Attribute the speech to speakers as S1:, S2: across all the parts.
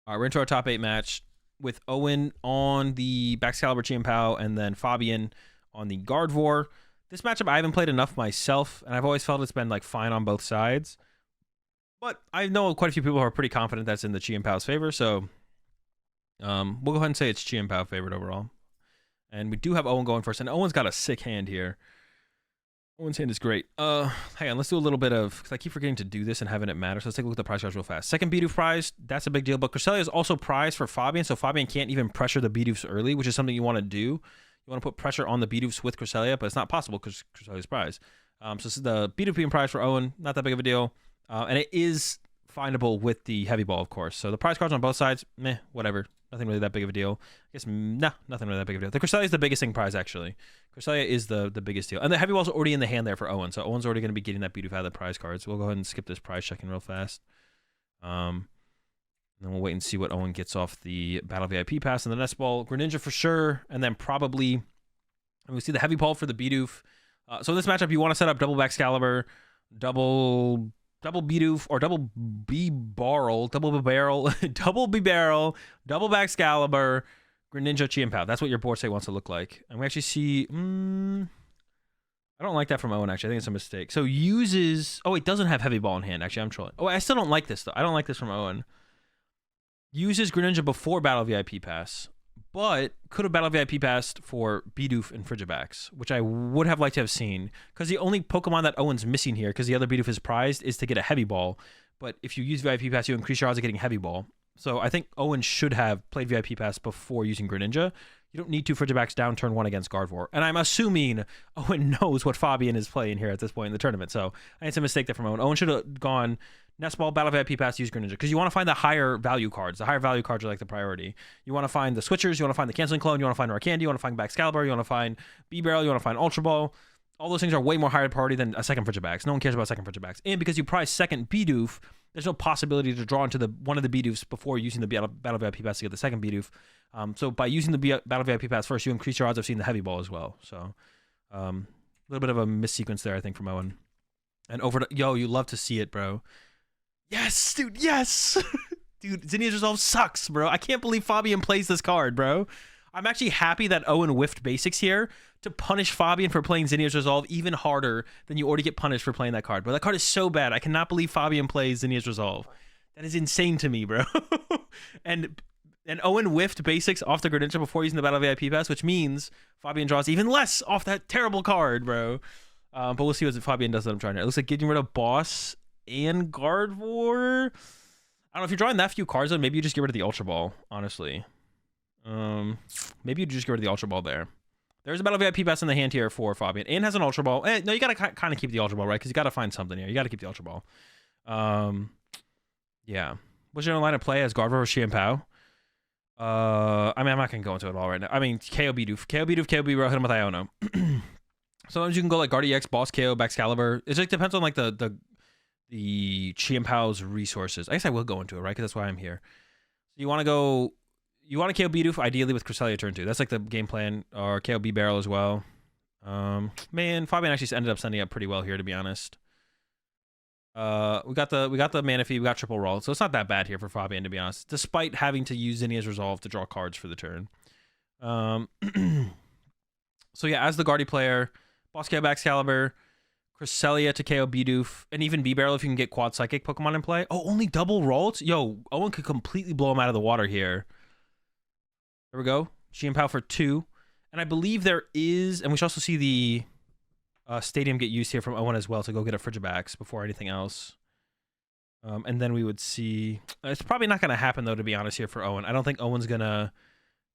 S1: All right, we're into our top 8 match with Owen on the Baxcalibur Chien-Pao and then Fabian on the Gardevoir. This matchup I haven't played enough myself, and I've always felt it's been like fine on both sides. But I know quite a few people who are pretty confident that's in the Chien-Pao's favor, so we'll go ahead and say it's Chien-Pao favored overall. And we do have Owen going first, and Owen's got a sick hand here. Owen's hand is great. Hang on, let's do a little bit of, because I keep forgetting to do this and having it matter. So let's take a look at the prize cards real fast. Second Bidoof prize, that's a big deal. But Cresselia is also prized for Fabian, so Fabian can't even pressure the Bidoofs early, which is something you want to do. You want to put pressure on the Bidoofs with Cresselia, but it's not possible because Cresselia's prize. So this is the Bidoof being prized for Owen, not that big of a deal. And it is findable with the heavy ball, of course. So the prize cards on both sides, meh, whatever. Nothing really that big of a deal. I guess, nah, nothing really that big of a deal. The Cresselia is the biggest thing prize, actually. Cresselia is the biggest deal. And the heavy ball's already in the hand there for Owen, so Owen's already going to be getting that Bidoof out of the prize cards. We'll go ahead and skip this prize checking real fast. And then we'll wait and see what Owen gets off the Battle VIP pass and the Nest Ball. Greninja for sure, and then probably, and we see the heavy ball for the Bidoof. So in this matchup, you want to set up double Baxcalibur, double Bidoof, or double B-Barrel, double B-Barrel, double B-Barrel, double Baxcalibur, Greninja, Chien-Pao. That's what your board state wants to look like. And we actually see, I don't like that from Owen, actually. I think it's a mistake. So uses, oh, it doesn't have heavy ball in hand. Actually, I'm trolling. Oh, I still don't like this, though. I don't like this from Owen. Uses Greninja before Battle VIP pass, but could have Battle VIP passed for Bidoof and Frigibax, which I would have liked to have seen, because the only Pokemon that Owen's missing here, because the other Bidoof is prized, is to get a heavy ball. But if you use VIP pass, you increase your odds of getting heavy ball. So I think Owen should have played VIP pass before using Greninja. You don't need to Frigibax down turn 1 against Gardevoir. And I'm assuming Owen knows what Fabian is playing here at this point in the tournament. So I think it's a mistake there from Owen. Owen should have gone Nest Ball, Battle VIP pass, use Greninja, because you want to find the higher value cards. The higher value cards are like the priority. You want to find the switchers, you want to find the canceling clone, you want to find Arcandy, you want to find Baxcalibur, you want to find B-Barrel, you want to find Ultra Ball. All those things are way more higher priority than a second Frigibax. No one cares about second Frigibax. And because you prize second Bidoof, there's no possibility to draw into one of the Bidoofs before using the Battle VIP pass to get the second Bidoof. So by using the Battle VIP pass first, you increase your odds of seeing the heavy ball as well. So a little bit of a missequence there, I think, from Owen. And over to, yo, you love to see it, bro. Yes, dude, yes! Dude, Zinnia's Resolve sucks, bro. I can't believe Fabian plays this card, bro. I'm actually happy that Owen whiffed basics here to punish Fabian for playing Zinnia's Resolve even harder than you already get punished for playing that card. Bro, that card is so bad. I cannot believe Fabian plays Zinnia's Resolve. That is insane to me, bro. and Owen whiffed basics off the Greninja before using the Battle VIP pass, which means Fabian draws even less off that terrible card, bro. But we'll see what Fabian does that I'm trying to. It looks like getting rid of Boss and Gardevoir. I don't know if you're drawing that few cards, though. Maybe you just get rid of the Ultra Ball, honestly. Maybe you just get rid of the Ultra Ball there. There's a Battle VIP pass in the hand here for Fabian, and has an Ultra Ball. No, you gotta kind of keep the Ultra Ball, right? Because you gotta find something here. You gotta keep the Ultra Ball. Yeah. What's your line of play as Gardevoir or Chien-Pao? I mean, I'm not gonna go into it all right now. I mean, KO Bidoof, KO Bidoof, hit him with Iono. Sometimes you can go like Guard EX, Boss KO, Baxcalibur. It just depends on like the Chien-Pao's resources. I guess I will go into it, right? Because that's why I'm here. You want to go. You want to KO Bidoof, ideally with Cresselia turn 2. That's like the game plan. Or KO B-Barrel as well. Man, Fabian actually ended up sending up pretty well here, to be honest. We got the Manaphy, we got triple roll, so it's not that bad here for Fabian, to be honest. Despite having to use Zinnia's Resolve to draw cards for the turn. So yeah, as the Guardy player, Boss KO Baxcalibur, Cresselia to KO Bidoof, and even B-Barrel if you can get quad psychic Pokemon in play. Oh, only double rolled? Yo, Owen could completely blow him out of the water here. There we go. Chien-Pao for 2. And I believe there is, and we should also see the stadium get used here from Owen as well to go get a Frigibax before anything else. And then we would see, it's probably not going to happen though, to be honest, here for Owen. I don't think Owen's going to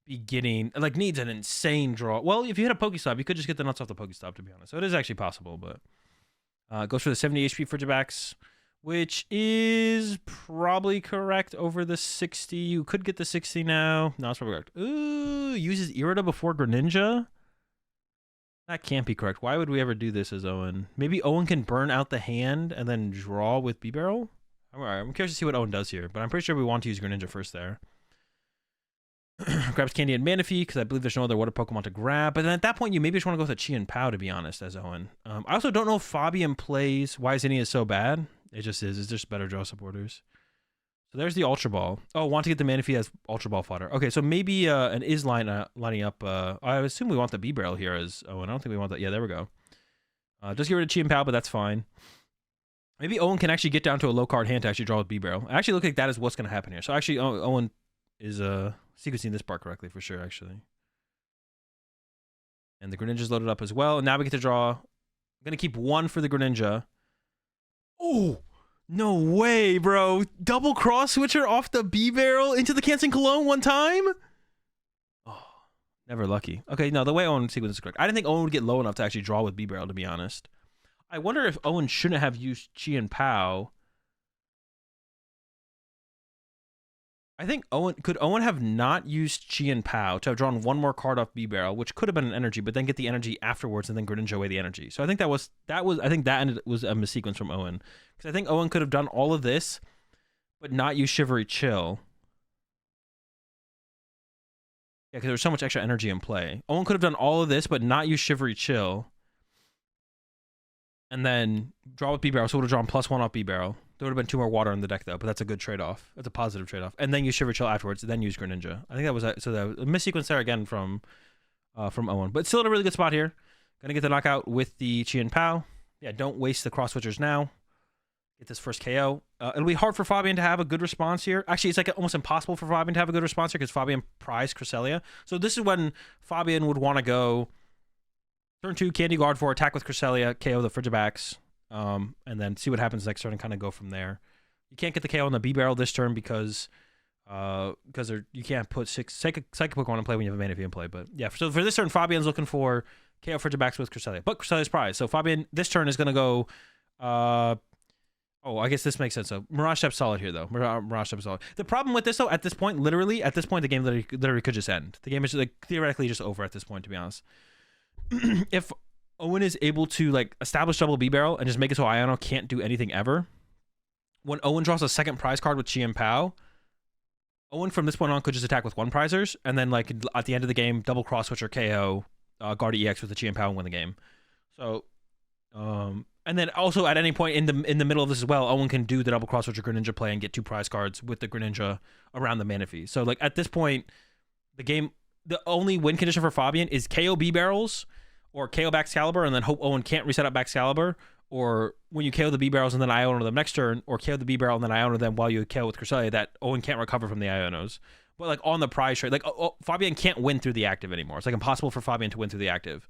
S1: be getting, like, needs an insane draw. Well, if you hit a Pokestop, you could just get the nuts off the Pokestop, to be honest. So it is actually possible, but goes for the 70 HP Frigibax, which is probably correct over the 60. You could get the 60 now. No, it's probably correct. Ooh, uses Irida before Greninja? That can't be correct. Why would we ever do this as Owen? Maybe Owen can burn out the hand and then draw with B-Barrel? I'm curious to see what Owen does here, but I'm pretty sure we want to use Greninja first there. Grabs Candy and Manaphy, because I believe there's no other water Pokemon to grab. But then at that point, you maybe just want to go with a Chien-Pao, to be honest, as Owen. I also don't know if Fabian plays why Zinnia is so bad. It just is. It's just better draw supporters. So there's the Ultra Ball. Oh, want to get the Manaphy as Ultra Ball fodder. Okay, so maybe an is lining up. I assume we want the B-Barrel here as... Oh, I don't think we want that. Yeah, there we go. Just get rid of Chi and Pao, but that's fine. Maybe Owen can actually get down to a low card hand to actually draw with B-Barrel. I actually look like that is what's going to happen here. So actually, Owen is sequencing this part correctly for sure, actually. And the Greninja's loaded up as well. And now we get to draw. I'm going to keep one for the Greninja. Oh, no way, bro. Double cross switcher off the B-Barrel into the Canceling Cologne one time? Oh, never lucky. Okay, no, the way Owen sequence is correct. I didn't think Owen would get low enough to actually draw with B-Barrel, to be honest. I wonder if Owen shouldn't have used Chi and Pao. I think could Owen have not used Chi and Pao to have drawn one more card off B-Barrel, which could have been an energy, but then get the energy afterwards and then Greninja away the energy. So I think that was a missequence from Owen. Because I think Owen could have done all of this, but not use Shivery Chill. Yeah, because there was so much extra energy in play. Owen could have done all of this, but not use Shivery Chill. And then draw with B-Barrel, so would have drawn +1 off B-Barrel. There would have been 2 more water in the deck, though, but that's a good trade-off. That's a positive trade-off. And then use Shiver Chill afterwards, then use Greninja. I think that was a missequence there again from Owen. But still in a really good spot here. Gonna get the knockout with the Chi and Pao. Yeah, don't waste the cross switchers now. Get this first KO. It'll be hard for Fabian to have a good response here. Actually, it's like almost impossible for Fabian to have a good response here because Fabian prized Cresselia. So this is when Fabian would want to go turn 2, Candy Guard 4, attack with Cresselia, KO the Frigibax, and then see what happens next turn and kind of go from there. You can't get the KO on the B-Barrel this turn because you can't put Psychic Pokemon in play when you have a Manaphy in play. But yeah, so for this turn, Fabian's looking for KO Frigibax with Cresselia, but Cresselia's prize. So Fabian this turn is going to go... I guess this makes sense. So Mirage Step's solid here, though. Mirage Step's solid. The problem with this, though, at this point, the game literally could just end. The game is like theoretically just over at this point, to be honest. If Owen is able to like establish double B-Barrel and just make it so Iono can't do anything ever, when Owen draws a second prize card with Chi and Pao, Owen from this point on could just attack with 1 prizers, and then like at the end of the game, double cross switch or KO Guard EX with the Chi and Pao and win the game. So, and then also at any point in the middle of this as well, Owen can do the double cross switch or Greninja play and get 2 prize cards with the Greninja around the Manaphy. So like at this point, the only win condition for Fabian is KO B-Barrels or KO Baxcalibur and then hope Owen can't reset up Baxcalibur, or when you KO the B-Barrels and then Iono them next turn, or KO the B-Barrel and then Iono them while you KO with Cresselia, that Owen can't recover from the Ionos. But like on the prize trade, like Fabian can't win through the active anymore. It's like impossible for Fabian to win through the active.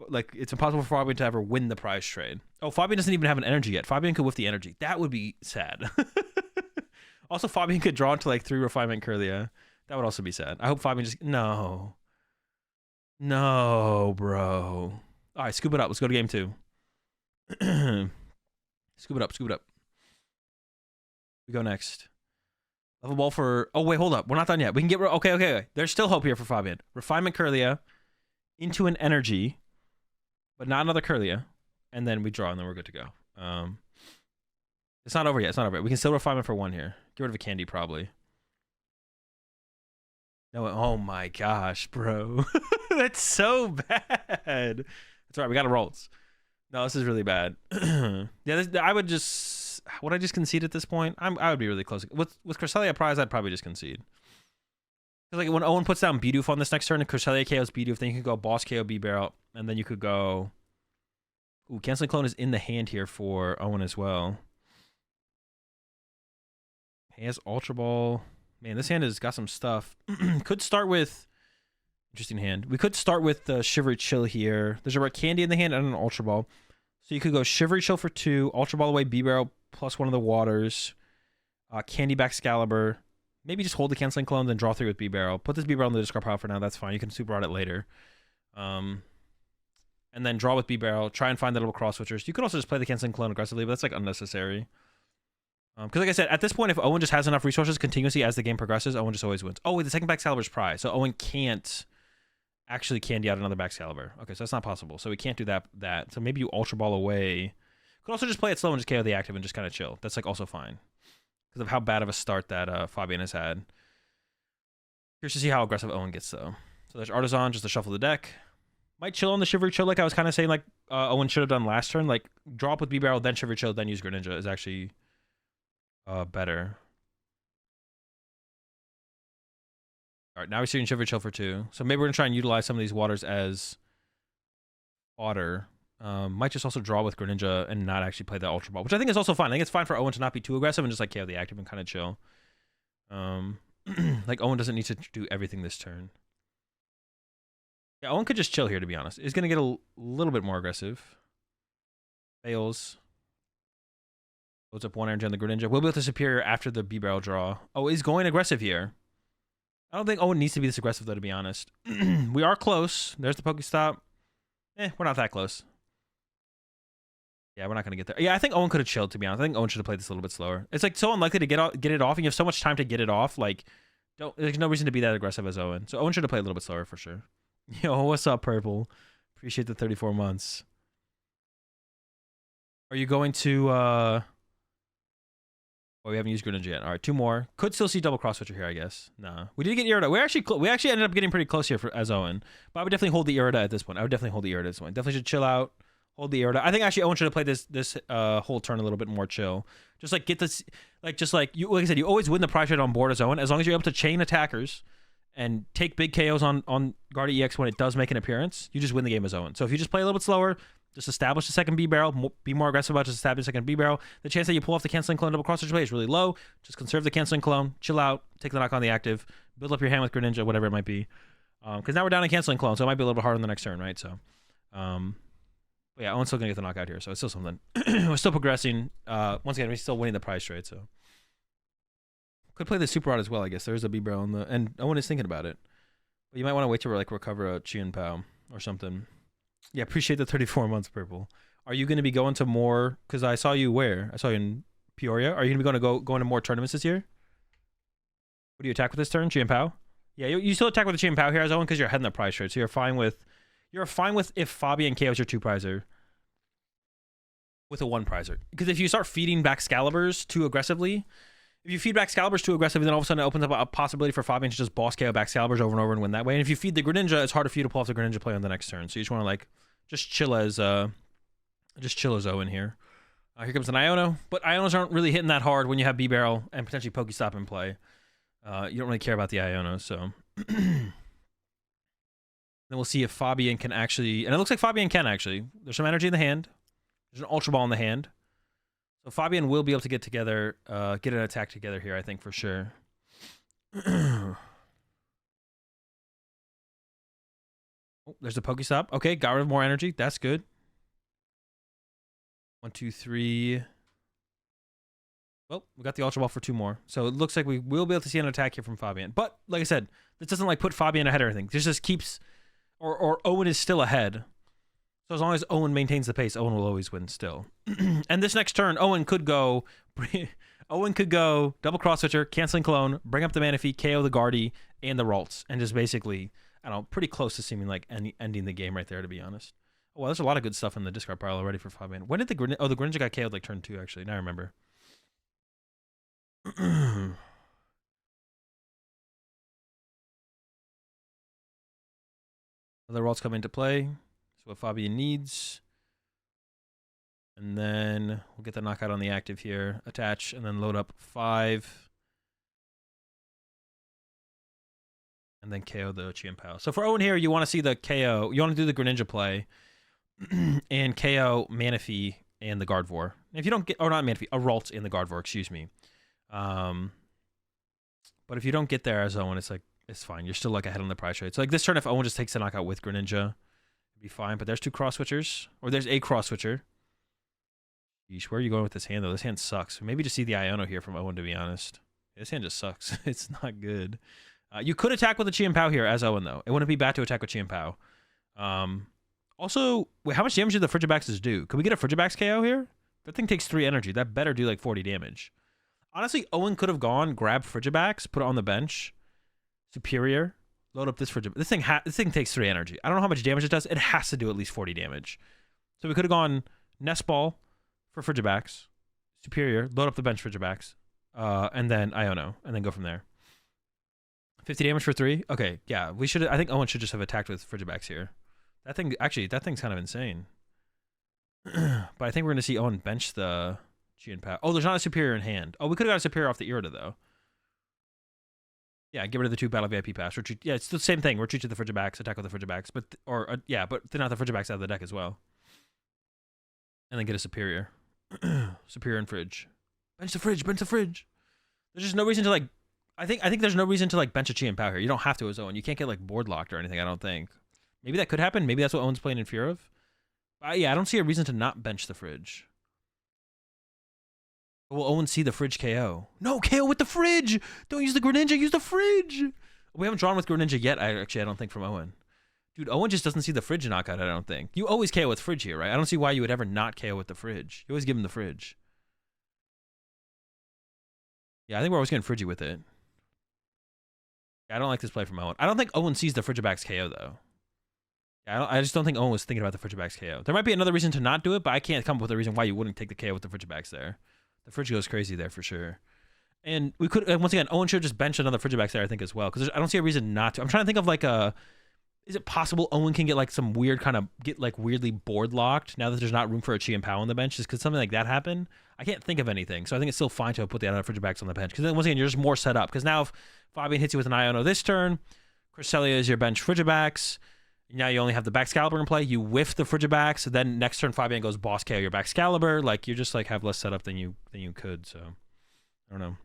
S1: Like it's impossible for Fabian to ever win the prize trade. Oh, Fabian doesn't even have an energy yet. Fabian could whiff the energy. That would be sad. Also, Fabian could draw into like 3 Refinement Curlia. That would also be sad. I hope Fabian just... No, bro. All right, scoop it up. Let's go to game 2. Scoop it up. We go next. Level ball for... Oh, wait, hold up. We're not done yet. We can get... Okay. There's still hope here for Fabian. Refinement Curlia into an energy, but not another Curlia. And then we draw, and then we're good to go. It's not over yet. We can still Refinement for 1 here. Get rid of a Candy, probably. No, oh my gosh, bro. That's so bad. That's all right. We got a rolls. No, this is really bad. Yeah, would I just concede at this point? I would be really close. With Cresselia prize, I'd probably just concede. Because like when Owen puts down Bidoof on this next turn and Cresselia KOs Bidoof, then you could go Boss KO B-Barrel, and then you could go... Ooh, Canceling Clone is in the hand here for Owen as well. He has Ultra Ball. Man, this hand has got some stuff. Could start with... Interesting hand. We could start with the Shivery Chill here. There's a Red Candy in the hand and an Ultra Ball. So you could go Shivery Chill for 2, Ultra Ball away B-Barrel plus 1 of the waters, Candy Baxcalibur. Maybe just hold the Canceling Clone, then draw 3 with B-Barrel. Put this B-Barrel in the discard pile for now. That's fine. You can super out it later. And then draw with B-Barrel. Try and find the little cross switchers. You could also just play the Canceling Clone aggressively, but that's like unnecessary. Because like I said, at this point, if Owen just has enough resources continuously as the game progresses, Owen just always wins. Oh, wait, the second Baxcalibur's prize. So Owen can't actually candy out another Baxcalibur. Okay, so that's not possible. So we can't do that. So maybe you Ultra Ball away. You could also just play it slow and just KO the active and just kind of chill. That's like also fine. Because of how bad of a start that Fabian has had. Curious to see how aggressive Owen gets, though. So there's Artisan, just to shuffle the deck. Might chill on the Shivery Chill, like I was kind of saying, like Owen should have done last turn. Like, draw up with B-Barrel, then Shivery Chill, then use Greninja is actually better. All right, now we're seeing Shiver Chill for 2. So maybe we're going to try and utilize some of these waters as fodder. Might just also draw with Greninja and not actually play the Ultra Ball, which I think is also fine. I think it's fine for Owen to not be too aggressive and just like KO the active and kind of chill. Like Owen doesn't need to do everything this turn. Yeah, Owen could just chill here, to be honest. He's going to get a little bit more aggressive. Fails. Loads up 1 energy on the Greninja. We'll be able to Superior after the B-Barrel draw. Oh, he's going aggressive here. I don't think Owen needs to be this aggressive, though, to be honest. We are close. There's the Pokestop. We're not that close. Yeah, we're not going to get there. Yeah, I think Owen could have chilled, to be honest. I think Owen should have played this a little bit slower. It's like so unlikely to get it off, and you have so much time to get it off. Like, there's no reason to be that aggressive as Owen. So Owen should have played a little bit slower for sure. Yo, what's up, Purple? Appreciate the 34 months. Are you going to... Oh, we haven't used Greninja yet. All right, 2 more. Could still see double cross switcher here, I guess. No, we did get Irida. We actually ended up getting pretty close here as Owen. But I would definitely hold the Irida at this point. I would definitely hold the Irida at this point. Definitely should chill out. Hold the Irida. I think actually Owen should have played this whole turn a little bit more chill. Just like get this, like I said, you always win the prize trade on board as Owen as long as you're able to chain attackers and take big KOs on Guardia EX when it does make an appearance. You just win the game as Owen. So if you just play a little bit slower. Just establish the second B-Barrel. Be more aggressive about just establishing the second B-Barrel. The chance that you pull off the Canceling Clone double cross switch play is really low. Just conserve the Canceling Clone. Chill out. Take the knock on the active. Build up your hand with Greninja, whatever it might be. Because now we're down in Canceling Clone, so it might be a little bit harder on the next turn, right? So, but yeah, Owen's still going to get the knockout here, so it's still something. We're still progressing. Once again, we're still winning the prize trade, so. Could play the Super Rod as well, I guess. There's a B-Barrel on the... And Owen is thinking about it. But you might want to wait to like recover a Chien Pao or something. Yeah, appreciate the 34 months, Purple. Are you going to be going to more? Because I saw you where? I saw you in Peoria. Are you going to be going to more tournaments this year? What do you attack with this turn? Chien Pao? Yeah, you still attack with the Chien Pao here as Owen because you're ahead in the prize trade. So you're fine with if Fabian KOs your 2 prizer with a 1 prizer. Because if you start feeding back Excaliburs too aggressively, if you feed back Excaliburs too aggressively, then all of a sudden it opens up a possibility for Fabian to just boss KO back Excaliburs over and over and win that way. And if you feed the Greninja, it's harder for you to pull off the Greninja play on the next turn. So you just want to like just chill as Owen here. Here comes an Iono, but Ionos aren't really hitting that hard when you have B-Barrel and potentially Pokestop in play. You don't really care about the Ionos, so. Then we'll see if Fabian can actually, and it looks like Fabian can actually. There's some energy in the hand. There's an Ultra Ball in the hand. So Fabian will be able to get together, get an attack together here, I think, for sure. Oh, there's the Pokestop. Okay, got rid of more energy. That's good. 1, 2, 3. Well, we got the Ultra Ball for 2 more. So it looks like we will be able to see an attack here from Fabian. But, like I said, this doesn't like put Fabian ahead or anything. This just keeps, or Owen is still ahead. So as long as Owen maintains the pace, Owen will always win still. And this next turn, Owen could go double cross switcher, Canceling Clone, bring up the Manaphy, KO the Guardy, and the Ralts. And just basically, I don't know, pretty close to seeming like ending the game right there, to be honest. Oh, well, there's a lot of good stuff in the discard pile already for Fabian. When did the Greninja... Oh, the Greninja got KO'd like turn 2, actually. Now I remember. Other Ralts come into play. That's what Fabian needs. And then we'll get the knockout on the active here. Attach, and then load up 5. And then KO the Chien Pao. So for Owen here, you want to see the KO. You want to do the Greninja play. And KO Manaphy and the Gardevoir. If you don't get... Or not Manaphy. A Ralt in the Gardevoir, excuse me. But if you don't get there as Owen, it's like... It's fine. You're still like ahead on the prize trade. So like this turn, if Owen just takes the knockout with Greninja, it'd be fine. But there's 2 cross switchers. Or there's a cross switcher. Yeesh, where are you going with this hand, though? This hand sucks. Maybe just see the Iono here from Owen, to be honest. This hand just sucks. It's not good. You could attack with a Chien Pao here as Owen, though. It wouldn't be bad to attack with Chien Pao. Also, wait, how much damage do the Frigibaxes do? Could we get a Frigibax KO here? That thing takes 3 energy. That better do like 40 damage. Honestly, Owen could have gone, grabbed Frigibax, put it on the bench. Superior. Load up this Frigibax. This thing takes 3 energy. I don't know how much damage it does. It has to do at least 40 damage. So we could have gone Nest Ball for Frigibax. Superior. Load up the bench Frigibax. And then Iono. And then go from there. 50 damage for 3? Okay, yeah. We should. I think Owen should just have attacked with Frigibax here. That thing's kind of insane. But I think we're going to see Owen bench the Chien Pao. Oh, there's not a Superior in hand. Oh, we could have got a Superior off the Irida, though. Yeah, get rid of the 2 battle VIP pass. Retreat. Yeah, it's the same thing. Retreat to the Frigibacks, attack with the Frigibacks, but but thin out the Frigibacks out of the deck as well, and then get a superior, superior and fridge. Bench the fridge. Bench the fridge. There's just no reason to like. I think there's no reason to like bench a Chi and Pow here. You don't have to as Owen. You can't get like board locked or anything. I don't think. Maybe that could happen. Maybe that's what Owen's playing in fear of. Yeah, I don't see a reason to not bench the fridge. Will Owen see the fridge KO? No, KO with the fridge! Don't use the Greninja, use the fridge! We haven't drawn with Greninja yet, I don't think, from Owen. Dude, Owen just doesn't see the fridge knockout, I don't think. You always KO with fridge here, right? I don't see why you would ever not KO with the fridge. You always give him the fridge. Yeah, I think we're always getting fridgy with it. Yeah, I don't like this play from Owen. I don't think Owen sees the Frigibacks KO, though. Yeah, I just don't think Owen was thinking about the Frigibacks KO. There might be another reason to not do it, but I can't come up with a reason why you wouldn't take the KO with the Frigibacks there. The fridge goes crazy there for sure. And we could, once again, Owen should just bench another Frigibacks there, I think, as well. Because I don't see a reason not to. I'm trying to think of like a... Is it possible Owen can get like some weird kind of... Get like weirdly board locked now that there's not room for a Chi and Pow on the bench? Just could something like that happen? I can't think of anything. So I think it's still fine to put the other Frigibacks on the bench. Because then once again, you're just more set up. Because now if Fabian hits you with an Iono this turn, Cresselia is your bench Frigibacks. Now you only have the Baxcalibur in play. You whiff the Frigibacks. Then next turn Fabian goes boss KO your Baxcalibur. Like you just like have less setup than you could. So I don't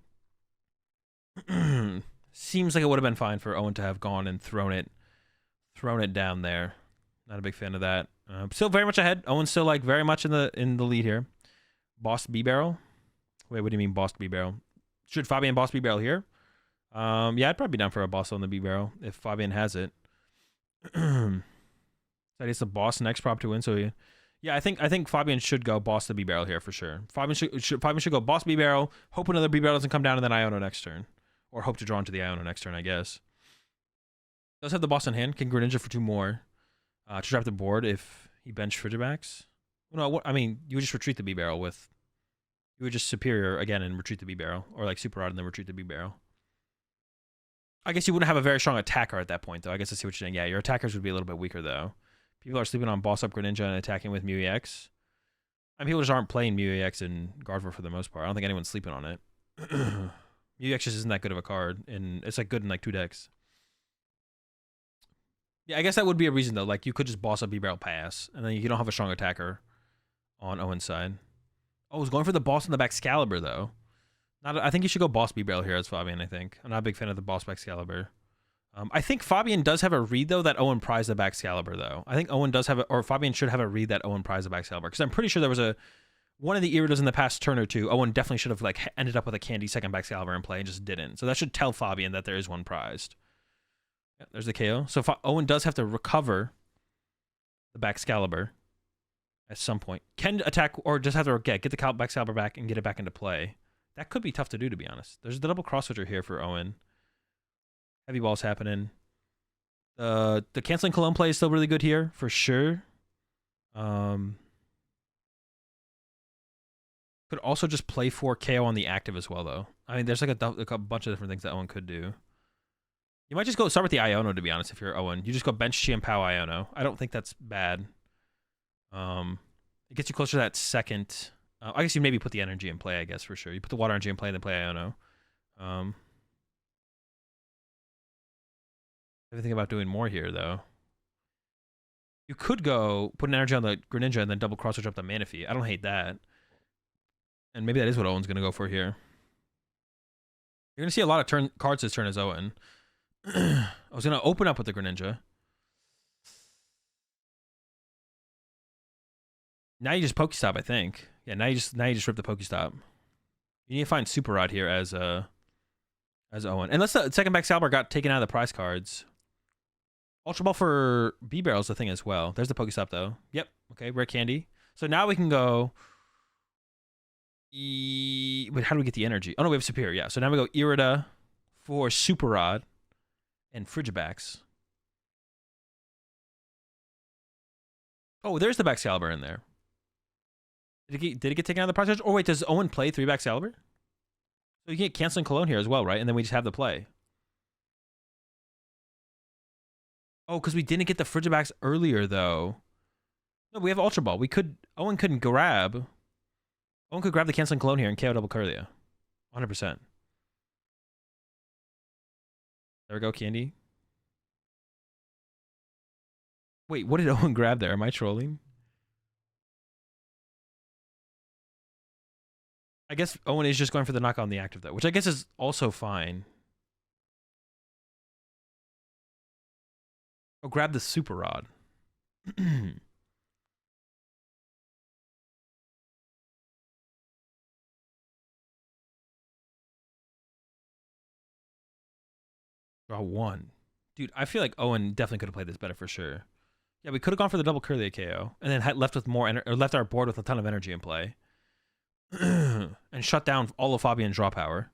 S1: know. Seems like it would have been fine for Owen to have gone and thrown it down there. Not a big fan of that. Still very much ahead. Owen's still like very much in the lead here. Boss B barrel. Wait, what do you mean boss B barrel? Should Fabian boss B barrel here? Yeah, I'd probably be down for a boss on the B barrel if Fabian has it. So it's the boss next prop to win. So yeah, I think Fabian should go boss the B barrel here for sure. Fabian should go boss B barrel. Hope another B barrel doesn't come down and then Iono next turn, or hope to draw into the Iono next turn. I guess. Does have the boss in hand. Can Greninja for 2 more to trap the board if he bench Frigibacks. No, I mean you would just retreat the B barrel with. You would just superior again and retreat the B barrel, or like super rod and then retreat the B barrel. I guess you wouldn't have a very strong attacker at that point, though. I guess I see what you're saying. Yeah, your attackers would be a little bit weaker, though. People are sleeping on Boss Up Greninja and attacking with Mew EX. I mean, people just aren't playing Mew EX in Gardevoir for the most part. I don't think anyone's sleeping on it. Mew EX just isn't that good of a card, and it's like good in like 2 decks. Yeah, I guess that would be a reason, though. Like, you could just Boss Up B-Barrel pass, and then you don't have a strong attacker on Owen's side. Oh, he's going for the boss in the Baxcalibur, though. I think you should go boss B-Barrel here as Fabian, I think. I'm not a big fan of the boss Baxcalibur. I think Fabian does have a read, though, that Owen prized the Baxcalibur, though. I think Owen does have or Fabian should have a read that Owen prized the Baxcalibur. Because I'm pretty sure there was one of the Iridas in the past turn or two, Owen definitely should have like ended up with a candy second Baxcalibur in play and just didn't. So that should tell Fabian that there is one prized. Yeah, there's the KO. So Owen does have to recover the Baxcalibur at some point. Can attack or just have to get the Baxcalibur back and get it back into play. That could be tough to do, to be honest. There's the double cross switcher here for Owen. Heavy balls happening. The canceling Cologne play is still really good here, for sure. Could also just play for KO on the active as well, though. I mean, there's like a bunch of different things that Owen could do. You might just go start with the Iono, to be honest, if you're Owen. You just go bench Chi and Pow Iono. I don't think that's bad. It gets you closer to that second... I guess you maybe put the energy in play, I guess, for sure. You put the water energy in play and then play Iono. Everything about doing more here, though. You could go put an energy on the Greninja and then double cross switch up the Manaphy. I don't hate that. And maybe that is what Owen's going to go for here. You're going to see a lot of cards this turn as Owen. I was going to open up with the Greninja. Now you just Pokestop, I think. Yeah, now you just rip the Pokestop. You need to find Super Rod here as Owen. Unless the second Baxcalibur got taken out of the prize cards. Ultra Ball for B-Barrel is the thing as well. There's the Pokestop, though. Yep. Okay, rare candy. So now we can go... Wait, how do we get the energy? Oh, no, we have Superior, yeah. So now we go Irida for Super Rod and Frigibacks. Oh, there's the Baxcalibur in there. Did it get taken out of the process? Or wait, does Owen play 3 Baxcalibur? So you get canceling Cologne here as well, right? And then we just have the play. Oh, because we didn't get the Frigibacks earlier, though. No, we have Ultra Ball. Owen could grab the canceling Cologne here and KO double Curlia. 100%. There we go, Candy. Wait, what did Owen grab there? Am I trolling? I guess Owen is just going for the knockout on the active, though, which I guess is also fine. Oh, grab the super rod. Draw 1. Dude, I feel like Owen definitely could have played this better for sure. Yeah, we could have gone for the double Curly KO and then had left with more or left our board with a ton of energy in play. And shut down all of Fabian's draw power.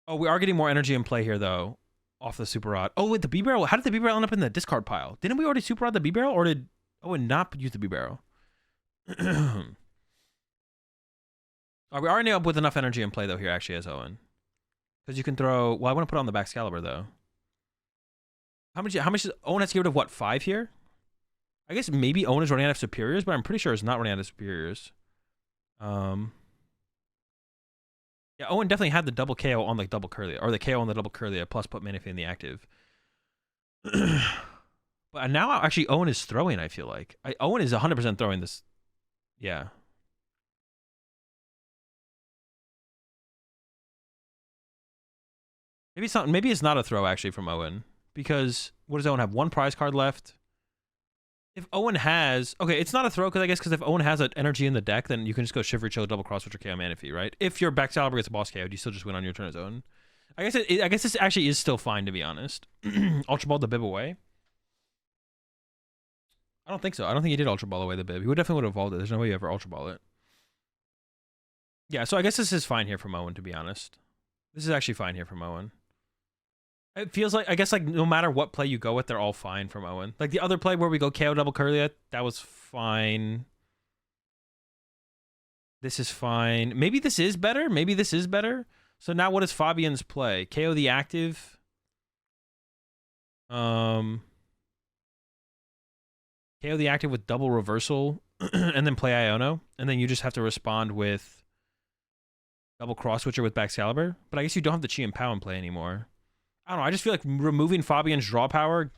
S1: Oh, we are getting more energy in play here, though, off the Super Rod. Oh, wait, the B-Barrel. How did the B-Barrel end up in the discard pile? Didn't we already Super Rod the B-Barrel, or did Owen not use the B-Barrel? Are we already up with enough energy in play, though, here, actually, as Owen? Because you can throw... Well, I want to put on the Excalibur, though. How much is... Owen has to get rid of, what, 5 here? I guess maybe Owen is running out of Superiors, but I'm pretty sure it's not running out of Superiors. Yeah, Owen definitely had the double KO on the double Curlia, or the KO on the double Curlia, plus put Manaphy in the active. But now, actually, Owen is throwing, I feel like. Owen is 100% throwing this. Yeah. Maybe it's not a throw, actually, from Owen. Because, what does Owen have? 1 prize card left. If Owen has... Okay, it's not a throw, because if Owen has an energy in the deck, then you can just go Shivery Chill, double cross, which are KO Manaphy, right? If your Excalibur gets a boss KO, do you still just win on your turn as Owen? I guess this actually is still fine, to be honest. Ultra Ball the Bib away? I don't think so. I don't think he did Ultra Ball away the Bib. He definitely would have evolved it. There's no way you ever Ultra Ball it. Yeah, so I guess this is fine here from Owen, to be honest. This is actually fine here from Owen. It feels like, I guess, like, no matter what play you go with, they're all fine from Owen. Like, the other play where we go KO double Curlia, that was fine. This is fine. Maybe this is better. Maybe this is better. So now what is Fabian's play? KO the active. KO the active with double reversal, and then play Iono. And then you just have to respond with double cross switcher with Excalibur. But I guess you don't have the Chi and Pow in play anymore. I don't know. I just feel like removing Fabian's draw power.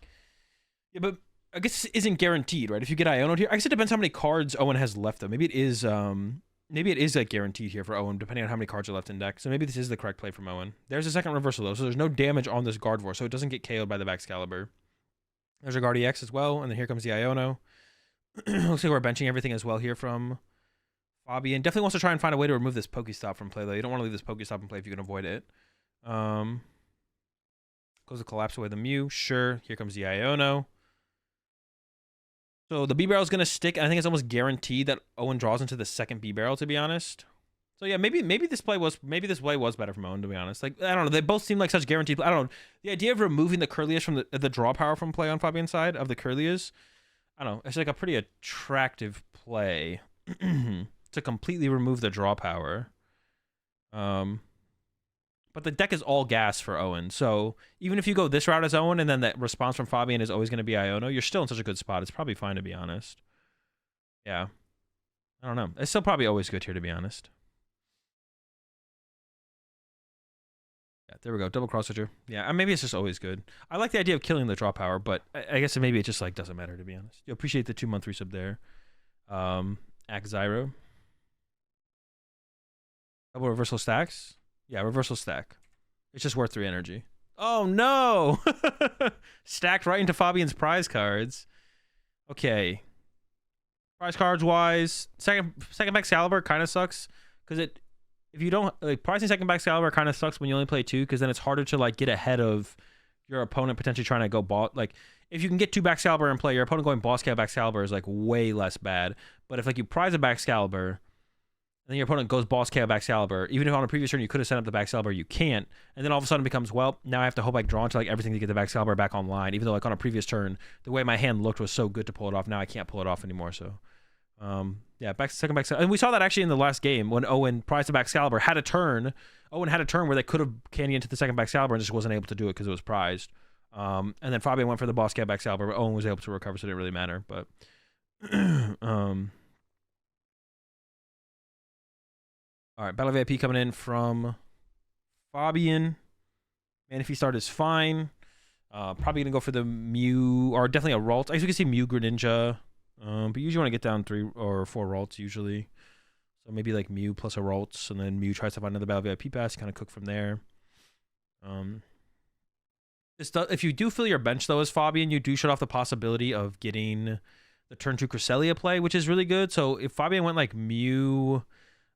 S1: Yeah, but I guess this isn't guaranteed, right? If you get Iono'd here, I guess it depends how many cards Owen has left, though. Maybe it is like guaranteed here for Owen, depending on how many cards are left in deck. So maybe this is the correct play from Owen. There's a second reversal, though, so there's no damage on this Gardevoir, so it doesn't get KO'd by the Excalibur. There's a Guardi X as well, and then here comes the Iono. Looks like we're benching everything as well here from Fabian. Definitely wants to try and find a way to remove this Pokestop from play, though. You don't want to leave this Pokestop in play if you can avoid it. Goes to collapse away the Mew. Sure. Here comes the Iono. So the B-Barrel is going to stick. And I think it's almost guaranteed that Owen draws into the second B-Barrel, to be honest. So yeah, maybe this play was better from Owen, to be honest. Like, I don't know. They both seem like such guaranteed. I don't know. The idea of removing the Curlias from the draw power from play on Fabian's side of the Curlias, I don't know. It's like a pretty attractive play to completely remove the draw power. But the deck is all gas for Owen. So even if you go this route as Owen and then that response from Fabian is always going to be Iono, you're still in such a good spot. It's probably fine, to be honest. Yeah. I don't know. It's still probably always good here, to be honest. Yeah, there we go. Double cross switcher. Yeah, maybe it's just always good. I like the idea of killing the draw power, but I guess maybe it just like doesn't matter, to be honest. You appreciate the 2-month resub there. Zyro. Double reversal stacks. Yeah, reversal stack. It's just worth 3 energy. Oh, no! Stacked right into Fabian's prize cards. Okay. Prize cards-wise, second Excalibur kind of sucks. Because if you don't... Like, pricing second Excalibur kind of sucks when you only play 2, because then it's harder to, like, get ahead of your opponent potentially trying to go boss... Like, if you can get 2 Excalibur in play, your opponent going boss KO Excalibur is, like, way less bad. But if, like, you prize a Excalibur... And then your opponent goes boss KO Excalibur. Even if on a previous turn you could have set up the Excalibur, you can't. And then all of a sudden it becomes, well, now I have to hope I draw into like everything to get the Excalibur back online. Even though like on a previous turn, the way my hand looked was so good to pull it off. Now I can't pull it off anymore. So, yeah, second Excalibur. And we saw that actually in the last game when Owen prized the Excalibur had a turn. Owen had a turn where they could have candy into the second Excalibur and just wasn't able to do it because it was prized. And then Fabian went for the boss KO Excalibur, but Owen was able to recover, so it didn't really matter. But, All right, Battle VIP coming in from Fabian. Manaphy start is fine. Probably gonna go for the Mew, or definitely a Ralt. I guess we can see Mew Greninja. But you usually want to get down 3 or 4 Ralts usually. So maybe like Mew plus a Ralts, and then Mew tries to find another Battle VIP pass, kind of cook from there. If you do fill your bench though as Fabian, you do shut off the possibility of getting the turn 2 Cresselia play, which is really good. So if Fabian went like Mew,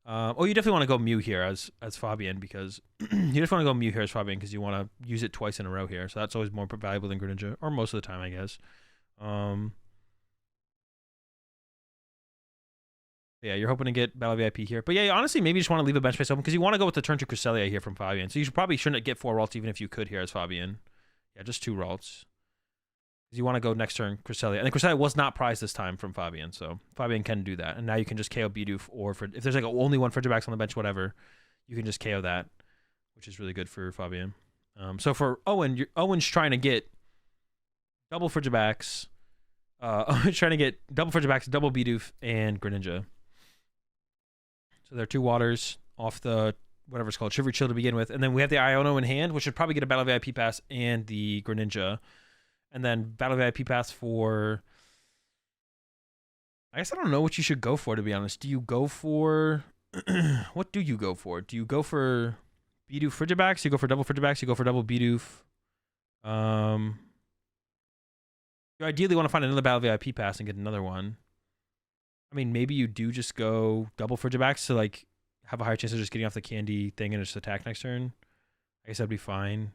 S1: you definitely want to go Mew here as Fabian, because you definitely want to go Mew here as Fabian because you want to use it twice in a row here. So that's always more valuable than Greninja, or most of the time, I guess. Yeah, you're hoping to get Battle VIP here. But yeah, honestly, maybe you just want to leave a bench space open because you want to go with the turn 2 Cresselia here from Fabian. So you probably shouldn't get 4 Ralts even if you could here as Fabian. Yeah, just 2 Ralts. Because you want to go next turn Cresselia. And the Cresselia was not prized this time from Fabian. So Fabian can do that. And now you can just KO Bidoof, or if there's like only one Frigibax on the bench, whatever, you can just KO that, which is really good for Fabian. So for Owen, Owen's trying to get double Frigibax. Owen's trying to get double Frigibax, double Bidoof, and Greninja. So there are 2 waters off the whatever it's called, Shivery Chill to begin with. And then we have the Iono in hand, which should probably get a Battle VIP pass and the Greninja. And then Battle VIP pass for... I guess I don't know what you should go for, to be honest. Do you go for... what do you go for? Do you go for Bidoof Frigibax? You go for double Frigibax? You go for double Bidoof? You ideally want to find another Battle VIP pass and get another one. I mean, maybe you do just go double Frigibax to like have a higher chance of just getting off the candy thing and just attack next turn. I guess that'd be fine.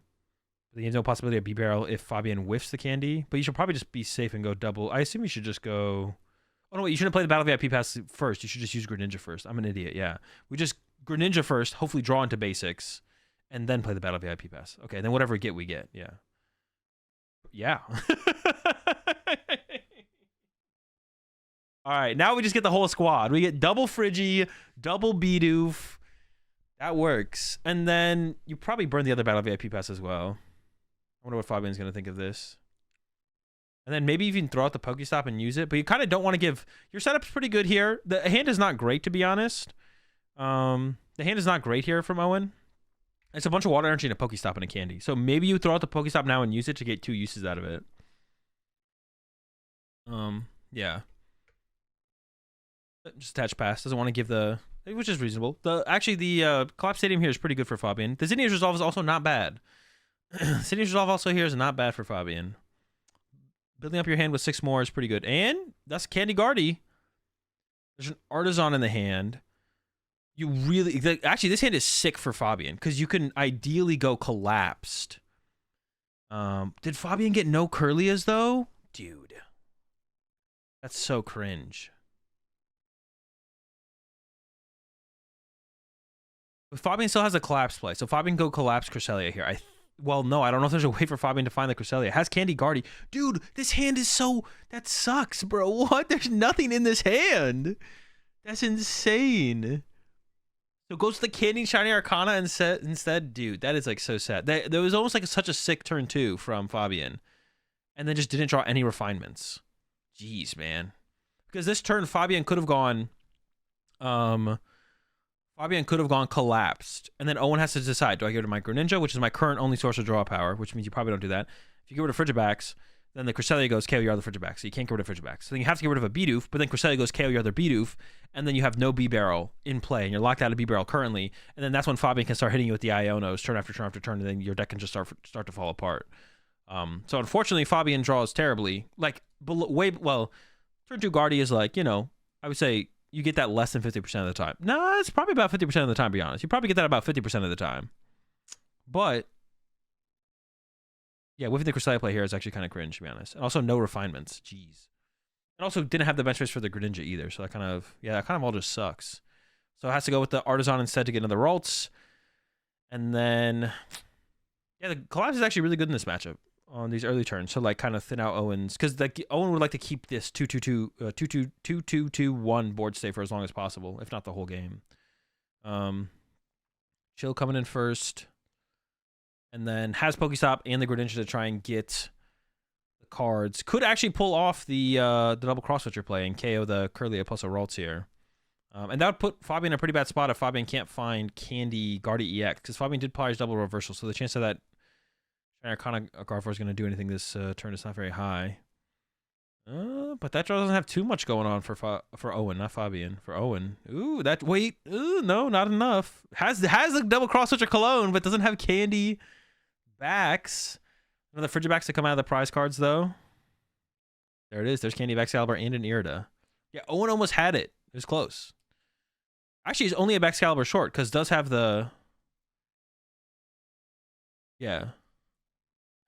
S1: But there's no possibility of B-Barrel if Fabian whiffs the candy. But you should probably just be safe and go double. I assume you should just go... Oh, no, wait. You shouldn't play the Battle VIP pass first. You should just use Greninja first. I'm an idiot, yeah. We just Greninja first, hopefully draw into basics, and then play the Battle VIP pass. Okay, then whatever we get, yeah. Yeah. All right, now we just get the whole squad. We get double Friggy, double Bidoof. That works. And then you probably burn the other Battle VIP pass as well. I wonder what Fabian's going to think of this. And then maybe even throw out the Pokestop and use it. But you kind of don't want to give... Your setup's pretty good here. The hand is not great, to be honest. The hand is not great here from Owen. It's a bunch of water energy and a Pokestop and a candy. So maybe you throw out the Pokestop now and use it to get 2 uses out of it. Yeah. Just attach pass. Doesn't want to give the... Which is reasonable. Actually, the Collapse Stadium here is pretty good for Fabian. The Zinnia's Resolve is also not bad. Zinnia's Resolve also here is not bad for Fabian. Building up your hand with 6 more is pretty good. And that's Candy Guardy. There's an Artisan in the hand. You really... Actually, this hand is sick for Fabian because you can ideally go Collapsed. Did Fabian get no Curlias, though? Dude. That's so cringe. But Fabian still has a Collapse play, so Fabian go Collapse Cresselia here. Well, no, I don't know if there's a way for Fabian to find the Cresselia. It has Candy Guardy. Dude, this hand is so... That sucks, bro. What? There's nothing in this hand. That's insane. So goes to the Candy Shiny Arcana instead? Dude, that is like so sad. There was almost like such a sick turn 2 from Fabian. And then just didn't draw any refinements. Jeez, man. Because this turn, Fabian could have gone... Fabian could have gone Collapsed. And then Owen has to decide, do I get rid of my Greninja, which is my current only source of draw power, which means you probably don't do that. If you get rid of Frigibax, then the Cresselia goes KO your other Frigibax. So you can't get rid of Frigibax. So then you have to get rid of a Bidoof, but then Cresselia goes KO your other Bidoof, and then you have no B-Barrel in play, and you're locked out of B-Barrel currently. And then that's when Fabian can start hitting you with the Ionos turn after turn after turn, and then your deck can just start to fall apart. So unfortunately, Fabian draws terribly. Like, turn 2 Guardy is like, you know, I would say... You get that less than 50% of the time. No, it's probably about 50% of the time, to be honest. You probably get that about 50% of the time. But, yeah, whiffing the Cresselia play here is actually kind of cringe, to be honest. And also no refinements. Jeez. And also didn't have the bench space for the Greninja either. So that kind of all just sucks. So it has to go with the Artisan instead to get another Ralts. And then, yeah, the Collapse is actually really good in this matchup on these early turns, so like kind of thin out Owen's, because like Owen would like to keep this 2-2-2-2-2-1 board stay for as long as possible, if not the whole game. Chill coming in first, and then has Pokestop and the Greninja to try and get the cards. Could actually pull off the double cross switcher play and KO the Curlia plus a Ralts here. And that would put Fabian in a pretty bad spot if Fabian can't find Candy Guardi EX, because Fabian did Pliers double reversal, so the chance of that Arcana Gardevoir is going to do anything this turn is not very high. But that draw doesn't have too much going on for Owen, not Fabian. For Owen. Ooh, that wait. Ooh, no, not enough. Has a double cross switcher Cologne, but doesn't have Candy backs. Another Frigibacks to come out of the prize cards, though. There it is. There's Candy Excalibur and an Irida. Yeah, Owen almost had it. It was close. Actually, he's only a Excalibur short, because does have the... Yeah.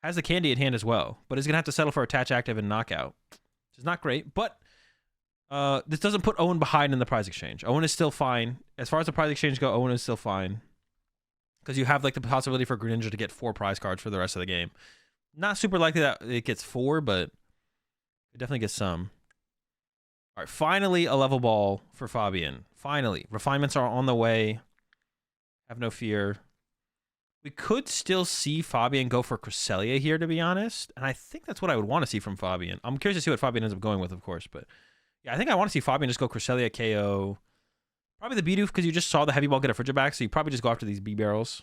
S1: Has the Candy at hand as well, but is going to have to settle for Attach Active and Knockout. Which is not great, but this doesn't put Owen behind in the prize exchange. Owen is still fine. As far as the prize exchange go, Owen is still fine. Because you have like the possibility for Greninja to get 4 prize cards for the rest of the game. Not super likely that it gets 4, but it definitely gets some. All right, finally a level ball for Fabian. Finally. Refinements are on the way. Have no fear. We could still see Fabian go for Cresselia here, to be honest. And I think that's what I would want to see from Fabian. I'm curious to see what Fabian ends up going with, of course. But yeah, I think I want to see Fabian just go Cresselia, KO. Probably the Bidoof, because you just saw the Heavy Ball get a Frigiback, so you probably just go after these B-Barrels.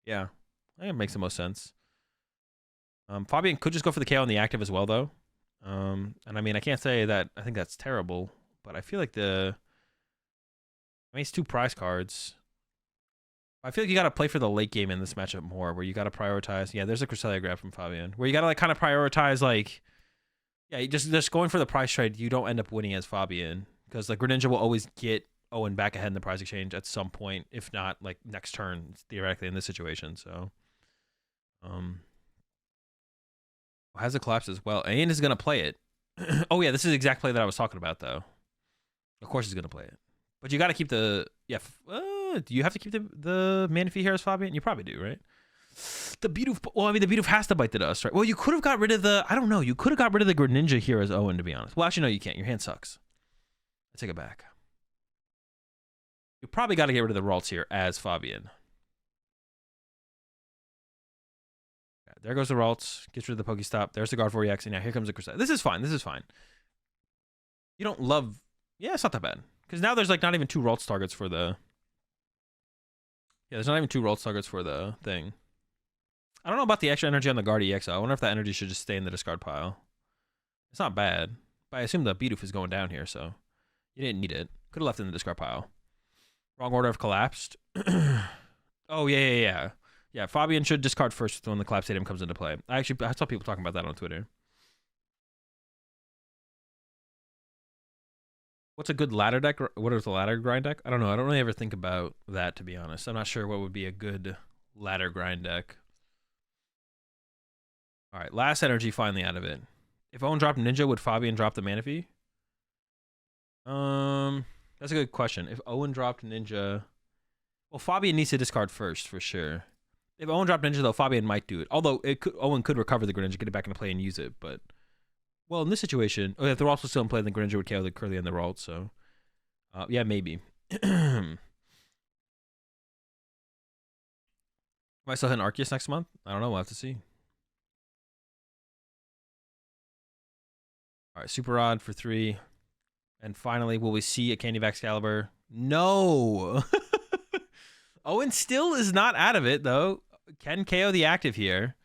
S1: Yeah, I think it makes the most sense. Fabian could just go for the KO on the active as well, though. And I mean, I can't say that I think that's terrible, but I feel like I mean, it's 2 prize cards. I feel like you got to play for the late game in this matchup more, where you got to prioritize. Yeah, there's a Cresselia grab from Fabian, where you got to like kind of prioritize, like, yeah, you just going for the prize trade. You don't end up winning as Fabian, because like Greninja will always get Owen back ahead in the prize exchange at some point, if not like next turn, theoretically in this situation. So, has a collapse as well, and is gonna play it. Oh yeah, this is the exact play that I was talking about, though. Of course he's gonna play it, but you got to keep the do you have to keep the Manaphy here as Fabian? You probably do, right? The Bidoof, well, I mean, the Bidoof has to bite the dust, right? Well, you could have got rid of the, I don't know, you could have got rid of the Greninja here as Owen, to be honest. Well, actually, no, you can't. Your hand sucks. I take it back. You probably got to get rid of the Ralts here as Fabian. Yeah, there goes the Ralts. Gets rid of the Pokestop. There's the Gardevoir EX, and now here comes the Cresselia. This is fine. This is fine. You don't love, yeah, it's not that bad. Because now there's like not even 2 Ralts targets for the, yeah, there's not even 2 Ralts targets for the thing. I don't know about the extra energy on the Guard EX. I wonder if that energy should just stay in the discard pile. It's not bad. But I assume the Bidoof is going down here, so you didn't need it. Could have left it in the discard pile. Wrong order of collapsed. Oh, yeah. Yeah, Fabian should discard first when the collapse item comes into play. I saw people talking about that on Twitter. What's a good ladder deck? What is the ladder grind deck? I don't know. I don't really ever think about that, to be honest. I'm not sure what would be a good ladder grind deck. All right, last energy finally out of it. If Owen dropped Ninja, would Fabian drop the Manaphy? That's a good question. If Owen dropped Ninja, well, Fabian needs to discard first for sure. If Owen dropped Ninja, though, Fabian might do it. Although Owen could recover the Greninja, get it back into play, and use it. But well, in this situation, if the Ralts was still in play, then Greninja would KO the Curly and the Ralts. So, yeah, maybe. Am I still hitting Arceus next month? I don't know. We'll have to see. All right, Super Rod for 3. And finally, will we see a Candy Excalibur? No! Owen still is not out of it, though. Can KO the active here.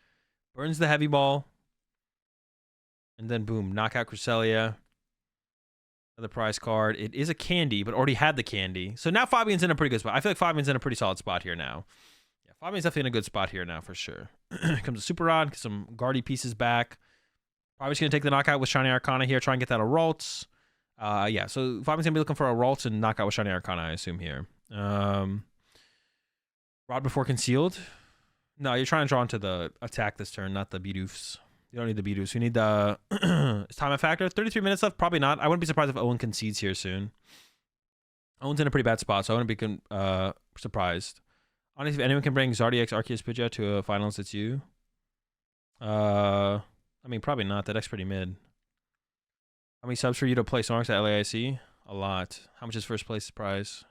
S1: Burns the Heavy Ball. And then, boom, knockout Cresselia. Another prize card. It is a Candy, but already had the Candy. So now Fabian's in a pretty good spot. I feel like Fabian's in a pretty solid spot here now. Yeah, Fabian's definitely in a good spot here now, for sure. Comes a Super Rod, some Guardy pieces back. Probably just going to take the knockout with Shiny Arcana here, try and get that a Ralts. Yeah, so Fabian's going to be looking for a Ralts and knockout with Shiny Arcana, I assume, here. Rod before Concealed? No, you're trying to draw into the attack this turn, not the Bidoofs. You don't need the Bidoofs. You need the... Is time a factor? 33 minutes left? Probably not. I wouldn't be surprised if Owen concedes here soon. Owen's in a pretty bad spot, so I wouldn't be surprised. Honestly, if anyone can bring Zardiax, Arceus, Pidgeot to a finals, it's you. I mean, probably not. That deck's pretty mid. How many subs for you to play Snorlax at LAIC? A lot. How much is first place prize?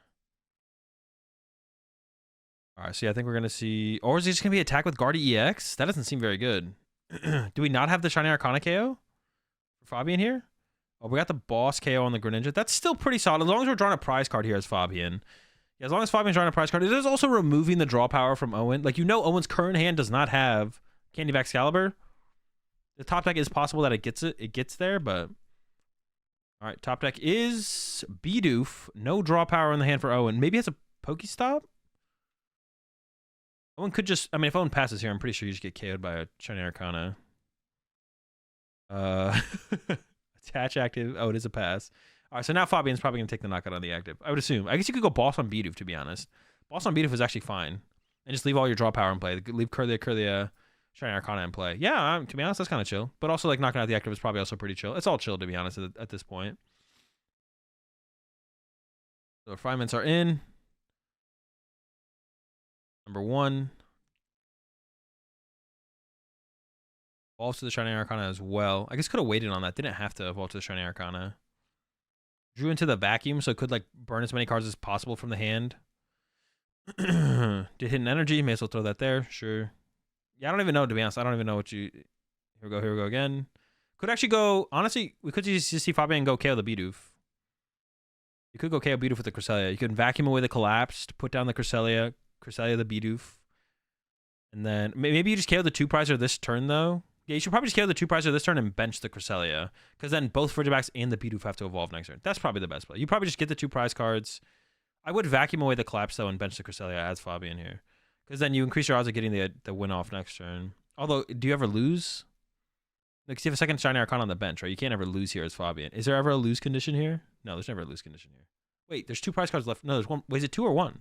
S1: All right, so yeah, I think we're going to see... Or is he just going to be attacked with Guardy EX? That doesn't seem very good. Do we not have the Shiny Arcana KO for Fabian here? Oh, we got the boss KO on the Greninja. That's still pretty solid. As long as we're drawing a prize card here as Fabian. Yeah, as long as Fabian's drawing a prize card. It is also removing the draw power from Owen. Like, you know Owen's current hand does not have Candy of Excalibur. The top deck is possible that it gets there, but... Alright, top deck is Bidoof. No draw power in the hand for Owen. Maybe he has a Pokestop? Owen could just... I mean, if Owen passes here, I'm pretty sure you just get KO'd by a Shiny Arcana. Attach active. Oh, it is a pass. Alright, so now Fabian's probably going to take the knockout on the active. I would assume. I guess you could go Boss on Bidoof, to be honest. Boss on Bidoof is actually fine. And just leave all your draw power in play. Leave Curlia, Shiny Arcana in play. Yeah, to be honest, that's kind of chill. But also, like, knocking out the active is probably also pretty chill. It's all chill, to be honest, at this point. So refinements are in. Number 1. Evolve to the Shiny Arcana as well. I guess could have waited on that. Didn't have to evolve to the Shiny Arcana. Drew into the vacuum, so it could, like, burn as many cards as possible from the hand. Did hit an energy. May as well throw that there. Sure. Yeah, I don't even know, to be honest. I don't even know what you... Here we go again. Could actually go... Honestly, we could just see Fabian go KO the Bidoof. You could go KO Bidoof with the Cresselia. You could vacuum away the Collapsed, put down the Cresselia the Bidoof. And then... Maybe you just KO the 2-prizer this turn, though. Yeah, you should probably just KO the 2-prizer this turn and bench the Cresselia. Because then both Frigibacks and the Bidoof have to evolve next turn. That's probably the best play. You probably just get the 2 prize cards. I would vacuum away the Collapse, though, and bench the Cresselia as Fabian here. Because then you increase your odds of getting the win off next turn. Although, do you ever lose? Like, you have a second Shiny Arcana on the bench, right? You can't ever lose here as Fabian. Is there ever a lose condition here? No, there's never a lose condition here. Wait, there's 2 prize cards left. No, there's 1. Wait, is it 2 or 1?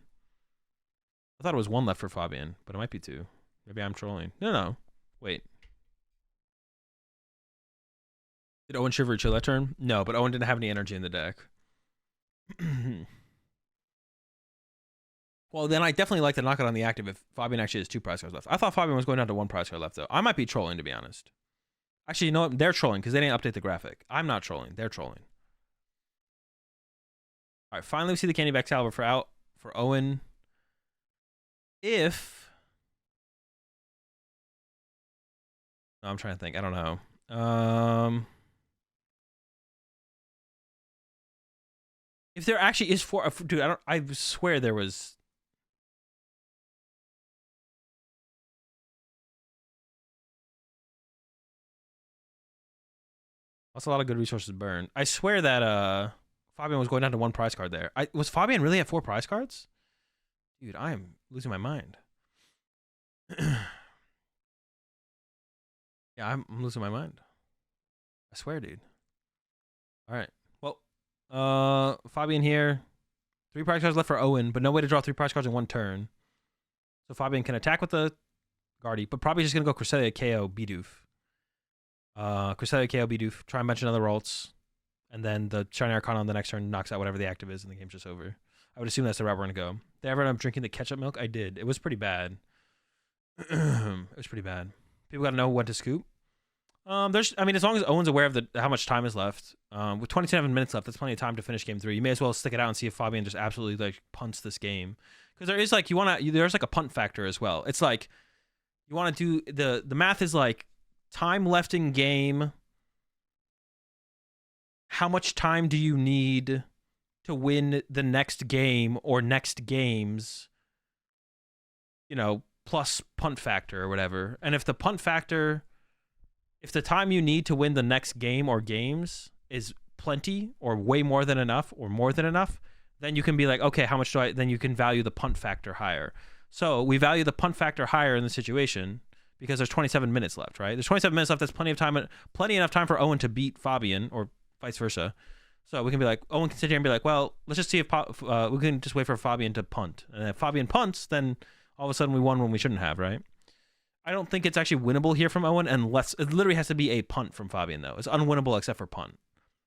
S1: I thought it was 1 left for Fabian, but it might be 2. Maybe I'm trolling. No. Wait. Did Owen Shiver chill that turn? No, but Owen didn't have any energy in the deck. Well, then I definitely like to knock it on the active if Fabian actually has 2 prize cards left. I thought Fabian was going down to 1 prize card left, though. I might be trolling, to be honest. Actually, you know what? They're trolling because they didn't update the graphic. I'm not trolling. They're trolling. All right, finally we see the Candy of Excalibur for Owen. If... No, I'm trying to think. I don't know. If there actually is 4... Dude, I swear there was... That's a lot of good resources burned. I swear that Fabian was going down to 1 prize card there. Was Fabian really at 4 prize cards? Dude, I am losing my mind. Yeah, I'm losing my mind. I swear, dude. All right. Well, Fabian here. 3 prize cards left for Owen, but no way to draw 3 prize cards in 1 turn. So Fabian can attack with the Guardy, but probably just going to go Cresselia KO Bidoof. Cresselia KO Bidoof, try and mention other ults, and then the Shiny Arcana on the next turn knocks out whatever the active is, and the game's just over. I would assume that's the route we're going to go. Did I ever end up drinking the ketchup milk? I did. It was pretty bad. It was pretty bad. People got to know when to scoop. I mean, as long as Owen's aware of how much time is left, with 27 minutes left, that's plenty of time to finish game 3. You may as well stick it out and see if Fabian just absolutely like punts this game, because there is like there's like a punt factor as well. It's like you want to do the math is like time left in game. How much time do you need to win the next game or next games? You know, plus punt factor or whatever. And if the punt factor, if the time you need to win the next game or games is plenty or way more than enough or more than enough, then you can be like, okay, how much do I, then you can value the punt factor higher. So we value the punt factor higher in the situation because there's 27 minutes left, right? There's 27 minutes left. That's plenty of time, plenty enough time for Owen to beat Fabian or vice versa. So we can be like, Owen can sit here and be like, well, let's just see if we can just wait for Fabian to punt. And if Fabian punts, then all of a sudden we won when we shouldn't have, right? I don't think it's actually winnable here from Owen unless it literally has to be a punt from Fabian, though. It's unwinnable except for punt.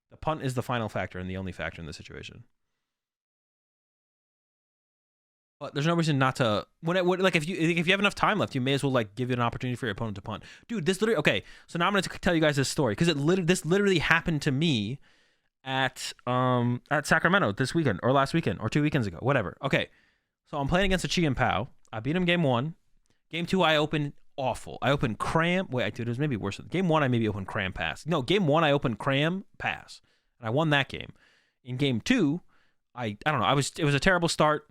S1: The punt is the final factor and the only factor in the situation. But there's no reason not to. Like if you have enough time left, you may as well like give it an opportunity for your opponent to punt. Dude, this literally. Okay, so now I'm going to tell you guys this story because this literally happened to me at Sacramento this weekend or last weekend or 2 weekends ago, whatever. Okay, so I'm playing against a Chi and Pao. I beat him game 1. Game 2, I opened awful. I opened Cram. Wait, dude, it was maybe worse. Game 1, I maybe opened Cram Pass. No, game 1, I opened Cram Pass. and I won that game. In game 2, I don't know. It was a terrible start.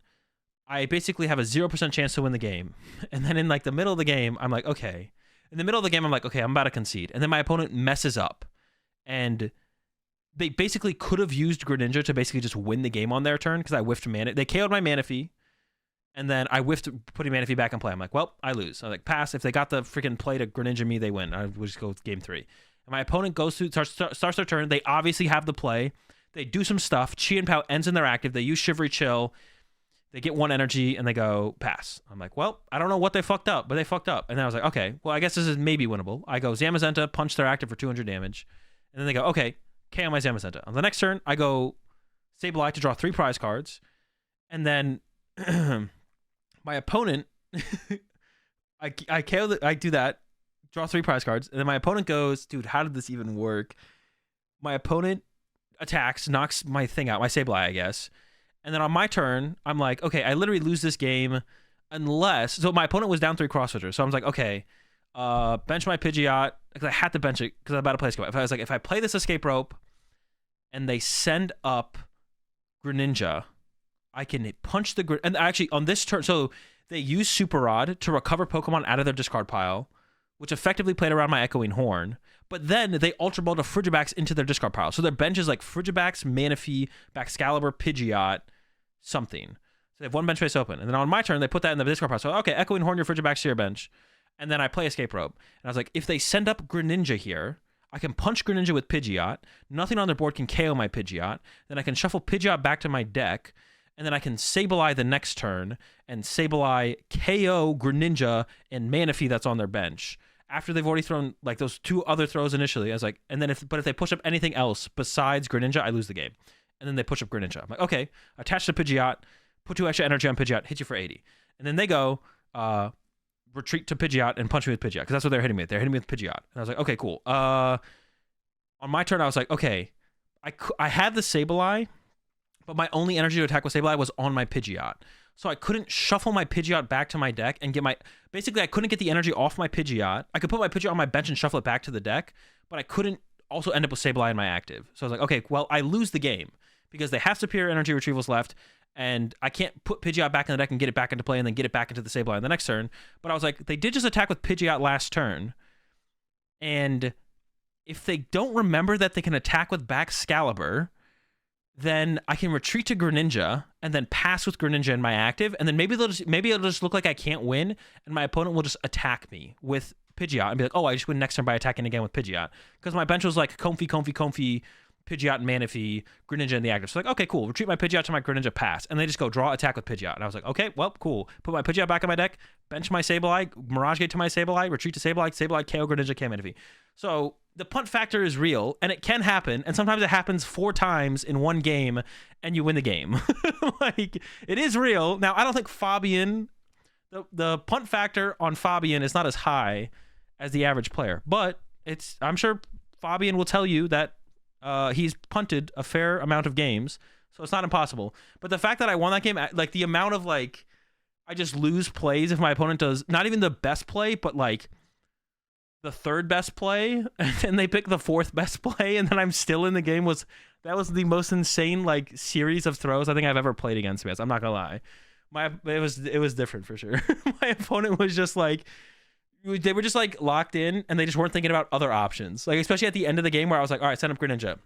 S1: I basically have a 0% chance to win the game. And then in like the middle of the game, I'm like, okay. In the middle of the game, I'm like, okay, I'm about to concede. And then my opponent messes up. And they basically could have used Greninja to basically just win the game on their turn because I whiffed Mana. They KO'd my Manaphy. And then I whiffed putting Manaphy back in play. I'm like, well, I lose. I'm like, pass. If they got the freaking play to Greninja me, they win. I would just go with game 3. And my opponent goes through, starts their turn. They obviously have the play. They do some stuff. Chi and Pow ends in their active. They use Shivery Chill. They get 1 energy and they go pass. I'm like, well, I don't know what they fucked up, but they fucked up. And then I was like, okay, well, I guess this is maybe winnable. I go Zamazenta, punch their active for 200 damage. And then they go, okay, KO my Zamazenta. On the next turn, I go Sableye to draw 3 prize cards. And then my opponent, I do that, draw 3 prize cards. And then my opponent goes, dude, how did this even work? My opponent attacks, knocks my thing out, my Sableye, I guess. And then on my turn, I'm like, okay, I literally lose this game unless... So my opponent was down 3 cross switchers. So I was like, okay, bench my Pidgeot, because I had to bench it because I'm about to play escape. If I was like, if I play this escape rope and they send up Greninja, I can punch the... And actually, on this turn... So they use Super Rod to recover Pokemon out of their discard pile, which effectively played around my Echoing Horn. But then they Ultra Ball to Frigibax into their discard pile. So their bench is like Frigibax, Manaphy, Baxcalibur, Pidgeot, something. So they have 1 bench space open. And then on my turn, they put that in the discard pile. So, okay, Echoing Horn, your Frigibax to your bench. And then I play Escape Rope. And I was like, if they send up Greninja here, I can punch Greninja with Pidgeot. Nothing on their board can KO my Pidgeot. Then I can shuffle Pidgeot back to my deck. And then I can Sableye the next turn. And Sableye KO Greninja and Manaphy that's on their bench. After they've already thrown like those 2 other throws initially, I was like, and then if they push up anything else besides Greninja, I lose the game. And then they push up Greninja. I'm like, okay, attach to Pidgeot, put 2 extra energy on Pidgeot, hit you for 80. And then they go, retreat to Pidgeot and punch me with Pidgeot, because that's what they're hitting me with. They're hitting me with Pidgeot. And I was like, okay, cool. On my turn, I was like, okay, I had the Sableye, but my only energy to attack with Sableye was on my Pidgeot. So I couldn't shuffle my Pidgeot back to my deck and get my... Basically, I couldn't get the energy off my Pidgeot. I could put my Pidgeot on my bench and shuffle it back to the deck, but I couldn't also end up with Sableye in my active. So I was like, okay, well, I lose the game because they have superior energy retrievals left, and I can't put Pidgeot back in the deck and get it back into play and then get it back into the Sableye in the next turn. But I was like, they did just attack with Pidgeot last turn, and if they don't remember that they can attack with Baxcalibur, then I can retreat to Greninja and then pass with Greninja in my active, and then maybe it'll just look like I can't win, and my opponent will just attack me with Pidgeot and be like, oh, I just win next turn by attacking again with Pidgeot. Because my bench was like Comfy, Pidgeot and Manaphy, Greninja in the active. So like, okay, cool. Retreat my Pidgeot to my Greninja, pass. And they just go draw, attack with Pidgeot. And I was like, okay, well, cool. Put my Pidgeot back in my deck, bench my Sableye, Mirage Gate to my Sableye, retreat to Sableye, KO Greninja, KO Manaphy. So the punt factor is real, and it can happen, and sometimes it happens 4 times in one game, and you win the game. Like, it is real. Now, I don't think Fabian, the punt factor on Fabian is not as high as the average player, but I'm sure Fabian will tell you that he's punted a fair amount of games, so it's not impossible. But the fact that I won that game, like the amount of like, I just lose plays if my opponent does not even the best play, but like the 3rd best play, and then they pick the 4th best play, and then I'm still in the game, was the most insane like series of throws I think I've ever played against me. I'm not gonna lie, it was different for sure. My opponent was just like, they were just like locked in, and they just weren't thinking about other options. Like, especially at the end of the game where I was like, all right, send up Greninja.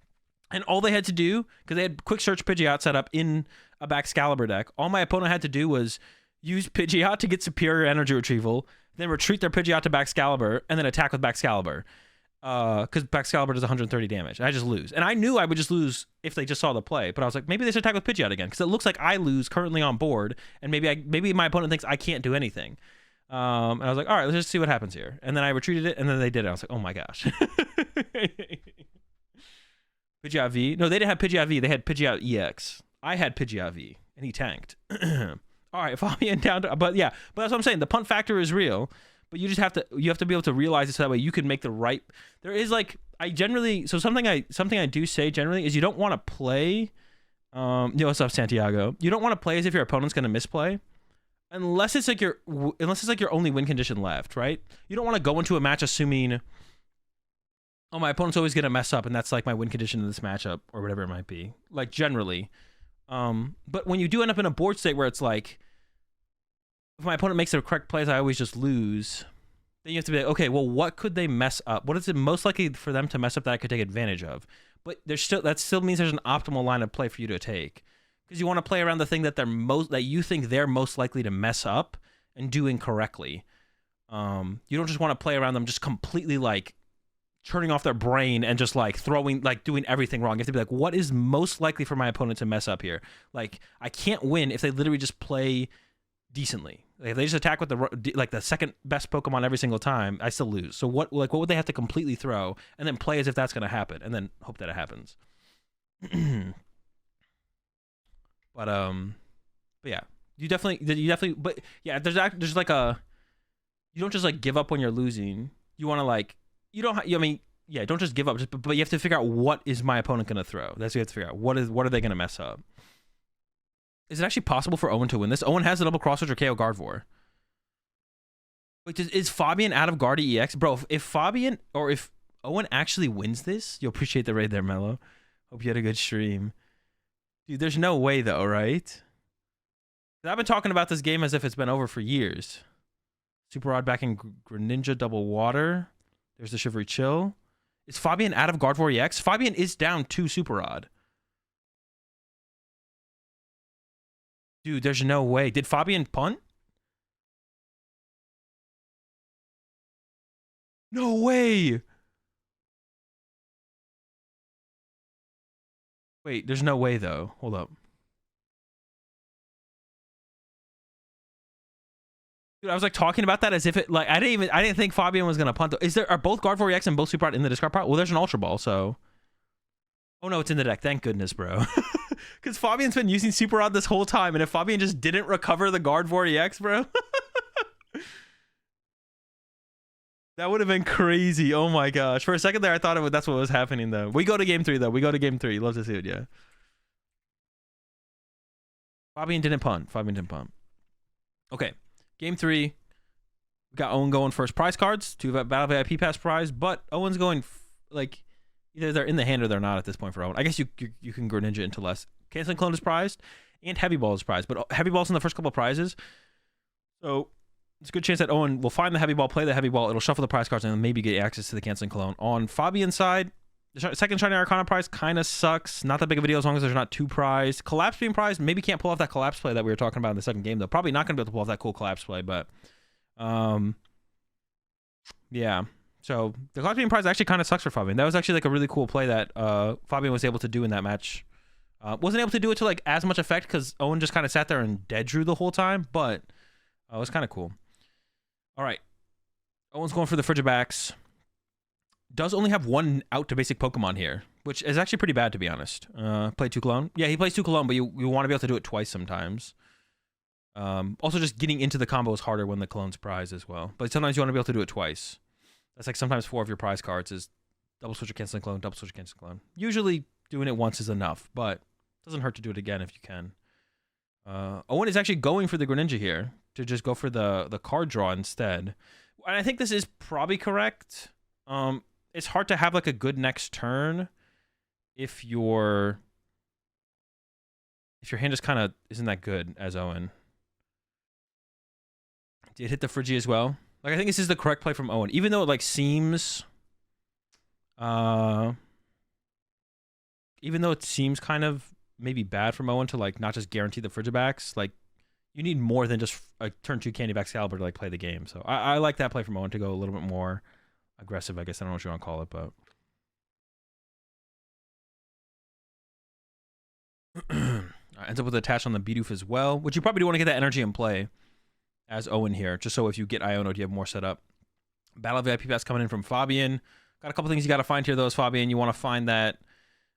S1: And all they had to do, because they had Quick Search Pidgeot set up in a Baxcalibur deck, all my opponent had to do was use Pidgeot to get superior energy retrieval, then retreat their Pidgeot to Baxcalibur, and then attack with Baxcalibur. Because Baxcalibur does 130 damage. And I just lose. And I knew I would just lose if they just saw the play. But I was like, maybe they should attack with Pidgeot again, because it looks like I lose currently on board, and maybe my opponent thinks I can't do anything. And I was like, all right, let's just see what happens here. And then I retreated it, and then they did it. I was like, oh my gosh. Pidgeot V? No, they didn't have Pidgeot V. They had Pidgeot EX. I had Pidgeot V, and he tanked. All right, Fabian down to... But yeah, but that's what I'm saying. The punt factor is real, but you just have to be able to realize it so that way you can make the right... There is like... So something I do say generally is you don't want to play... what's up, Santiago? You don't want to play as if your opponent's going to misplay. Unless it's like your only win condition left, right? You don't want to go into a match assuming oh, my opponent's always gonna mess up, and that's like my win condition in this matchup or whatever it might be. Like generally, but when you do end up in a board state where it's like, if my opponent makes the correct plays, I always just lose. Then you have to be like, okay, well, what could they mess up? What is it most likely for them to mess up that I could take advantage of? But that still means there's an optimal line of play for you to take, because you want to play around the thing that you think they're most likely to mess up and do incorrectly. You don't just want to play around them just completely like turning off their brain and just like doing everything wrong. You have to be like, what is most likely for my opponent to mess up here? Like, I can't win if they literally just play decently. Like, if they just attack with the second best Pokemon every single time, I still lose. So what would they have to completely throw and then play as if that's going to happen and then hope that it happens? But yeah, you definitely, but yeah, there's like you don't just like give up when you're losing. You want to like, don't just give up, but you have to figure out what is my opponent going to throw. That's what you have to figure out. What are they going to mess up? Is it actually possible for Owen to win this? Owen has a double cross switch or KO Gardevoir. Wait, is Fabian out of Guard EX? Bro, if Owen actually wins this, you'll appreciate the raid there, Mello. Hope you had a good stream. Dude, there's no way though, right? I've been talking about this game as if it's been over for years. Super Rod back in Greninja double water. There's the Shivery Chill. Is Fabian out of Gardevoir EX? Fabian is down 2 Super Rod. Dude, there's no way. Did Fabian punt? No way. Wait, there's no way though. Hold up. Dude, I was like talking about that as if it like I didn't think Fabian was gonna punt. Are both Gardevoir EX and both Super Rod in the discard pile? Well, there's an Ultra Ball, so. Oh no, it's in the deck. Thank goodness, bro. Because Fabian's been using Super Rod this whole time, and if Fabian just didn't recover the Gardevoir EX, bro, that would have been crazy. Oh my gosh. For a second there, I thought that's what was happening, though. We go to game 3, though. We go to game 3. Love to see it, yeah. Fabian didn't punt. Okay. Game 3. We got Owen going first prize cards. 2 Battle VIP Pass prize, but Owen's going, like, either they're in the hand or they're not at this point for Owen. I guess you can Greninja into less. Canceling Clone is prized, and Heavy Ball is prized, but Heavy Ball's in the first couple of prizes. So it's a good chance that Owen will find the Heavy Ball, play the Heavy Ball, it'll shuffle the prize cards, and then maybe get access to the Canceling Clone. On Fabian's side, the second Shiny Arcana prize kind of sucks. Not that big of a deal as long as there's not 2 prized. Collapse being prized, maybe can't pull off that Collapse play that we were talking about in the second game, though. Probably not going to be able to pull off that cool Collapse play, but yeah. So the Collapse being prize actually kind of sucks for Fabian. That was actually like a really cool play that Fabian was able to do in that match. Wasn't able to do it to like as much effect because Owen just kind of sat there and dead drew the whole time, but it was kind of cool. All right. Owen's going for the Frigibacks. Does only have 1 out to basic Pokemon here, which is actually pretty bad, to be honest. Play 2 Clone. Yeah, he plays 2 Clone, but you want to be able to do it twice sometimes. Also, just getting into the combo is harder when the Clone's prize as well. But sometimes you want to be able to do it twice. That's like sometimes 4 of your prize cards is double switch or Canceling Clone, double switch or Canceling Clone. Usually doing it once is enough, but it doesn't hurt to do it again if you can. Owen is actually going for the Greninja here to just go for the card draw instead. And I think this is probably correct. It's hard to have like a good next turn if your hand just kind of isn't that good as Owen. Did hit the Frigi as well. Like, I think this is the correct play from Owen, even though it like seems even though it seems kind of maybe bad from Owen to like not just guarantee the Frigibacks. Like, you need more than just a turn 2 Candy Excalibur to like play the game. So I like that play from Owen to go a little bit more aggressive, I guess. I don't know what you want to call it, but ends up with attach on the Bidoof as well, which you probably do want to get that energy in play as Owen here, just so if you get Iono, you have more set up. Battle VIP Pass coming in from Fabian. Got a couple things you got to find here, though, as Fabian. You want to find that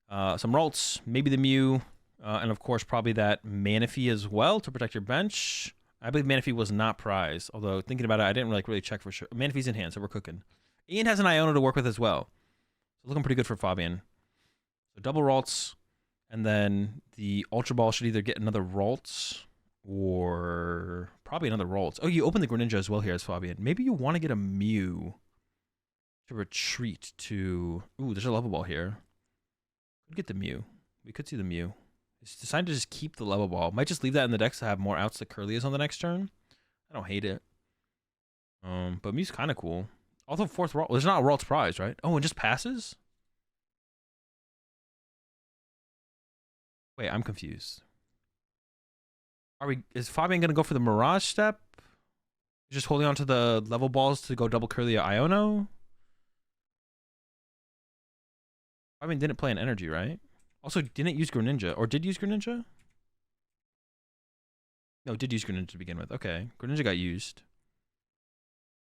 S1: some Ralts, maybe the Mew, and of course probably that Manaphy as well to protect your bench. I believe Manaphy was not prized, although thinking about it, I didn't really check for sure. Manaphy's in hand, so we're cooking. Ian has an Iono to work with as well. So looking pretty good for Fabian. So double Ralts, and then the Ultra Ball should either get another Ralts or probably another Ralts. Oh, you open the Greninja as well here as Fabian. Maybe you want to get a Mew to retreat to... Ooh, there's a level ball here. Could get the Mew. We could see the Mew. It's decided to just keep the level ball. Might just leave that in the deck to have more outs to Curlius on the next turn. I don't hate it. But Mew's kind of cool. Also, fourth World. There's not a World's Prize, right? Oh, and just passes? Wait, I'm confused. Is Fabian going to go for the Mirage step? Just holding on to the level balls to go double Curlia Iono? Fabian didn't play an energy, right? Also, didn't use Greninja. Or did use Greninja? No, did use Greninja to begin with. Okay. Greninja got used.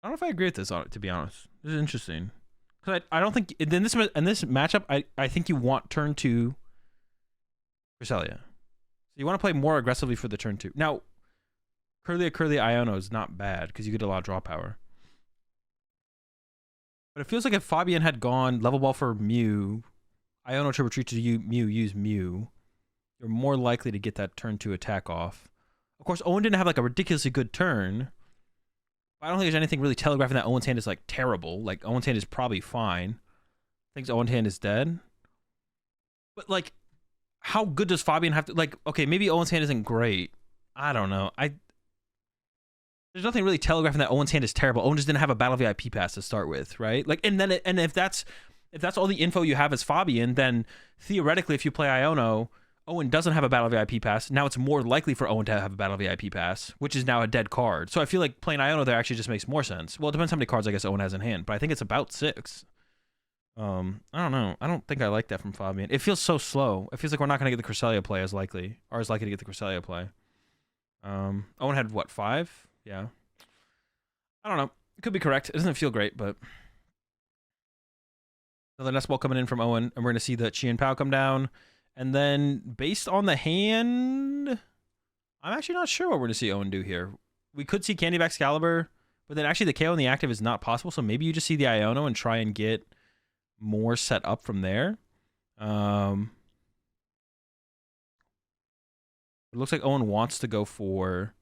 S1: I don't know if I agree with this, to be honest. This is interesting. Because I don't think... In this matchup, I think you want turn 2 Cresselia. So you want to play more aggressively for the turn 2. Now, Curlia Iono is not bad because you get a lot of draw power. But it feels like if Fabian had gone level ball for Mew, Iono to retreat to Mew, use Mew, you're more likely to get that turn 2 attack off. Of course, Owen didn't have like a ridiculously good turn. I don't think there's anything really telegraphing that Owen's hand is like terrible. Like Owen's hand is probably fine. Thinks Owen's hand is dead. But like, how good does Fabian have to, like, okay, maybe Owen's hand isn't great. I don't know. There's nothing really telegraphing that Owen's hand is terrible. Owen just didn't have a Battle VIP pass to start with, right? Like, and if that's all the info you have as Fabian, then theoretically, if you play Iono, Owen doesn't have a Battle VIP pass. Now it's more likely for Owen to have a Battle VIP pass, which is now a dead card. So I feel like playing Iono there actually just makes more sense. Well, it depends how many cards I guess Owen has in hand, but I think it's about 6. I don't know. I don't think I like that from Fabian. It feels so slow. It feels like we're not going to get the Cresselia play as likely, or as likely to get the Cresselia play. Owen had what, 5? Yeah. I don't know. It could be correct. It doesn't feel great, but another nest ball coming in from Owen, and we're going to see the Chien Pao come down. And then, based on the hand, I'm actually not sure what we're going to see Owen do here. We could see Candy Excalibur, but then actually the KO in the active is not possible, so maybe you just see the Iono and try and get more set up from there. It looks like Owen wants to go for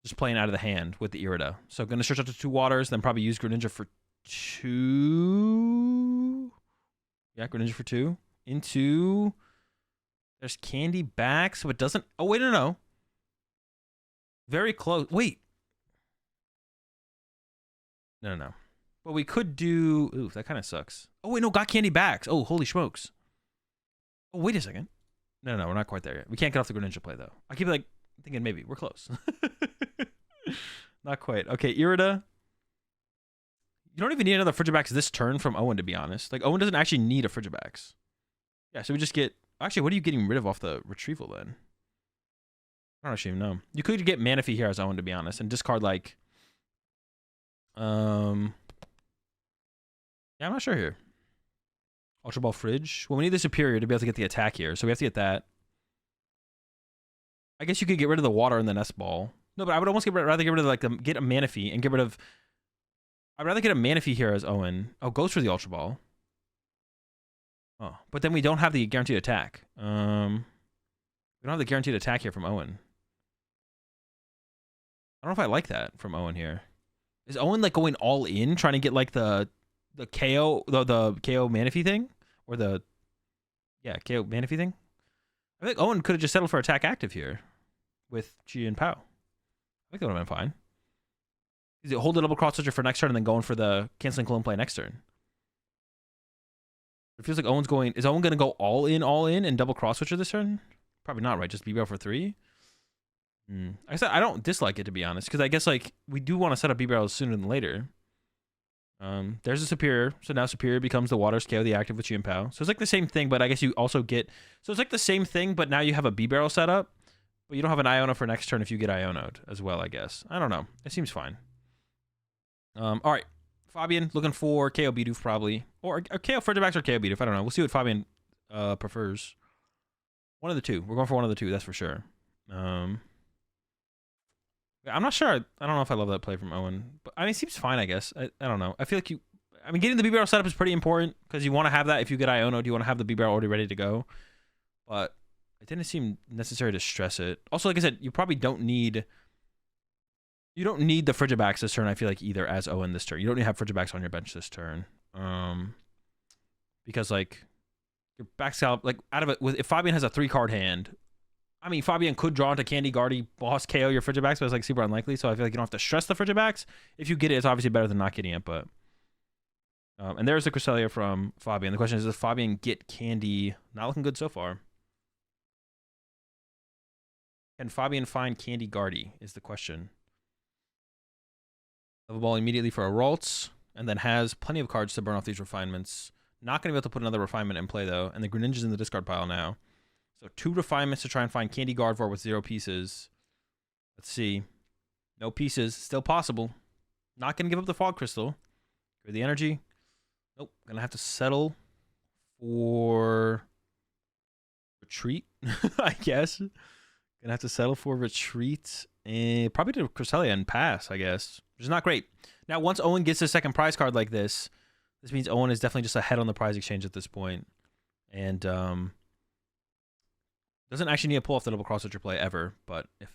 S1: just playing out of the hand with the Irida. So going to search out to 2 waters, then probably use Greninja for 2. Yeah, Greninja for 2. Into... There's Candy back, so it doesn't... Oh, wait, no. Very close. Wait. No. But we could do... Ooh, that kind of sucks. Oh, wait, no, got Candy back. Oh, holy smokes. Oh, wait a second. No, we're not quite there yet. We can't get off the Greninja play, though. I keep, like, thinking maybe. We're close. Not quite. Okay, Irida. You don't even need another Frigibax this turn from Owen, to be honest. Like, Owen doesn't actually need a Frigibax. Yeah, so we just get... Actually, what are you getting rid of off the retrieval, then? I don't actually even know. You could get Manaphy here as Owen, to be honest, and discard, like... Yeah, I'm not sure here. Ultra Ball Fridge. Well, we need the Superior to be able to get the attack here, so we have to get that. I guess you could get rid of the water in the Nest Ball. No, but I would almost rather get rid of, like, get a Manaphy and get rid of... I'd rather get a Manaphy here as Owen. Oh, goes for the Ultra Ball. Oh, but then we don't have the guaranteed attack. We don't have the guaranteed attack here from Owen. I don't know if I like that from Owen here. Is Owen, like, going all in, trying to get, like, the KO, the KO Manaphy thing? Or the... Yeah, KO Manaphy thing? I think Owen could have just settled for attack active here with Chien Pao. I think that would have been fine. Is it hold a double cross switcher for next turn and then going for the canceling clone play next turn? It feels like Owen's going... Is Owen going to go all in, and double cross switcher this turn? Probably not, right? Just BBL for 3? Like I said, I don't dislike it, to be honest, because I guess, like, we do want to set up BBL sooner than later. There's a Superior, so now Superior becomes the Water Scale, the active with Chien Pao. So it's like the same thing, but I guess you also get... So it's like the same thing, but now you have a B-Barrel set up, but you don't have an Iono for next turn if you get Iono'd as well, I guess. I don't know. It seems fine. All right. Fabian looking for KO Bidoof probably. Or KO Frigibax or KO Bidoof. I don't know. We'll see what Fabian prefers. One of the two. We're going for one of the two, that's for sure. I'm not sure. I don't know if I love that play from Owen. But I mean, it seems fine, I guess. I don't know. I feel like I mean, getting the B-Barrel setup is pretty important because you want to have that if you get Iono. You want to have the B-Barrel already ready to go. But it didn't seem necessary to stress it. Also, like I said, you probably don't need You don't need the Frigibacks this turn, I feel like, either as Owen this turn. You don't need to have Frigibacks on your bench this turn. Because, like, your Baxcalibur, like, out of it, if Fabian has a 3-card hand, I mean, Fabian could draw into Candy, Guardy, Boss, KO your Frigibacks, but it's, like, super unlikely, so I feel like you don't have to stress the Frigibacks. If you get it, it's obviously better than not getting it, but... and there's the Cresselia from Fabian. The question is, does Fabian get Candy? Not looking good so far. Can Fabian find Candy Guardy is the question. Level ball immediately for a Ralts, and then has plenty of cards to burn off these refinements. Not going to be able to put another refinement in play, though, and the Greninja's in the discard pile now. So 2 refinements to try and find Candy Gardevoir with 0 pieces. Let's see. No pieces. Still possible. Not going to give up the Fog Crystal. Or the energy. Nope. Going to have to settle for retreat, I guess. Going to have to settle for retreat. And probably to Cresselia and pass, I guess. Which is not great. Now, once Owen gets his second prize card like this means Owen is definitely just ahead on the prize exchange at this point. And doesn't actually need to pull off the double cross switcher play ever, but if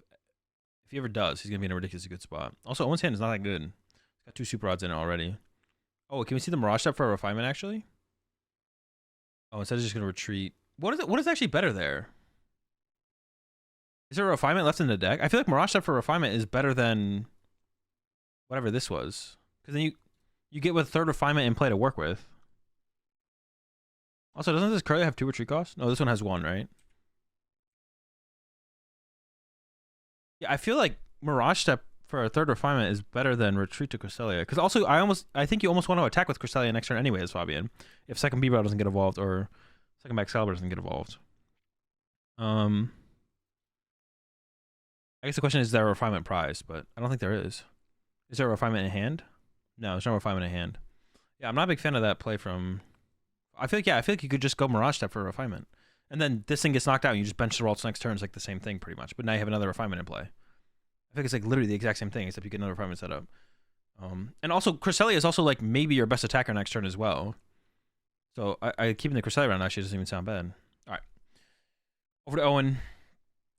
S1: he ever does, he's going to be in a ridiculously good spot. Also, Owen's hand is not that good. He's got 2 super odds in it already. Oh, can we see the Mirage Step for a refinement, actually? Oh, instead of just going to retreat. What is actually better there? Is there a refinement left in the deck? I feel like Mirage Step for refinement is better than whatever this was. Because then you get with 3rd refinement in play to work with. Also, doesn't this currently have 2 retreat costs? No, this one has 1, right? Yeah, I feel like Mirage Step for a 3rd refinement is better than retreat to Cresselia. Because also, I think you almost want to attack with Cresselia next turn anyway as Fabian. If second B-Bell doesn't get evolved or second Baxcalibur doesn't get evolved. I guess the question is there a refinement prize, but I don't think there is. Is there a refinement in hand? No, there's no refinement in hand. Yeah, I'm not a big fan of that play from... I feel like you could just go Mirage Step for a refinement. And then this thing gets knocked out and you just bench the Ralts next turn. It's like the same thing pretty much. But now you have another refinement in play. I think it's like literally the exact same thing, except you get another refinement set up. And also, Cresselia is also like maybe your best attacker next turn as well. So I keeping the Cresselia around actually doesn't even sound bad. All right. Over to Owen.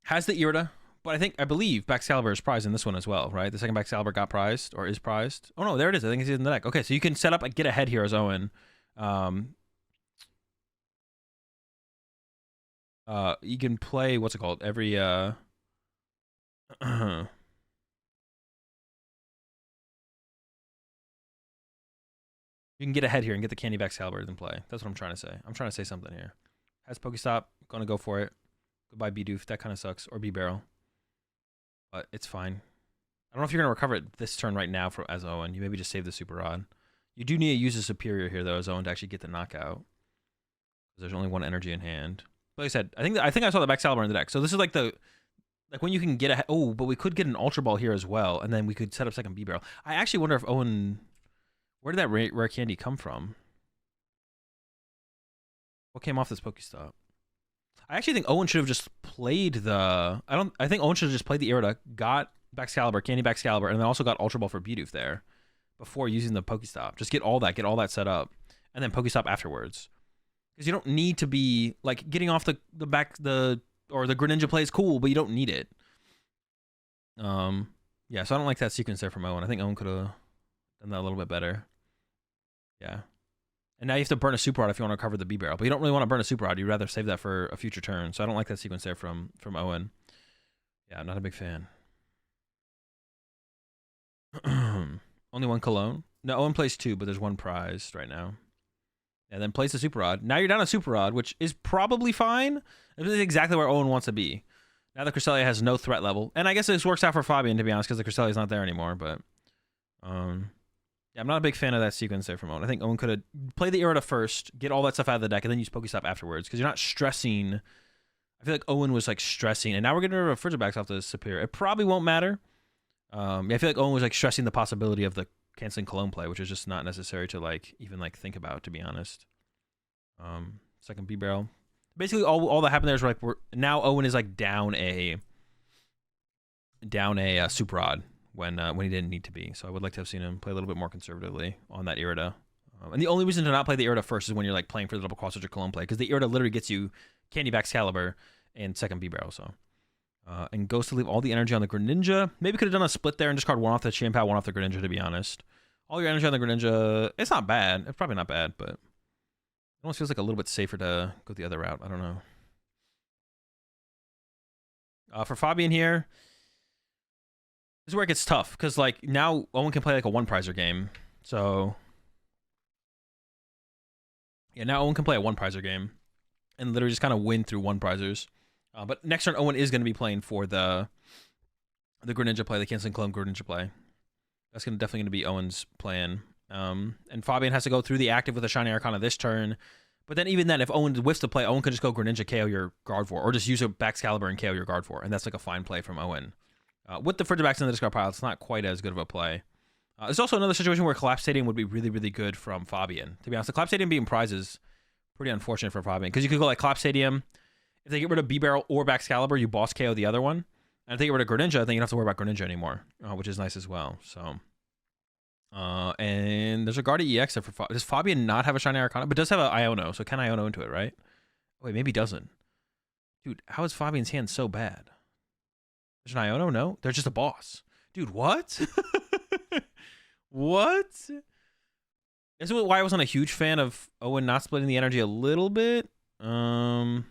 S1: Has the Irida, but I believe Baxcalibur is prized in this one as well, right? The second Baxcalibur got prized or is prized. Oh no, there it is. I think it's in the deck. Okay, so you can set up and get ahead here as Owen. You can play what's it called? Every you can get ahead here and get the Candy Baxcalibur in play. That's what I'm trying to say. I'm trying to say something here. Has Pokestop, gonna go for it. Goodbye Bidoof. That kind of sucks. Or B-Barrel. But it's fine. I don't know if you're gonna recover it this turn right now as Owen. You maybe just save the Super Rod. You do need to use a Superior here though as Owen to actually get the knockout. There's only 1 energy in hand. Like I said, I think I saw the Baxcalibur in the deck. So this is like when you can get a... Oh, but we could get an Ultra Ball here as well, and then we could set up second B-Barrel. I actually wonder if Owen... Where did that rare candy come from? What came off this Pokestop? I actually think Owen should have just played the... I think Owen should have just played the Irida, got Baxcalibur, Candy Baxcalibur, and then also got Ultra Ball for Bidoof there before using the Pokestop. Just get all that set up, and then Pokestop afterwards. Because you don't need to be like getting off the Greninja play is cool, but you don't need it. Yeah, so I don't like that sequence there from Owen. I think Owen could have done that a little bit better. Yeah. And now you have to burn a Super Rod if you want to recover the B-Barrel, but you don't really want to burn a Super Rod. You'd rather save that for a future turn. So I don't like that sequence there from Owen. Yeah, I'm not a big fan. Only 1 Cologne. No, Owen plays 2, but there's 1 prize right now. And then plays the Super Rod. Now you're down a Super Rod, which is probably fine. This is exactly where Owen wants to be. Now the Cresselia has no threat level. And I guess this works out for Fabian, to be honest, because the Cresselia is not there anymore. But, yeah, I'm not a big fan of that sequence there from Owen. I think Owen could have played the Irida first, get all that stuff out of the deck, and then use Pokestop afterwards. Because you're not stressing. I feel like Owen was, like, stressing. And now we're getting rid of Frigibacks off the Superior. It probably won't matter. Yeah, I feel like Owen was, like, stressing the possibility of the canceling Cologne play, which is just not necessary to, like, even, like, think about, to be honest. Second B-Barrel. Basically, all that happened there is like now Owen is like down a Super Rod when he didn't need to be. So I would like to have seen him play a little bit more conservatively on that Irida. And the only reason to not play the Irida first is when you're like playing for the double cross switch or Cologne play, because the Irida literally gets you Candy Baxcalibur and second B-Barrel. So And goes to leave all the energy on the Greninja. Maybe could have done a split there and discard one off the Chien-Pao, one off the Greninja, to be honest. All your energy on the Greninja, it's not bad. It's probably not bad, but it almost feels like a little bit safer to go the other route. I don't know. For Fabian here, this is where it gets tough, because like now Owen can play like a one-prizer game. So yeah, now Owen can play a one-prizer game and literally just kind of win through one-prizers. But next turn, Owen is going to be playing for the Greninja play, the Canceling Clone Greninja play. That's definitely going to be Owen's plan. And Fabian has to go through the active with a Shiny Arcana this turn. But then even then, if Owen whiffs to play, Owen could just go Greninja, KO your Gardevoir, or just use a Baxcalibur and KO your Gardevoir. And that's like a fine play from Owen. With the Frigibax in the discard pile, it's not quite as good of a play. There's also another situation where Collapse Stadium would be really, really good from Fabian. To be honest, the Collapse Stadium being prized is pretty unfortunate for Fabian, because you could go like Collapse Stadium. If they get rid of B-Barrel or Baxcalibur, you boss KO the other one. And if they get rid of Greninja, then you don't have to worry about Greninja anymore, which is nice as well. So, and there's a Guardi EX there for does Fabian not have a Shiny Arcana? But does have an Iono, so can Iono into it, right? Wait, maybe he doesn't. Dude, how is Fabian's hand so bad? There's an Iono? No? They're just a boss. Dude, what? What? This is why I wasn't a huge fan of Owen not splitting the energy a little bit. Because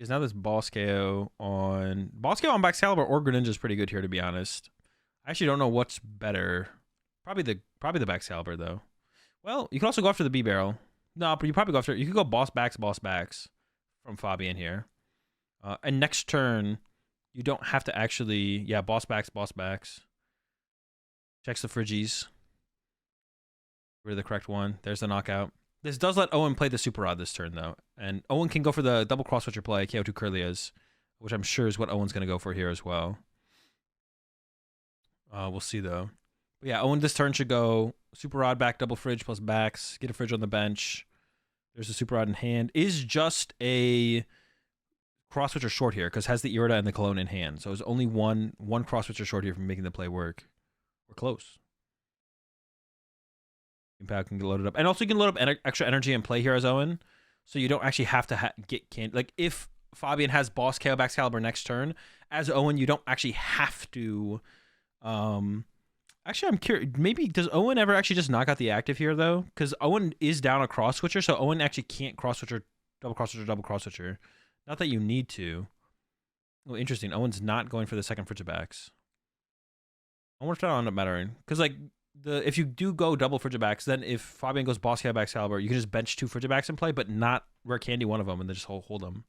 S1: now this Boss KO on Baxcalibur or Greninja is pretty good here, to be honest. I actually don't know what's better. Probably the Baxcalibur though. Well, you could also go after the B-Barrel. No, but you probably go after. You could go Boss Backs from Fabian here. And next turn, you don't have to actually. Yeah, Boss Backs. Checks the Frigies. Rid of the correct one. There's the knockout. This does let Owen play the Super Rod this turn, though. And Owen can go for the double cross switcher play, KO2 Kirlias, which I'm sure is what Owen's going to go for here as well. We'll see, though. But yeah, Owen this turn should go Super Rod back, double Fridge plus backs, get a Fridge on the bench. There's a Super Rod in hand. Is just a cross switcher short here, because has the Irida and the Cologne in hand. So it's only one cross switcher short here from making the play work. We're close. Impact can get loaded up. And also you can load up extra energy and play here as Owen. So you don't actually have to get candy. Like if Fabian has Boss KO Baxcalibur next turn, as Owen, you don't actually have to. Actually, I'm curious. Maybe does Owen ever actually just knock out the active here though? Because Owen is down a cross switcher, so Owen actually can't cross switcher, double cross switcher. Not that you need to. Oh, interesting. Owen's not going for the second Frigibax. I wonder if that'll end up mattering. Because like if you do go double Frigibax, then if Fabian goes Boss KO Baxcalibur, you can just bench two Frigibax and play, but not rare candy one of them and then just hold them.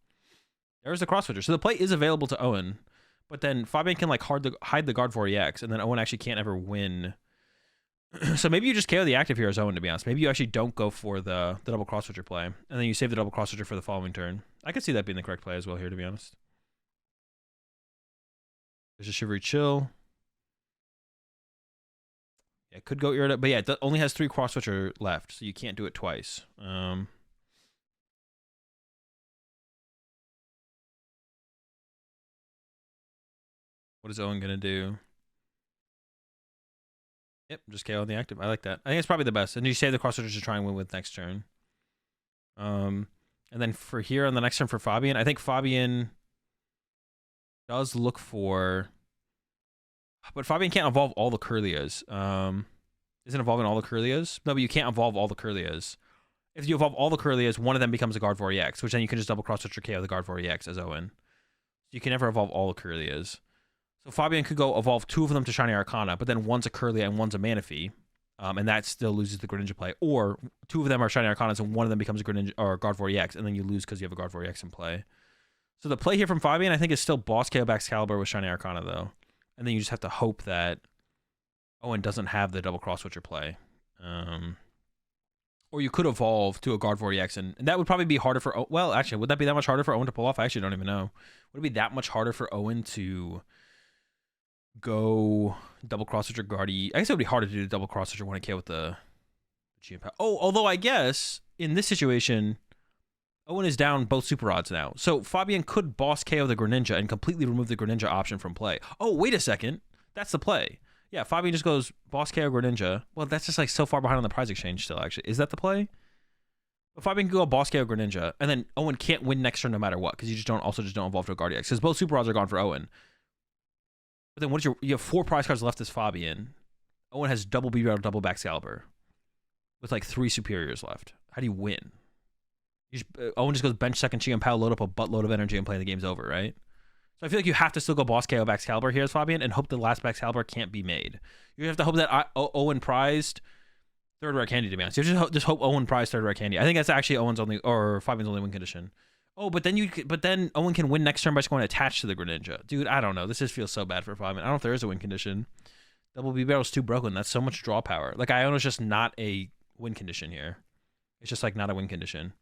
S1: There's the cross switcher. So the play is available to Owen, but then Fabian can like hide the Gardevoir EX, and then Owen actually can't ever win. So maybe you just KO the active here as Owen, to be honest. Maybe you actually don't go for the double cross switcher play, and then you save the double cross switcher for the following turn. I could see that being the correct play as well here, to be honest. There's a Shivery Chill. Yeah, it could go Irida, but yeah, it only has 3 cross switcher left, so you can't do it twice. What is Owen gonna do? Yep, just KO on the active. I like that. I think it's probably the best. And you save the cross switcher to try and win with next turn. And then for here on the next turn for Fabian, I think Fabian does look for. But Fabian can't evolve all the Kirlias. Isn't evolving all the Kirlias? No, but you can't evolve all the Kirlias. If you evolve all the Kirlias, one of them becomes a Gardevoir EX, which then you can just double cross switcher KO the Gardevoir EX as Owen. So you can never evolve all the Kirlias. So Fabian could go evolve 2 of them to Shiny Arcana, but then one's a Kirlia and one's a Manaphy. And that still loses the Greninja play. Or 2 of them are Shiny Arcanas and one of them becomes a Greninja or a Gardevoir EX, and then you lose because you have a Gardevoir EX in play. So the play here from Fabian, I think, is still Boss KO Baxcalibur with Shiny Arcana, though. And then you just have to hope that Owen doesn't have the double cross switcher play. Or you could evolve to a Gardevoir EX, and that would probably be harder for... Well, actually, would that be that much harder for Owen to pull off? I actually don't even know. Would it be that much harder for Owen to go double cross switcher Guardi? I guess it would be harder to do the double cross switcher 1K with the Chien-Pao. Oh, although I guess in this situation, Owen is down both Super Rods now. So Fabian could Boss KO the Greninja and completely remove the Greninja option from play. Oh, wait a second. That's the play. Yeah, Fabian just goes Boss KO Greninja. Well, that's just like so far behind on the prize exchange still, actually. Is that the play? But Fabian can go Boss KO Greninja, and then Owen can't win next turn no matter what, because you just don't evolve to a Guardiax. Because both Super Rods are gone for Owen. But then you have 4 prize cards left as Fabian. Owen has double B-Battle, double Baxcalibur. With like 3 superiors left. How do you win? Owen just goes bench second Chi and Pow, load up a buttload of energy and play the game's over, right? So I feel like you have to still go Boss KO Baxcalibur here as Fabian and hope the last Baxcalibur can't be made. You have to hope that Owen prized third rare candy, to be honest. You just hope Owen prized third rare candy. I think that's actually Fabian's only win condition. Oh, but then Owen can win next turn by just going attached to the Greninja. Dude, I don't know. This just feels so bad for Fabian. I don't know if there is a win condition. Double B Barrel's too broken. That's so much draw power. Like, Iono's just not a win condition here. It's just like not a win condition.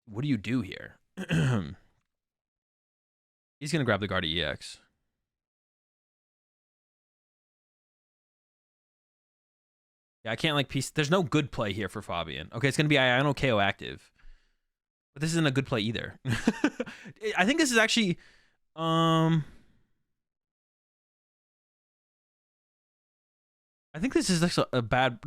S1: What do you do here? He's gonna grab the Guardia EX. Yeah, I can't like piece. There's no good play here for Fabian. Okay, it's gonna be Iono KO active, but this isn't a good play either. I think this is actually, I think this is actually a bad.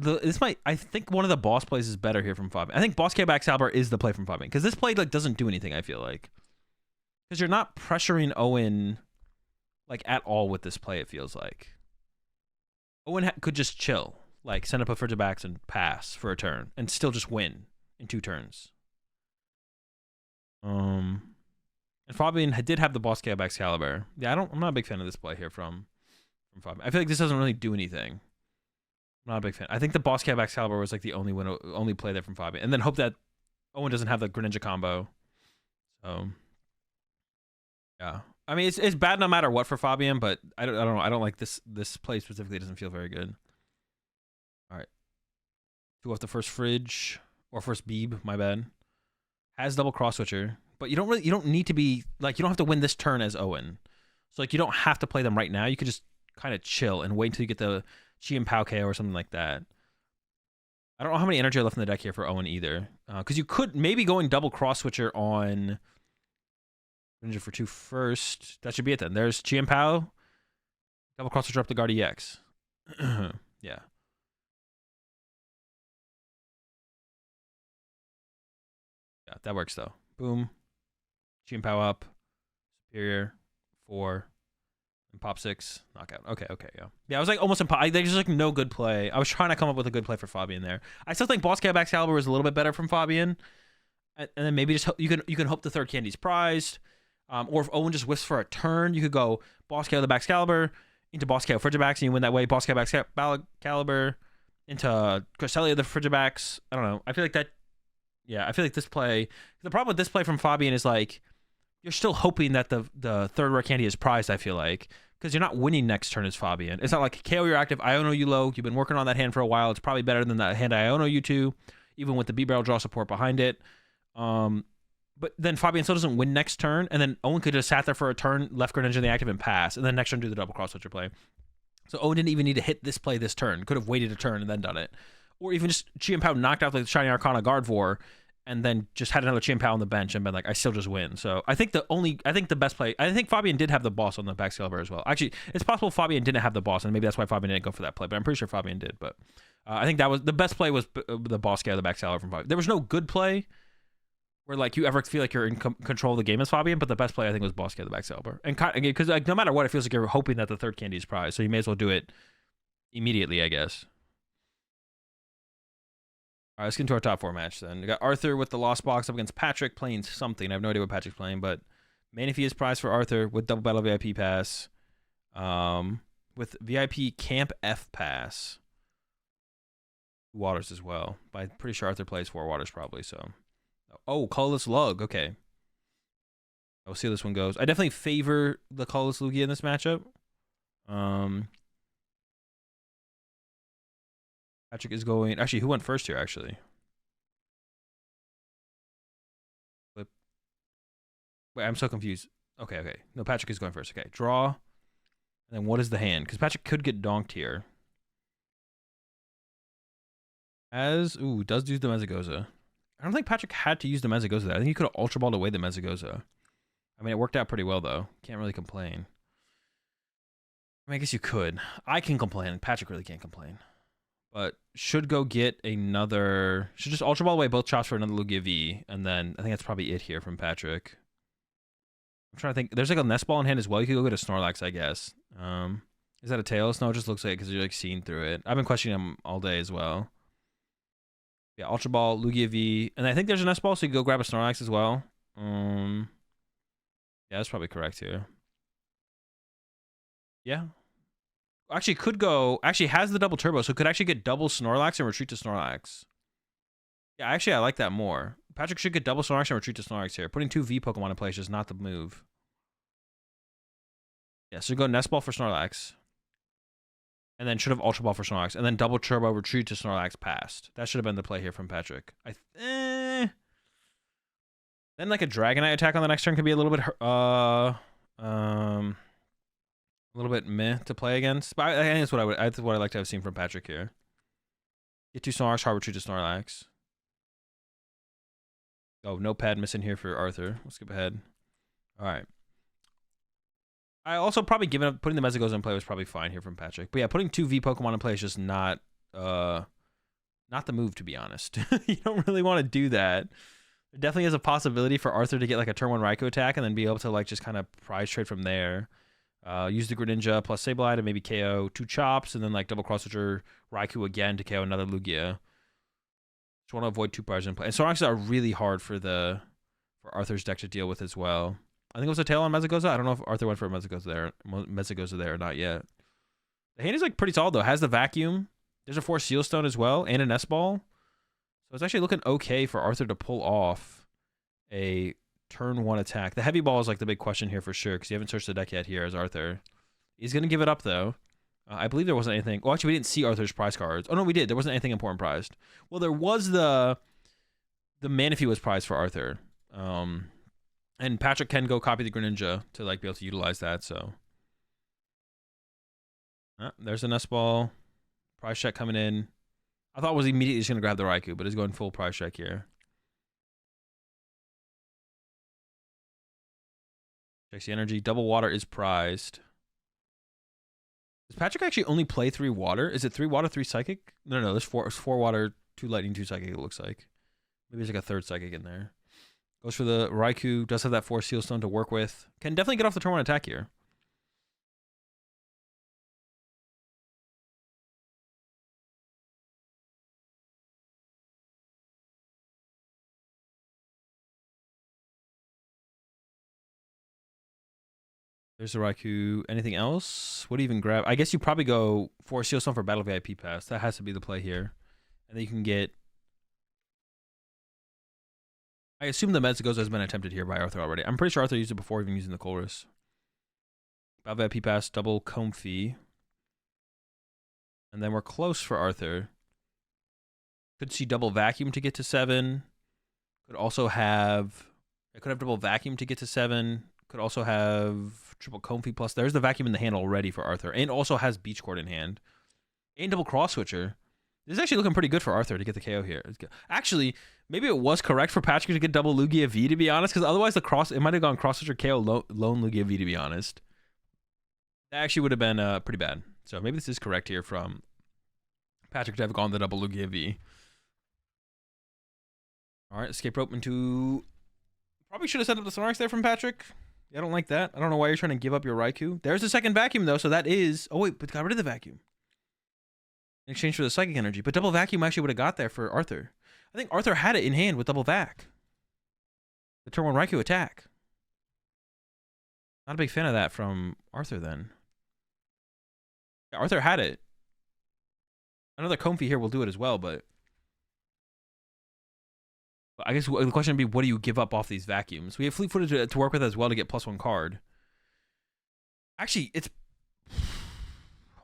S1: I think one of the boss plays is better here from Fabian. I think Boss K Baxcalibur is the play from Fabian because this play like doesn't do anything. I feel like because you're not pressuring Owen like at all with this play. It feels like Owen could just chill, like send up a Frigibax and pass for a turn and still just win in 2 turns. And Fabian did have the Boss K Baxcalibur. Yeah, I'm not a big fan of this play here from Fabian. I feel like this doesn't really do anything. I'm not a big fan. I think the Boss Cat Excalibur was like the only play there from Fabian. And then hope that Owen doesn't have the Greninja combo. So yeah. I mean it's bad no matter what for Fabian, but I don't know. I don't like this play specifically. Doesn't feel very good. Alright. 2 off the first fridge. Or first Beeb, my bad. Has double cross switcher. But you don't need to be like you don't have to win this turn as Owen. So like you don't have to play them right now. You could just kind of chill and wait until you get the Chi and Pao KO or something like that. I don't know how many energy are left in the deck here for Owen either. Because you could maybe going double cross switcher on Ninja for 2 first. That should be it then. There's Chi and Pao. Double cross switcher up the Guard EX. Yeah. Yeah, that works though. Boom. Chi and Pao up. Superior. 4. And pop 6, knockout. Okay, yeah. Yeah, I was like almost there's just like no good play. I was trying to come up with a good play for Fabian there. I still think Boss Cat Excalibur was a little bit better from Fabian. And then maybe just you can hope the third candy's prized. Or if Owen just whiffs for a turn, you could go Boss Cat the Excalibur into Boss Cat Frigibax and you win that way. Boss Cat Excalibur into Cresselia the Frigibax. I don't know. I feel like that. Yeah, I feel like this play. The problem with this play from Fabian is like you're still hoping that the third rare candy is prized, I feel like, because you're not winning next turn as Fabian. It's not like KO you're active, Iono you low. You've been working on that hand for a while. It's probably better than that hand Iono you to, even with the B-Barrel draw support behind it. But then Fabian still doesn't win next turn, and then Owen could just sat there for a turn, left Greninja in the active and pass, and then next turn do the double cross switcher play. So Owen didn't even need to hit this play this turn. Could have waited a turn and then done it. Or even just Chi and Pao knocked out the Shiny Arcana Gardevoir, and then just had another Chi and Pao on the bench and been like, I still just win. So I think the best play, I think Fabian did have the boss on the Baxcalibur as well. Actually, it's possible Fabian didn't have the boss, and maybe that's why Fabian didn't go for that play, but I'm pretty sure Fabian did. But I think that was the best play was the boss guy of the Baxcalibur from Fabian. There was no good play where like you ever feel like you're in control of the game as Fabian, but the best play I think was boss guy of the Baxcalibur. And because like no matter what, it feels like you're hoping that the third candy is prized, so you may as well do it immediately, I guess. All right, let's get into our top 4 match then. We got Arthur with the Lost Box up against Patrick playing something. I have no idea what Patrick's playing, but Manaphy is prized for Arthur with Double Battle VIP Pass. With VIP Camp F Pass. Waters as well. But I'm pretty sure Arthur plays 4 Waters probably, so. Oh, Colorless Lug. Okay. We'll see how this one goes. I definitely favor the Colorless Lugia in this matchup. Patrick is going... Actually, who went first here, actually? Flip. Wait, I'm so confused. Okay. No, Patrick is going first. Okay, draw. And then what is the hand? Because Patrick could get donked here. Does use the Mezagoza. I don't think Patrick had to use the Mezagoza there. I think he could have Ultra Balled away the Mezagoza. I mean, it worked out pretty well, though. Can't really complain. I mean, I guess you could. I can complain. Patrick really can't complain. But should go get another... Should just Ultra Ball away both chops for another Lugia V. And then I think that's probably it here from Patrick. I'm trying to think. There's like a Nest Ball in hand as well. You could go get a Snorlax, I guess. Is that a Tails? No, it just looks like it because you're like seeing through it. I've been questioning him all day as well. Yeah, Ultra Ball, Lugia V. And I think there's a Nest Ball, so you can go grab a Snorlax as well. Yeah, that's probably correct here. Yeah. Actually, could go... Actually, has the double turbo, so could actually get double Snorlax and retreat to Snorlax. Yeah, actually, I like that more. Patrick should get double Snorlax and retreat to Snorlax here. Putting 2 V Pokemon in play is just not the move. Yeah, so go Nest Ball for Snorlax. And then should have Ultra Ball for Snorlax. And then double turbo retreat to Snorlax past. That should have been the play here from Patrick. Then like a Dragonite attack on the next turn could be a little bit meh to play against. But I think that's what I'd like to have seen from Patrick here. Get 2 Snorlax, hard retreat to Snorlax. Oh, no pad missing here for Arthur. We'll skip ahead. All right. I also probably putting the Mesagoza in play was probably fine here from Patrick. But yeah, putting 2 V Pokemon in play is just not the move, to be honest. You don't really want to do that. There definitely is a possibility for Arthur to get like a turn 1 Raikou attack and then be able to like just kind of prize trade from there. Use the Greninja plus Sableye to maybe KO 2 Chops and then like double cross switcher Raikou again to KO another Lugia. Just want to avoid 2 prizes in play. And Snorlaxes are really hard for Arthur's deck to deal with as well. I think it was a tail on Mesagoza. I don't know if Arthur went for a Mesagoza there or not yet. The hand is like pretty solid though. Has the vacuum. There's a 4 Seal Stone as well and a Nest Ball. So it's actually looking okay for Arthur to pull off a turn 1 attack. The Heavy Ball is like the big question here for sure because you haven't searched the deck yet here as Arthur. He's going to give it up though. I believe there wasn't anything. Well, actually, we didn't see Arthur's prize cards. Oh, no, we did. There wasn't anything important prized. Well, there was the Manaphy was prized for Arthur. And Patrick can go copy the Greninja to like be able to utilize that. So there's a Nest Ball. Prize check coming in. I thought was immediately just going to grab the Raikou, but he's going full prize check here. Checks the energy. Double water is prized. Does Patrick actually only play 3 water? Is it 3 water, 3 psychic? No, there's 4 water, 2 lightning, 2 psychic, it looks like. Maybe there's like a 3rd psychic in there. Goes for the Raikou. Does have that 4 Seal Stone to work with. Can definitely get off the turn 1 attack here. There's the Raikou. Anything else? What do you even grab? I guess you probably go 4 Seal Stone for Battle VIP Pass. That has to be the play here. And then you can get... I assume the Mesagoza has been attempted here by Arthur already. I'm pretty sure Arthur used it before even using the Colress. Battle VIP Pass, double Comfy. And then we're close for Arthur. Could see double Vacuum to get to 7. Could also have... I could have double Vacuum to get to 7. Could also have triple Comfy plus. There's the Vacuum in the hand already for Arthur. And also has Beach Court in hand. And double Cross Switcher. This is actually looking pretty good for Arthur to get the KO here. Actually, maybe it was correct for Patrick to get double Lugia V, to be honest. Because otherwise it might have gone Cross Switcher KO lone Lugia V, to be honest. That actually would have been pretty bad. So maybe this is correct here from Patrick to have gone the double Lugia V. All right, escape rope into... Probably should have set up the Snorlax there from Patrick. Yeah, I don't like that. I don't know why you're trying to give up your Raikou. There's the second Vacuum, though, so that is... Oh, wait, but got rid of the Vacuum. In exchange for the Psychic Energy. But double Vacuum actually would have got there for Arthur. I think Arthur had it in hand with double Vac. The turn 1 Raikou attack. Not a big fan of that from Arthur, then. Yeah, Arthur had it. Another Comfy here will do it as well, but... I guess the question would be, what do you give up off these Vacuums? We have Fleet Footage to work with as well to get +1 card. Actually, it's...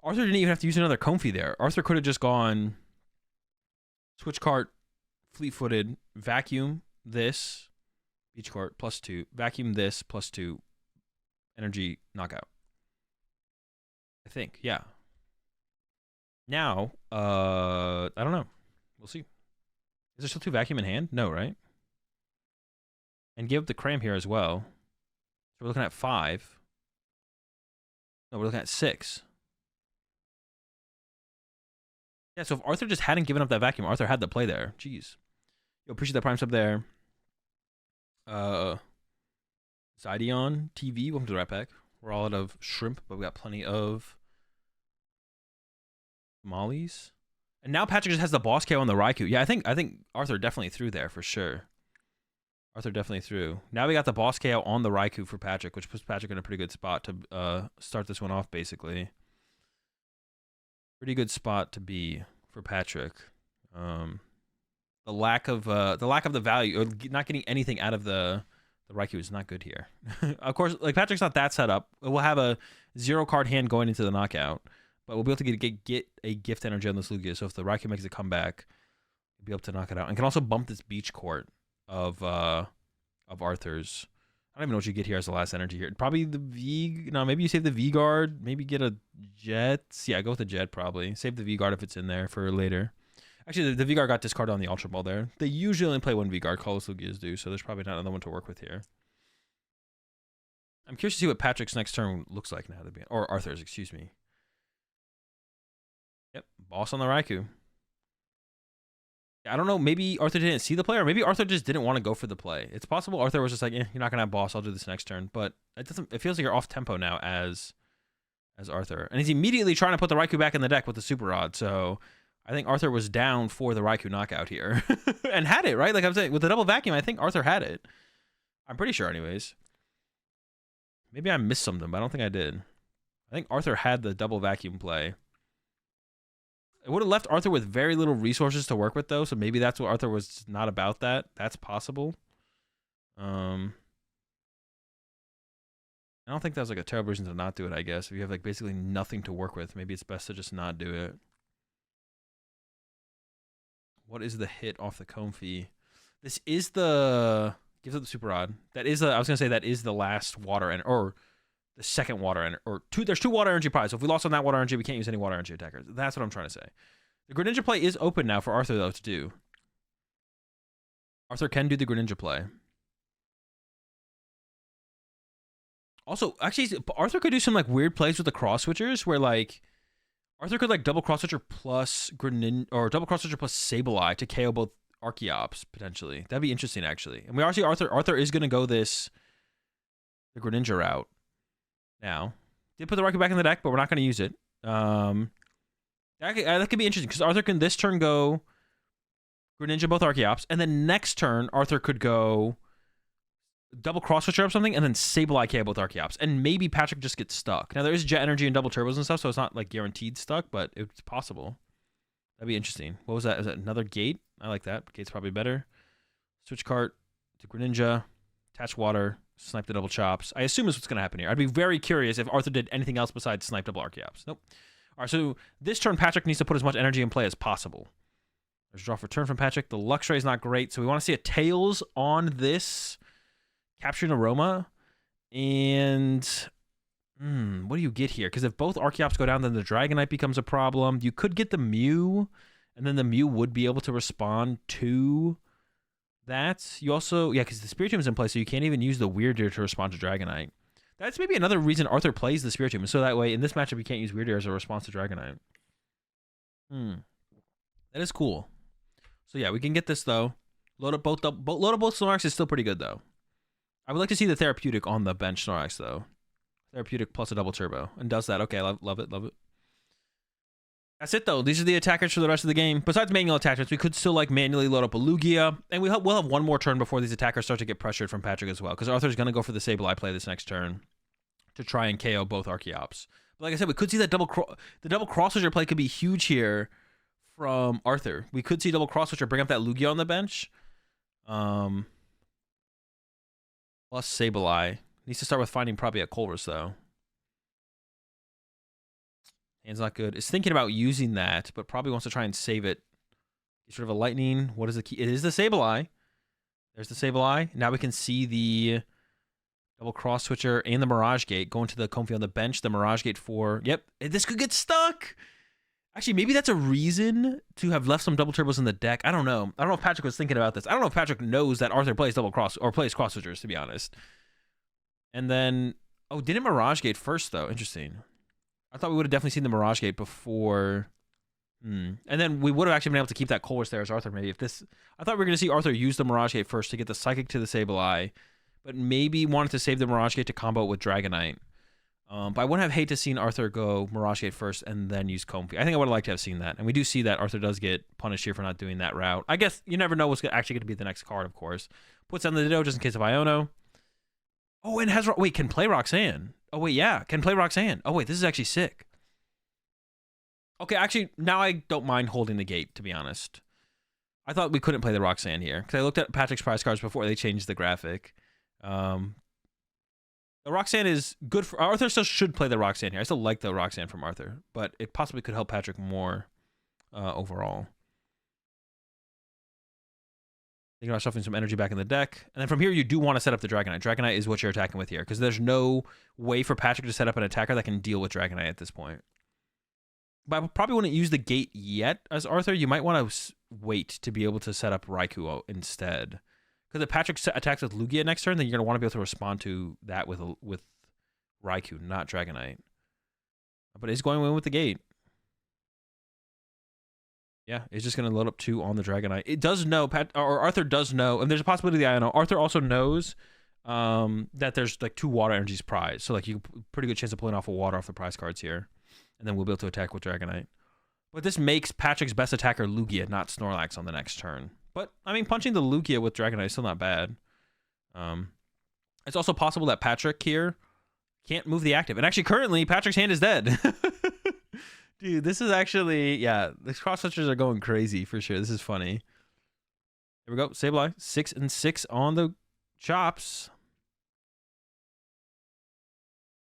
S1: Arthur didn't even have to use another Comfy there. Arthur could have just gone... Switch cart, Fleet Footed, Vacuum, this, Beach Court, +2. Vacuum this, +2. Energy, knockout. I think, yeah. Now, I don't know. We'll see. Is there still 2 Vacuum in hand? No, right? And give up the Cram here as well. So we're looking at 5. No, we're looking at 6. Yeah, so if Arthur just hadn't given up that vacuum, Arthur had the play there. Jeez. Yo, appreciate that prime sub there. Zideon TV, welcome to the Rat Pack. We're all out of shrimp, but we got plenty of mollies. And now Patrick just has the boss KO on the Raikou. Yeah, I think Arthur definitely threw there for sure. Arthur definitely threw. Now we got the boss KO on the Raikou for Patrick, which puts Patrick in a pretty good spot to start this one off, basically. Pretty good spot to be for Patrick. The lack of the value, or not getting anything out of the Raikou is not good here. Of course, like Patrick's not that set up. We'll have a 0-card hand going into the knockout, but we'll be able to get a gift energy on this Lugia. So if the Raikou makes a comeback, we'll be able to knock it out, and can also bump this beach court of Arthur's. I don't even know what you get here as the last energy here. Probably the V. No, maybe you save the V guard. Maybe get a Jet. Yeah, go with the Jet probably. Save the V guard if it's in there for later. Actually, the V guard got discarded on the Ultra Ball there. They usually only play one V guard. Colorless Lugias do, so there's probably not another one to work with here. I'm curious to see what Patrick's next turn looks like now. Or Arthur's, excuse me. Yep, boss on the Raikou. I don't know, maybe Arthur didn't see the play, or maybe Arthur just didn't want to go for the play. It's possible Arthur was just like, you're not going to have boss, I'll do this next turn. But it feels like you're off tempo now as Arthur. And he's immediately trying to put the Raikou back in the deck with the Super Rod. So I think Arthur was down for the Raikou knockout here. And had it, right? Like I'm saying, with the double vacuum, I think Arthur had it. I'm pretty sure anyways. Maybe I missed something, but I don't think I did. I think Arthur had the double vacuum play. It would have left Arthur with very little resources to work with, though, so maybe that's what Arthur was not about that. That's possible. I don't think that was like a terrible reason to not do it, I guess. If you have like basically nothing to work with, maybe it's best to just not do it. What is the hit off the Comfy? This is the... Gives up the Super Rod. That is I was going to say that is the last water energy, or the second water energy, or two. There's 2 water energy pies. So if we lost on that water energy, we can't use any water energy attackers. That's what I'm trying to say. The Greninja play is open now for Arthur, though, to do. Arthur can do the Greninja play. Also, actually, Arthur could do some like weird plays with the cross switchers, where like Arthur could like double cross switcher plus Greninja, or double cross switcher plus Sableye to KO both Archeops potentially. That'd be interesting, actually. And we already see Arthur is going to go the Greninja route. Now, did put the Raikou back in the deck, but we're not going to use it. That could be interesting, because Arthur can this turn go Greninja both Archeops, and then next turn Arthur could go double cross switcher up something, and then Sableye KO both Archeops, and maybe Patrick just gets stuck. Now there is Jet Energy and double turbos and stuff, so it's not like guaranteed stuck, but it's possible. That'd be interesting. What was that? Is that another Gate? I like that. Gate's probably better. Switch cart to Greninja, attach water, snipe the double chops. I assume is what's going to happen here. I'd be very curious if Arthur did anything else besides snipe double Archeops. Nope. All right, so this turn, Patrick needs to put as much energy in play as possible. There's draw for turn from Patrick. The Luxray is not great, so we want to see a Tails on this Capturing Aroma. And what do you get here? Because if both Archeops go down, then the Dragonite becomes a problem. You could get the Mew, and then the Mew would be able to respond to that. You also, yeah, because the Spiritomb is in play, so you can't even use the Weirdeer to respond to Dragonite. That's maybe another reason Arthur plays the Spiritomb, so that way in this matchup you can't use Weirdeer as a response to Dragonite. That is cool. So yeah, we can get this though. Load up both Snorlax is still pretty good though. I would like to see the Therapeutic on the bench Snorlax though. Therapeutic plus a double turbo, and does that. Okay, love it. That's it though. These are the attackers for the rest of the game. Besides manual attachments, we could still like manually load up a Lugia, and we'll have one more turn before these attackers start to get pressured from Patrick as well, because Arthur's going to go for the Sableye play this next turn to try and KO both Archeops. But like I said, we could see that the double cross switcher play could be huge here from Arthur. We could see double cross switcher bring up that Lugia on the bench. Plus Sableye. Needs to start with finding probably a Colress though. Hand's not good. Is thinking about using that, but probably wants to try and save it. Get rid of a Lightning. What is the key? It is the Sableye. There's the Sableye. Now we can see the double cross switcher and the Mirage Gate going to the Comfy on the bench. The Mirage Gate for... Yep. This could get stuck. Actually, maybe that's a reason to have left some double turbos in the deck. I don't know. I don't know if Patrick was thinking about this. I don't know if Patrick knows that Arthur plays double cross or plays cross switchers, to be honest. And then... Oh, didn't Mirage Gate first, though? Interesting. I thought we would have definitely seen the Mirage Gate before... And then we would have actually been able to keep that Colress there as Arthur. Maybe if this, I thought we were going to see Arthur use the Mirage Gate first to get the Psychic to the Sableye, but maybe wanted to save the Mirage Gate to combo it with Dragonite. But I wouldn't have hate to seen Arthur go Mirage Gate first and then use Comfey. I think I would have liked to have seen that. And we do see that Arthur does get punished here for not doing that route. I guess you never know what's actually going to be the next card, of course. Puts down the Ditto just in case of Iono. Oh, and has... Wait, can play Roxanne. Oh, wait, yeah. Can play Roxanne. Oh, wait, this is actually sick. Okay, actually, now I don't mind holding the gate, to be honest. I thought we couldn't play the Roxanne here. Because I looked at Patrick's prize cards before they changed the graphic. The Roxanne is good for... Arthur still should play the Roxanne here. I still like the Roxanne from Arthur. But it possibly could help Patrick more overall. Thinking about shuffling some energy back in the deck. And then from here, you do want to set up the Dragonite. Dragonite is what you're attacking with here. Because there's no way for Patrick to set up an attacker that can deal with Dragonite at this point. But I probably wouldn't use the gate yet as Arthur. You might want to wait to be able to set up Raikou instead. Because if Patrick attacks with Lugia next turn, then you're going to want to be able to respond to that with Raikou, not Dragonite. But he's going in with the gate. Yeah, it's just going to load up 2 on the Dragonite. It does know, Arthur does know, and there's a possibility that I know. Arthur also knows that there's like 2 water energies prize. So like you pretty good chance of pulling off a water off the prize cards here. And then we'll be able to attack with Dragonite. But this makes Patrick's best attacker Lugia, not Snorlax on the next turn. But, I mean, punching the Lugia with Dragonite is still not bad. It's also possible that Patrick here can't move the active. And actually, currently, Patrick's hand is dead. Dude, this is actually... Yeah, the cross-switchers are going crazy for sure. This is funny. Here we go. Sableye. 6 and 6 on the chops.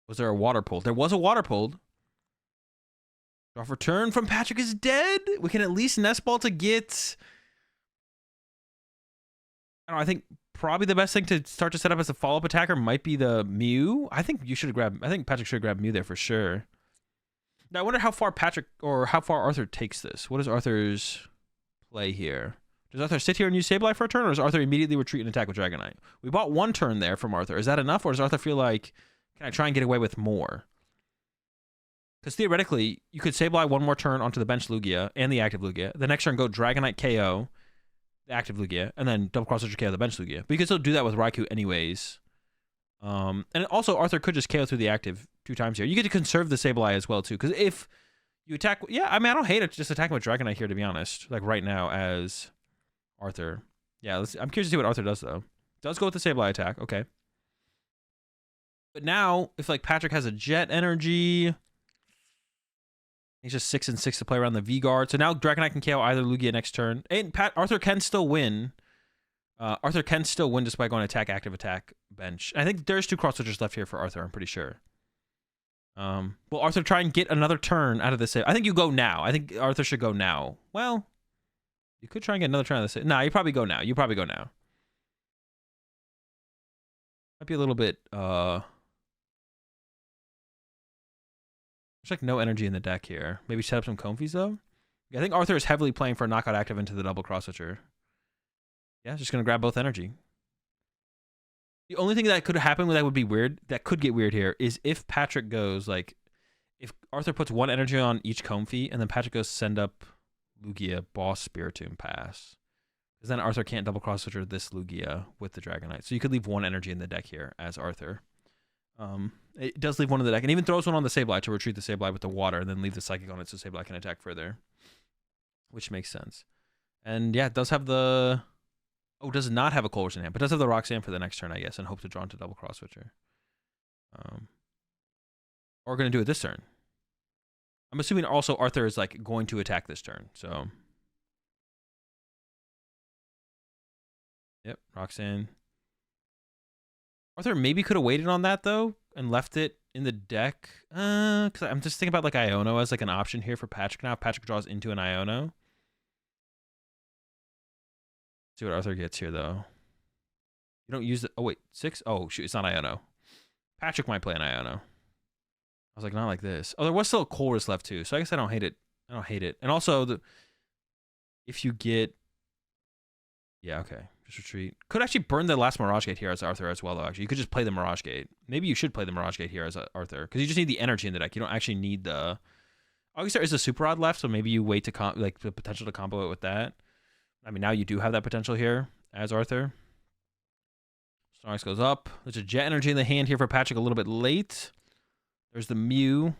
S1: Was there a water pull? There was a water pulled. Draw for turn from Patrick is dead. We can at least Nest Ball to get... I think probably the best thing to start to set up as a follow-up attacker might be the Mew. I think Patrick should grab Mew there for sure. Now I wonder how far Patrick or how far Arthur takes this. What is Arthur's play here? Does Arthur sit here and use Sableye for a turn, or does Arthur immediately retreat and attack with Dragonite? We bought 1 turn there from Arthur. Is that enough, or does Arthur feel like, can I try and get away with more? Because theoretically, you could Sableye 1 more turn onto the bench Lugia and the active Lugia. The next turn go Dragonite KO. Active Lugia, and then double cross KO the bench Lugia. But you can still do that with Raikou anyways. And also, Arthur could just KO through the active 2 times here. You get to conserve the Sableye as well, too. Because if you attack... Yeah, I mean, I don't hate it just attacking with Dragonite here, to be honest. Like, right now, as Arthur. Yeah, I'm curious to see what Arthur does, though. Does go with the Sableye attack. Okay. But now, if, like, Patrick has a Jet Energy... He's just 6 and 6 to play around the V-Guard. So now Dragonite can KO either Lugia next turn. And Arthur can still win. Arthur can still win despite going attack, active, attack, bench. I think there's 2 cross-switchers left here for Arthur, I'm pretty sure. Will Arthur try and get another turn out of this? I think you go now. I think Arthur should go now. Well, you could try and get another turn out of this. Nah, you probably go now. You probably go now. Might be a little bit... There's like no energy in the deck here. Maybe set up some Comfies though. Yeah, I think Arthur is heavily playing for a knockout active into the double cross switcher. Yeah, just gonna grab both energy. The only thing that could happen that would be weird, that could get weird here, is if Patrick goes like, if Arthur puts 1 energy on each Comfy and then Patrick goes send up Lugia, Boss, Spiritomb, pass. Because then Arthur can't double cross switcher this Lugia with the Dragonite. So you could leave 1 energy in the deck here as Arthur. It does leave 1 in the deck, and even throws 1 on the Sableye to retreat the Sableye with the water, and then leave the Psychic on it so Sableye can attack further, which makes sense. And yeah, it does have the... Oh, does not have a Colress in hand, but does have the Roxanne for the next turn, I guess, and hope to draw into double cross switcher. Or we're going to do it this turn. I'm assuming also Arthur is like going to attack this turn, so... Yep, Roxanne. Arthur maybe could have waited on that, though, and left it in the deck. Because I'm just thinking about, like, Iono as, like, an option here for Patrick now. If Patrick draws into an Iono. See what Arthur gets here, though. You don't use the... Oh, wait. 6? Oh, shoot. It's not Iono. Patrick might play an Iono. I was like, not like this. Oh, there was still a Colress left, too. So I guess I don't hate it. I don't hate it. And also, if you get... Yeah, okay. Just retreat. Could actually burn the last Mirage Gate here as Arthur as well, though, actually. You could just play the Mirage Gate. Maybe you should play the Mirage Gate here as Arthur, because you just need the energy in the deck. You don't actually need the... Obviously, there is a Super Rod left, so maybe you wait to like the potential to combo it with that. I mean, now you do have that potential here as Arthur. Snorlax goes up. There's a Jet Energy in the hand here for Patrick a little bit late. There's the Mew.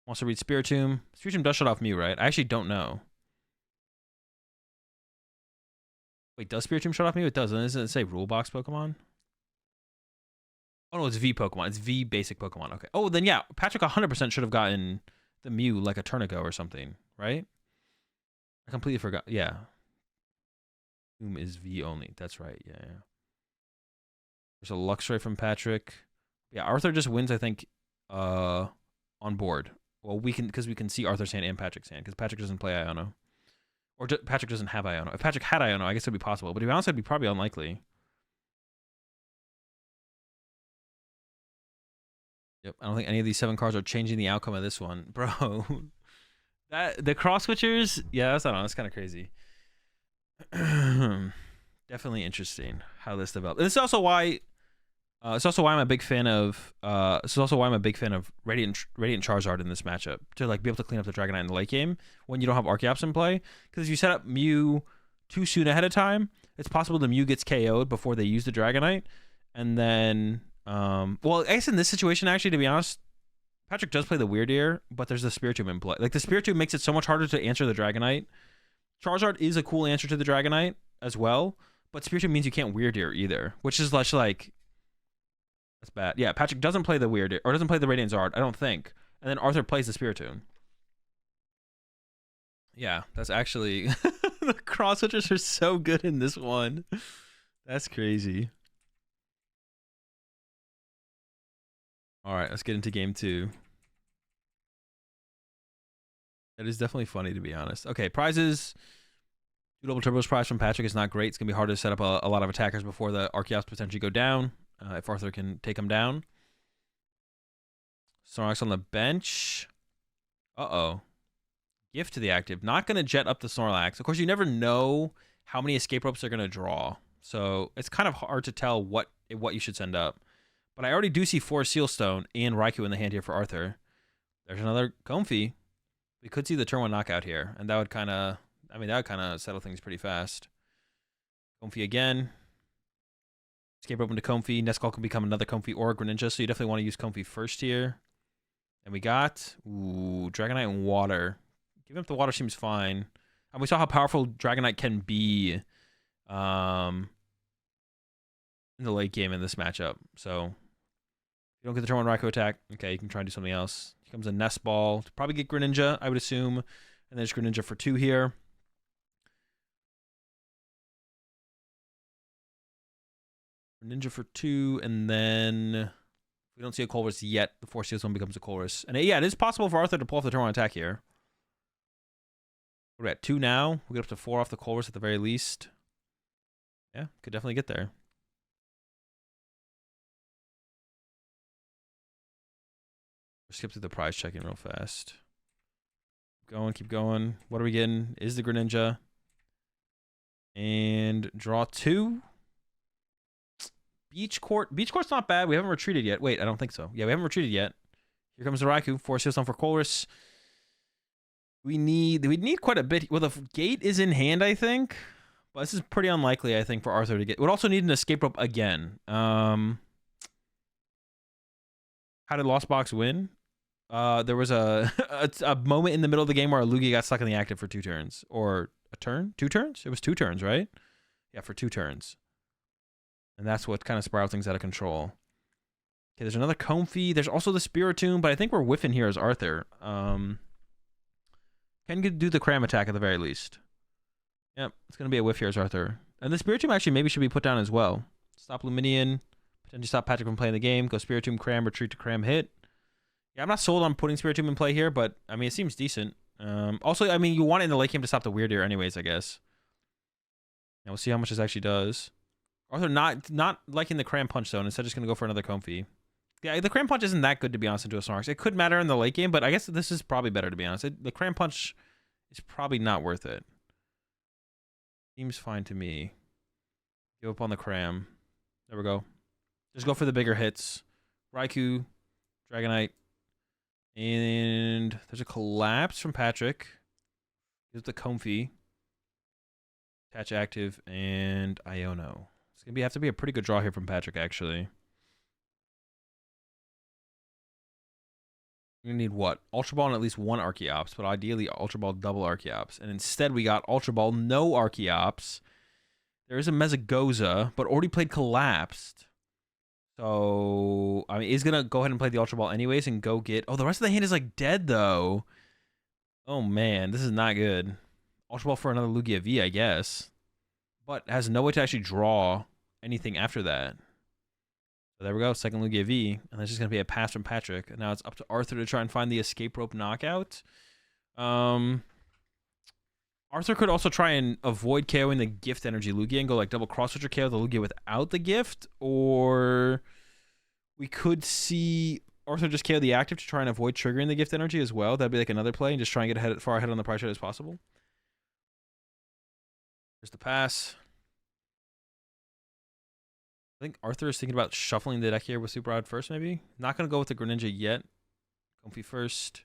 S1: Wants to read Spiritomb. Spiritomb does shut off Mew, right? I actually don't know. Wait, does Spiritomb shut off Mew? It does. Doesn't it say Rule Box Pokemon? Oh, no, it's V Pokemon. It's V basic Pokemon. Okay. Oh, then yeah, Patrick 100% should have gotten the Mew like a turn ago or something, right? I completely forgot. Yeah. Whom is V only. That's right. Yeah. There's a Luxray from Patrick. Yeah, Arthur just wins, I think, on board. Well, because we can see Arthur's hand and Patrick's hand, because Patrick doesn't play Iono. Or Patrick doesn't have Iono. If Patrick had Iono, I guess it would be possible. But to be honest, it'd be probably unlikely. Yep, I don't think any of these 7 cards are changing the outcome of this one. Bro, the cross switchers, yeah, I don't know, that's kind of crazy. Definitely interesting how this developed. This is also why I'm a big fan of Radiant Charizard in this matchup, to like be able to clean up the Dragonite in the late game when you don't have Archeops in play. Because if you set up Mew too soon ahead of time, it's possible the Mew gets KO'd before they use the Dragonite, and then well, I guess in this situation, actually, to be honest, Patrick does play the Weird Ear, but there's the Spiritomb in play. Like, the Spiritomb makes it so much harder to answer the Dragonite. Charizard is a cool answer to the Dragonite as well, but Spiritomb means you can't Weird Ear either, which is less like, that's bad. Yeah, Patrick doesn't play the Weird Ear, or doesn't play the Radiant Zard, I don't think. And then Arthur plays the Spiritomb. Yeah, that's actually... the cross switchers are so good in this one. That's crazy. All right, let's get into game 2. That is definitely funny, to be honest. Okay, prizes. 2 double turbos prize from Patrick is not great. It's going to be hard to set up a lot of attackers before the Archeops potentially go down, if Arthur can take them down. Snorlax on the bench. Uh-oh. Gift to the active. Not going to jet up the Snorlax. Of course, you never know how many escape ropes they're going to draw. So it's kind of hard to tell what you should send up. But I already do see 4 Sealstone and Raikou in the hand here for Arthur. There's another Comfey. We could see the turn 1 knockout here, and that would kind of, settle things pretty fast. Comfey again. Escape open to Comfey. Nescall can become another Comfey or Greninja, so you definitely want to use Comfey first here. And we got, Dragonite and Water. Giving up the Water seems fine. And we saw how powerful Dragonite can be in the late game in this matchup. So, if you don't get the turn 1 Raikou attack, okay, you can try and do something else. Here comes a Nest Ball to probably get Greninja, I would assume. And there's Greninja for 2 here. Greninja for 2, and then we don't see a Colress yet. The 4 Seals 1 becomes a Colress. And yeah, it is possible for Arthur to pull off the turn 1 attack here. We're at 2 now. We'll get up to 4 off the Colress at the very least. Yeah, could definitely get there. Skip through the prize checking real fast. Keep going. What are we getting? Is the Greninja. And draw 2. Beach Court. Beach Court's not bad. We haven't retreated yet. Wait, I don't think so. Yeah, we haven't retreated yet. Here comes the Raikou. 4 Seals on for Colress. We need quite a bit. Well, the gate is in hand, I think. But this is pretty unlikely, I think, for Arthur to get. We'd also need an escape rope again. How did Lost Box win? There was a moment in the middle of the game where a Lugia got stuck in the active for 2 turns. Or a turn? 2 turns? It was 2 turns, right? Yeah, for 2 turns. And that's what kind of spiraled things out of control. Okay, there's another Comfey. There's also the Spiritomb, but I think we're whiffing here as Arthur. Can do the Cram attack at the very least. Yep, it's going to be a whiff here as Arthur. And the Spiritomb actually maybe should be put down as well. Stop Luminion. Potentially stop Patrick from playing the game. Go Spiritomb, Cram, retreat to Cram, hit. Yeah, I'm not sold on putting Spiritomb in play here, but, I mean, it seems decent. Also, I mean, you want it in the late game to stop the Weird Ear anyways, I guess. And we'll see how much this actually does. Arthur not liking the Cram Punch, though, and instead just going to go for another Comfey. Yeah, the Cram Punch isn't that good, to be honest, into a Snorlax. It could matter in the late game, but I guess this is probably better, to be honest. The Cram Punch is probably not worth it. Seems fine to me. Give up on the Cram. There we go. Just go for the bigger hits. Raikou, Dragonite, And there's a collapse from Patrick. Here's the Comfy. Attach active and Iono. It's gonna have to be a pretty good draw here from Patrick, actually. We need what? Ultra Ball and at least one Archeops, but ideally Ultra Ball double Archeops. And instead we got Ultra Ball, no Archeops. There is a Mezagoza, but already played Collapsed. So, I mean, he's going to go ahead and play the Ultra Ball anyways and go get... Oh, the rest of the hand is, like, dead, though. Oh, man. This is not good. Ultra Ball for another Lugia V, I guess. But has no way to actually draw anything after that. So there we go. Second Lugia V. And that's just going to be a pass from Patrick. And now it's up to Arthur to try and find the Escape Rope knockout. Arthur could also try and avoid KOing the Gift Energy Lugia and go like double cross switcher KO the Lugia without the gift, or we could see Arthur just KO the active to try and avoid triggering the Gift Energy as well. That'd be like another play and just try and get far ahead on the price chart as possible. Here's the pass. I think Arthur is thinking about shuffling the deck here with Super Odd first, maybe. Not going to go with the Greninja yet. Comfy first.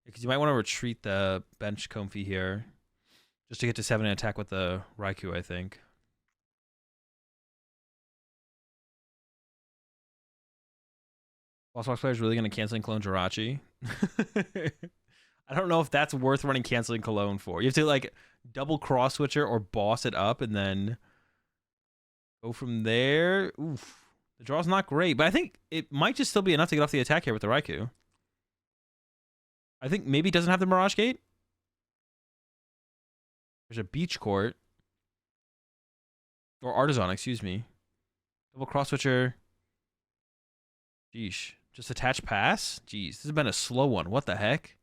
S1: Because you might want to retreat the bench Comfy here. Just to get to 7 and attack with the Raikou, I think. Lost Box player is really going to cancel and clone Jirachi. I don't know if that's worth running canceling cologne for. You have to like double cross switcher or boss it up and then go from there. Oof. The draw's not great, but I think it might just still be enough to get off the attack here with the Raikou. I think maybe it doesn't have the Mirage Gate. There's a Beach Court. Or Artisan, excuse me. Double cross switcher. Jeesh. Just attach pass? Jeez, this has been a slow one. What the heck?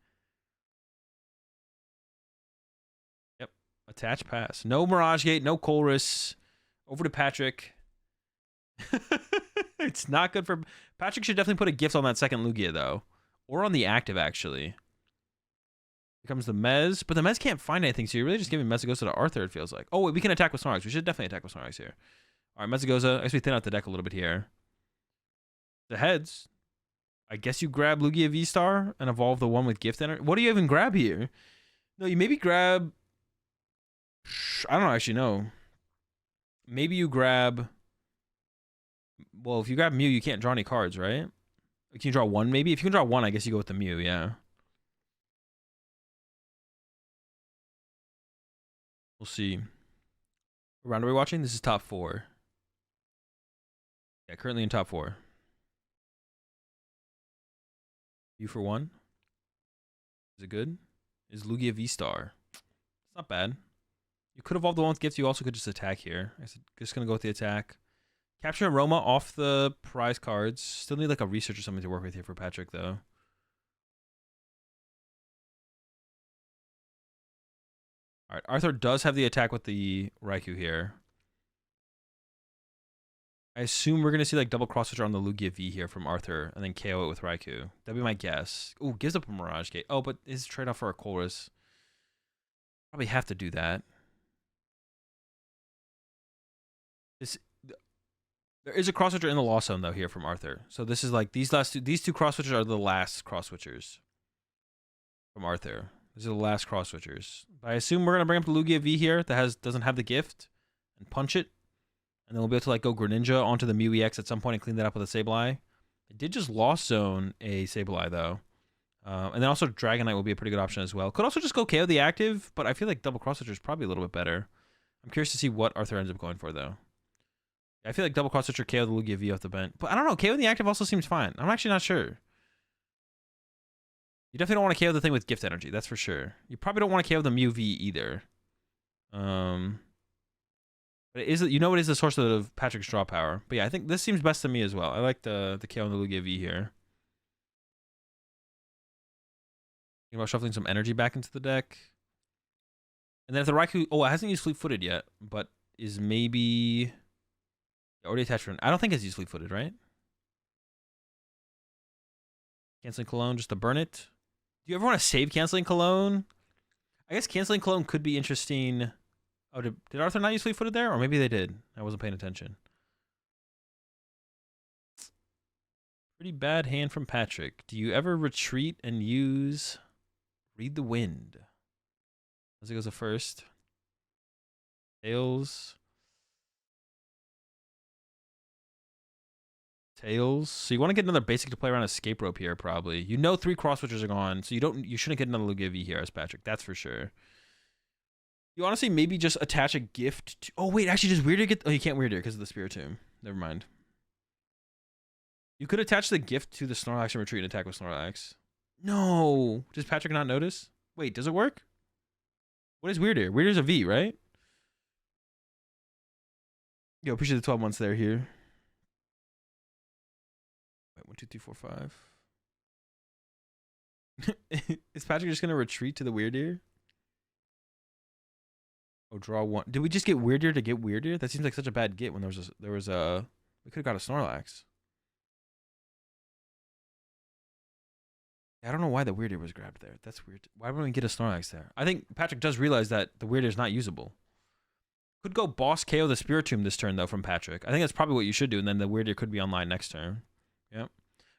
S1: Yep. Attach pass. No Mirage Gate, no Colress. Over to Patrick. It's not good for... Patrick should definitely put a gift on that second Lugia, though. Or on the active, actually. Here comes the Mez, but the Mez can't find anything, so you're really just giving Mezagoza to Arthur, it feels like. Oh, wait, we can attack with Snorlax. We should definitely attack with Snorlax here. All right, Mezagoza. I guess we thin out the deck a little bit here. The heads. I guess you grab Lugia V-Star and evolve the one with Gift Energy. What do you even grab here? No, you maybe grab... I don't actually know. Maybe you grab... Well, if you grab Mew, you can't draw any cards, right? Can you draw one, maybe? If you can draw one, I guess you go with the Mew, yeah. We'll see. What round are we watching? This is top 4. Yeah, currently in top 4. You for 1. Is it good? Is Lugia V-Star? It's not bad. You could evolve the one with gifts. You also could just attack here. I'm just going to go with the attack. Capture Aroma off the prize cards. Still need like a research or something to work with here for Patrick, though. All right, Arthur does have the attack with the Raikou here. I assume we're going to see like double cross switcher on the Lugia V here from Arthur and then KO it with Raikou. That'd be my guess. Ooh, gives up a Mirage Gate. Oh, but his trade-off for a Colress. Probably have to do that. There is a cross switcher in the Lost Zone though here from Arthur. So this is like these two cross switchers are the last cross switchers from Arthur. These are the last cross switchers. But I assume we're gonna bring up the Lugia V here that doesn't have the gift and punch it. And then we'll be able to like go Greninja onto the Mew EX at some point and clean that up with a Sableye. I did just Lost Zone a Sableye though. And then also Dragonite will be a pretty good option as well. Could also just go KO the active, but I feel like double cross switcher is probably a little bit better. I'm curious to see what Arthur ends up going for though. I feel like double cross switcher KO the Lugia V off the bench. But I don't know, KO the active also seems fine. I'm actually not sure. You definitely don't want to KO the thing with Gift Energy, that's for sure. You probably don't want to KO the Mew V either. But it is, you know, it is the source of Patrick's draw power. But yeah, I think this seems best to me as well. I like the KO on the Lugia V here. Thinking about shuffling some energy back into the deck. And then if the Raikou, oh, it hasn't used Fleet-Footed yet, but is maybe already attached for I don't think it's used Fleet-Footed, right? Canceling Cologne just to burn it. Do you ever want to save Canceling Cologne? I guess Canceling Cologne could be interesting. Oh, did Arthur not use Fleet-Footed there? Or maybe they did. I wasn't paying attention. Pretty bad hand from Patrick. Do you ever retreat and use Read the Wind? As it goes to first. Tails. So you want to get another basic to play around Escape Rope here, probably. You know 3 cross switchers are gone, so you shouldn't get another Lugia V here as Patrick. That's for sure. You honestly maybe just attach a gift to... Oh, wait, actually just Weird Ear get... Oh, you can't Weird Ear because of the Spiritomb. Never mind. You could attach the gift to the Snorlax and retreat and attack with Snorlax. No! Does Patrick not notice? Wait, does it work? What is Weird Ear? Weird Ear's a V, right? Yo, appreciate the 12 months there here. Wait, 1, 2, 3, 4, 5. Is Patrick just gonna retreat to the Weird Ear? Oh, draw 1. Did we just get Weird Ear to get Weird Ear? That seems like such a bad get when there was a we could have got a Snorlax. I don't know why the Weird Ear was grabbed there. That's weird. Why wouldn't we get a Snorlax there? I think Patrick does realize that the Weird Ear is not usable. Could go boss KO the Spiritomb this turn though from Patrick. I think that's probably what you should do, and then the Weird Ear could be online next turn. Yep.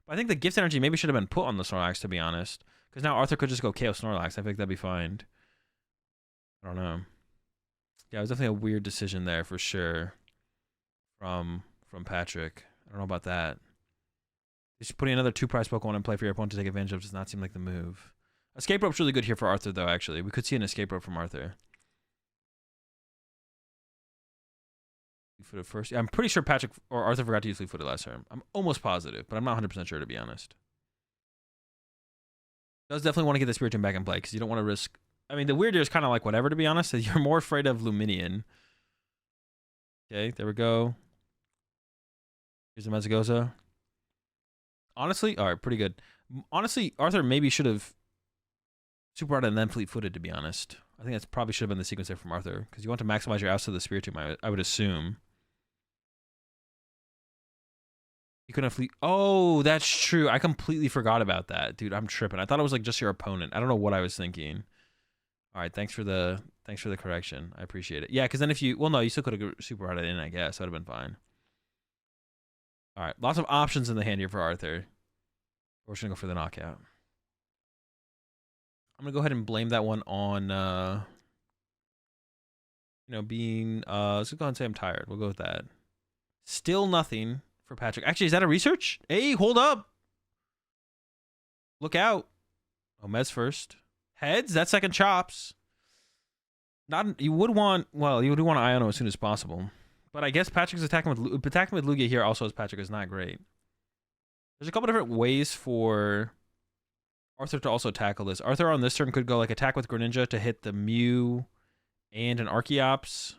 S1: But I think the gift energy maybe should have been put on the Snorlax, to be honest. Because now Arthur could just go KO Snorlax. I think that'd be fine. I don't know. Yeah, it was definitely a weird decision there for sure. From Patrick. I don't know about that. Just putting another 2-prize Pokemon in play for your opponent to take advantage of does not seem like the move. Escape Rope's really good here for Arthur, though, actually. We could see an Escape Rope from Arthur. Fleet-footed first. Yeah, I'm pretty sure Patrick or Arthur forgot to use Fleet-footed last turn. I'm almost positive, but I'm not 100% sure, to be honest. Does definitely want to get the Spiritomb back in play, because you don't want to risk... I mean, the Weird Ear is kind of like whatever, to be honest. You're more afraid of Luminion. Okay, there we go. Here's the Mezzagoza. Honestly, all right, pretty good. Honestly, Arthur maybe should have Super Art and then Fleet-footed, to be honest. I think that's probably should have been the sequence there from Arthur, because you want to maximize your outs to the Spiritomb, I would assume. You couldn't have Fleet... Oh, that's true. I completely forgot about that. Dude, I'm tripping. I thought it was like just your opponent. I don't know what I was thinking. All right, thanks for the correction. I appreciate it. Yeah, because then if you... Well, no, you still could have Super Arted in, I guess. That would have been fine. All right, lots of options in the hand here for Arthur. We're just going to go for the knockout. I'm going to go ahead and blame that one on, being... let's go ahead and say I'm tired. We'll go with that. Still nothing for Patrick. Actually, is that a research? Hey, hold up. Look out. Oh, Mez first. Heads? That's second chops. You would want Iono as soon as possible. But I guess Patrick's attacking with Lugia here also as Patrick is not great. There's a couple different ways for Arthur to also tackle this. Arthur on this turn could go like attack with Greninja to hit the Mew and an Archeops.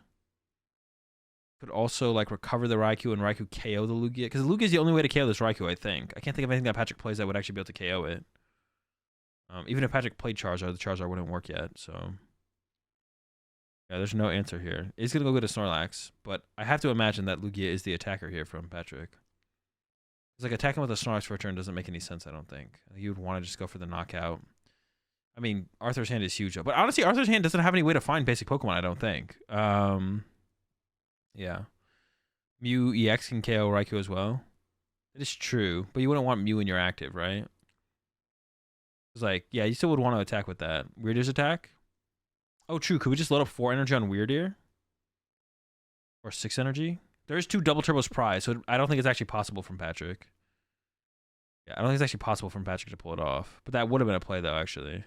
S1: Could also like recover the Raikou and Raikou KO the Lugia. Because the Lugia is the only way to KO this Raikou, I think. I can't think of anything that Patrick plays that would actually be able to KO it. Even if Patrick played Charizard, the Charizard wouldn't work yet, so... Yeah, there's no answer here. He's going to go get a Snorlax, but I have to imagine that Lugia is the attacker here from Patrick. It's like attacking with a Snorlax for a turn doesn't make any sense, I don't think. You would want to just go for the knockout. I mean, Arthur's hand is huge, but honestly, Arthur's hand doesn't have any way to find basic Pokemon, I don't think. Yeah. Mew EX can KO Raikou as well. It is true, but you wouldn't want Mew in your active, right? It's like, yeah, you still would want to attack with that. Weird Ear's attack? Oh, true. Could we just load up 4 energy on Weird Ear? Or 6 energy? There's 2 double turbos prize, so I don't think it's actually possible from Patrick. Yeah, I don't think it's actually possible from Patrick to pull it off. But that would have been a play, though, actually.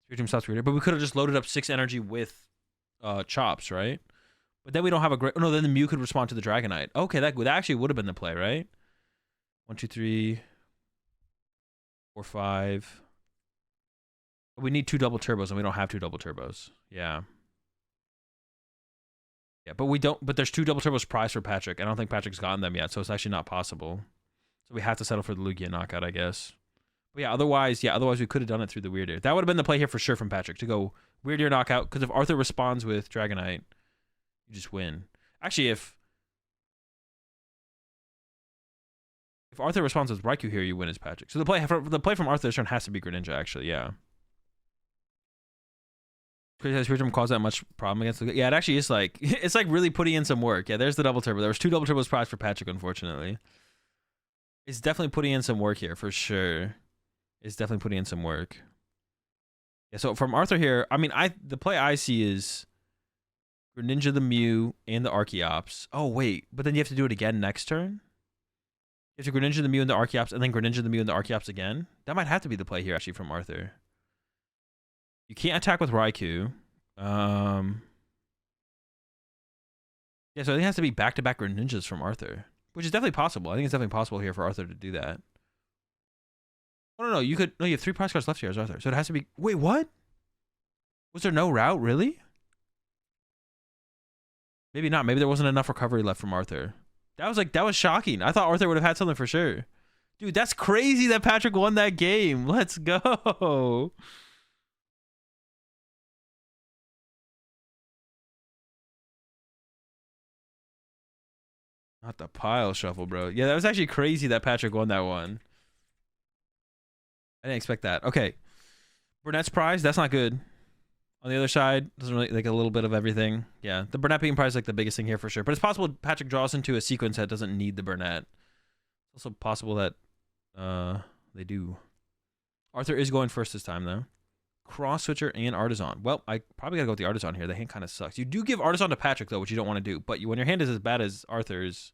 S1: Spiritomb stops Weird Ear. But we could have just loaded up 6 energy with Chops, right? But then we don't have a great... Oh, no, then the Mew could respond to the Dragonite. Okay, that actually would have been the play, right? 1, 2, 3, 4, 5... We need 2 double turbos, and we don't have 2 double turbos. Yeah. Yeah, but we don't. But there's 2 double turbos prize for Patrick. I don't think Patrick's gotten them yet, so it's actually not possible. So we have to settle for the Lugia knockout, I guess. But yeah, otherwise we could have done it through the Weird Ear. That would have been the play here for sure from Patrick, to go Weird Ear knockout, because if Arthur responds with Dragonite, you just win. Actually, if Arthur responds with Raikou here, you win as Patrick. So the play from Arthur this turn has to be Greninja, actually, yeah. Spiritomb caused that much problem against the... Yeah, it actually is like... It's like really putting in some work. Yeah, there's the double turbo. There was 2 double turbos prize for Patrick, unfortunately. It's definitely putting in some work here for sure. It's definitely putting in some work. Yeah, so from Arthur here, I mean, the play I see is Greninja the Mew and the Archeops. Oh, wait, but then you have to do it again next turn? You have to Greninja the Mew and the Archeops, and then Greninja the Mew and the Archeops again? That might have to be the play here, actually, from Arthur. You can't attack with Raikou. Yeah, so I think it has to be back-to-back Greninjas from Arthur, which is definitely possible. I think it's definitely possible here for Arthur to do that. Oh, no, you could... No, you have 3 prize cards left here as Arthur. So it has to be... Wait, what? Was there no route? Really? Maybe not. Maybe there wasn't enough recovery left from Arthur. That was shocking. I thought Arthur would have had something for sure. Dude, that's crazy that Patrick won that game. Let's go. Not the pile shuffle, bro. Yeah, that was actually crazy that Patrick won that one. I didn't expect that. Okay. Burnett's prize, that's not good. On the other side, doesn't really like a little bit of everything. Yeah, the Burnett being prize is like the biggest thing here for sure. But it's possible Patrick draws into a sequence that doesn't need the Burnett. It's also possible that they do. Arthur is going first this time though. Cross Switcher and Artisan. Well, I probably gotta go with the Artisan here. The hand kind of sucks. You do give Artisan to Patrick though, which you don't want to do. But when your hand is as bad as Arthur's,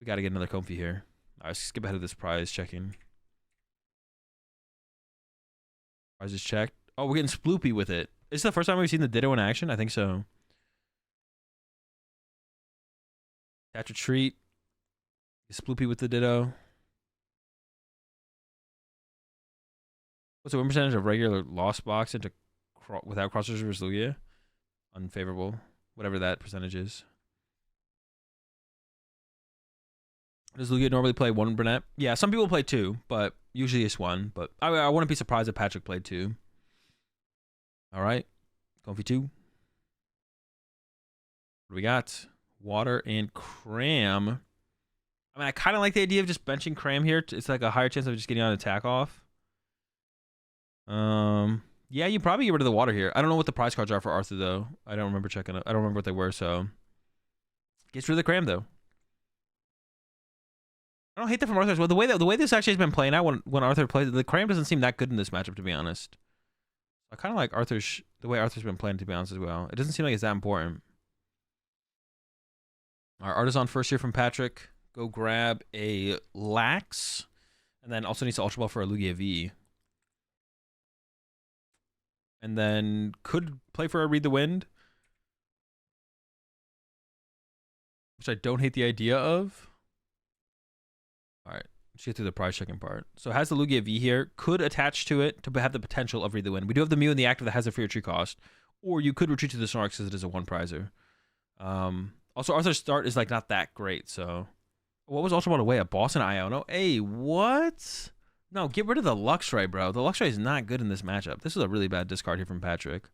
S1: we gotta get another Comfy here. All right, skip ahead of this prize checking. Prize is checked. Oh, we're getting Sploopy with it. Is this the first time we've seen the Ditto in action? I think so. Catch a treat. Sploopy with the Ditto. What's the win percentage of regular lost box into without crossers versus Lugia? Unfavorable. Whatever that percentage is. Does Lugia normally play 1 Burnett? Yeah, some people play 2, but usually it's 1. But I wouldn't be surprised if Patrick played 2. All right. Comfy 2. What do we got? Water and Cram. I mean, I kind of like the idea of just benching Cram here. It's like a higher chance of just getting on attack off. Yeah, you probably get rid of the water here. I don't know what the prize cards are for Arthur, though. I don't remember checking it. I don't remember what they were, so. Gets rid of the Cram, though. I don't hate that from Arthur as well. The way this actually has been playing out when Arthur plays, the Cram doesn't seem that good in this matchup, to be honest. I kind of like the way Arthur's been playing, to be honest, as well. It doesn't seem like it's that important. Our Artisan first here from Patrick. Go grab a Lax. And then also needs to Ultra Ball for a Lugia V. And then could play for a Read the Wind. Which I don't hate the idea of. Alright, let's get through the prize checking part. So it has the Lugia V here. Could attach to it to have the potential of Read the Wind. We do have the Mew in the active that has a free retreat cost. Or you could retreat to the Snorlax because it is a 1 prizer. Also, Arthur's start is like not that great, so. What was Ultra Ball away? A boss and Iono? Hey, what? No, get rid of the Luxray, bro. The Luxray is not good in this matchup. This is a really bad discard here from Patrick.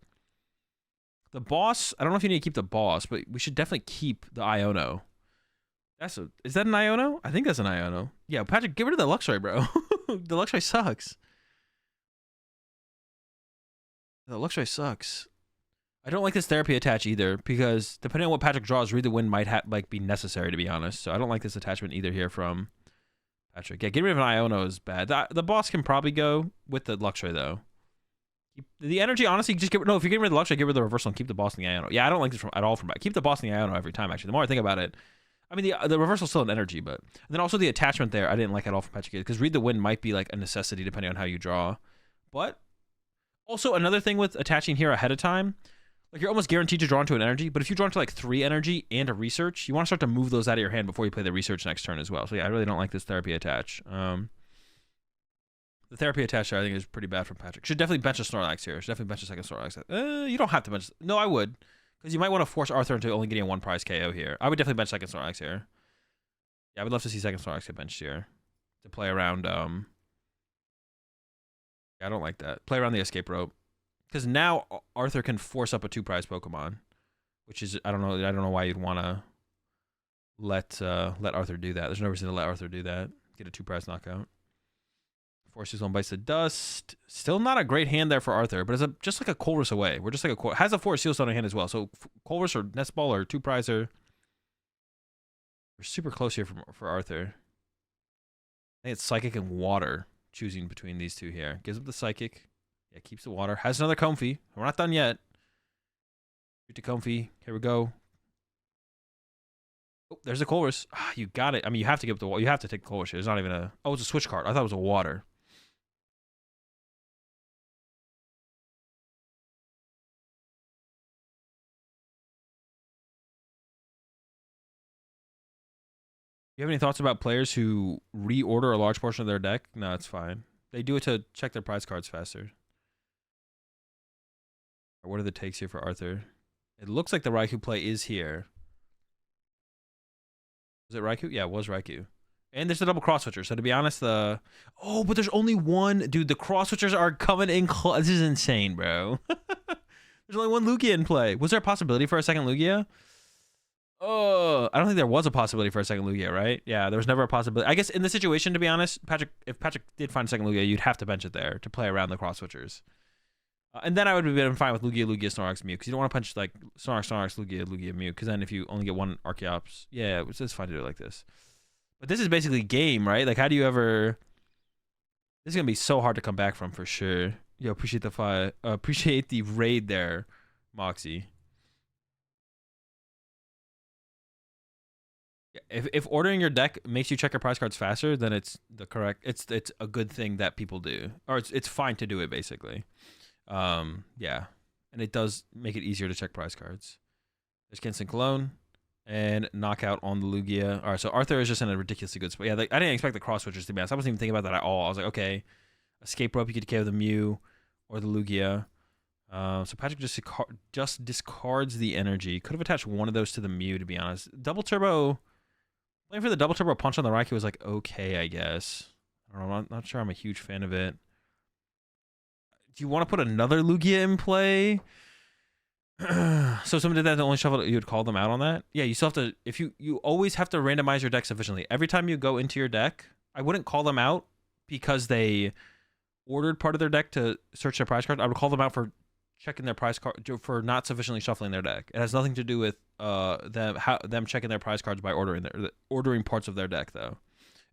S1: The boss, I don't know if you need to keep the boss, but we should definitely keep the Iono. Is that an Iono? I think that's an Iono. Yeah, Patrick, get rid of the Luxray, bro. The Luxray sucks. The Luxray sucks. I don't like this therapy attach either, because depending on what Patrick draws, Read the Wind might be necessary, to be honest. So I don't like this attachment either here from Patrick. Yeah, getting rid of an Iono is bad. The boss can probably go with the Luxray, though. The energy, honestly, just if you're getting rid of the Luxray, get rid of the reversal and keep the boss and the Iono. Yeah, I don't like this at all from Keep the boss and the Iono every time, actually. The more I think about it. I mean, the reversal's still an energy, but. And then also the attachment there, I didn't like at all from Patrick, because Read the Wind might be like a necessity depending on how you draw. But also another thing with attaching here ahead of time, like you're almost guaranteed to draw into an energy, but if you draw into like 3 energy and a research, you want to start to move those out of your hand before you play the research next turn as well. So yeah, I really don't like this therapy attach. The therapy attach there, I think, is pretty bad from Patrick. Should definitely bench a Snorlax here. Should definitely bench a second Snorlax. You don't have to bench. No, I would, because you might want to force Arthur into only getting a 1 prize KO here. I would definitely bench second Snorlax here. Yeah, I would love to see second Snorlax get benched here to play around. Yeah, I don't like that. Play around the escape rope. Because now Arthur can force up a 2 prize Pokemon, which is I don't know why you'd want to let Arthur do that. There's no reason to let Arthur do that. Get a 2 prize knockout. Forces one bites the dust. Still not a great hand there for Arthur, but it's just like a Colress away. We're just like has a Forest Seal Stone in hand as well. So Colress or Nest Ball or 2 prizer. We're super close here for Arthur. think it's Psychic and Water. Choosing between these two here. Gives up the Psychic. Yeah, keeps the Water. Has another Comfy. We're not done yet. Shoot to Comfy. Here we go. Oh, there's a Colress. Ah, you got it. I mean, you have to give up the wall. You have to take the Colress. It's not even a... Oh, it's a switch card. I thought it was a Water. You have any thoughts about players who reorder a large portion of their deck? No, it's fine. They do it to check their prize cards faster. What are the takes here for Arthur? It looks like the Raikou play is here. Was it Raikou? Yeah, it was Raikou. And there's the double cross switcher. So to be honest, the... Oh, but there's only one. Dude, the cross switchers are coming in close. This is insane, bro. There's only one Lugia in play. Was there a possibility for a second Lugia? Oh, I don't think there was a possibility for a second Lugia, right? Yeah, there was never a possibility. I guess in the situation, to be honest, if Patrick did find a second Lugia, you'd have to bench it there to play around the cross switchers. And then I would have been fine with Lugia, Snorlax, Mew, because you don't want to punch like Snorlax, Lugia, Mew, because then if you only get one Archeops, yeah, it's fine to do it like this. But this is basically game, right? Like, how do you ever... This is going to be so hard to come back from for sure. Yo, appreciate the raid there, Moxie. If ordering your deck makes you check your prize cards faster, then it's it's a good thing that people do, or it's fine to do it basically. Yeah, and it does make it easier to check prize cards. There's Kinston Cologne and knockout on the Lugia. All right, so Arthur is just in a ridiculously good spot. Yeah, I didn't expect the cross switchers to be honest. I wasn't even thinking about that at all. I was like, okay, escape rope, you could KO the Mew or the Lugia. So Patrick just discards the energy. Could have attached one of those to the Mew, to be honest. Double turbo. Playing for the double turbo punch on the Raikou was like okay, I guess. I don't know, I'm not sure I'm a huge fan of it. Do you want to put another Lugia in play? So someone did that, the only shuffle, you would call them out on that? Yeah, you still have to, if you always have to randomize your deck sufficiently. Every time you go into your deck, I wouldn't call them out because they ordered part of their deck to search their prize card. I would call them out for checking their prize card, for not sufficiently shuffling their deck. It has nothing to do with them checking their prize cards by ordering parts of their deck though.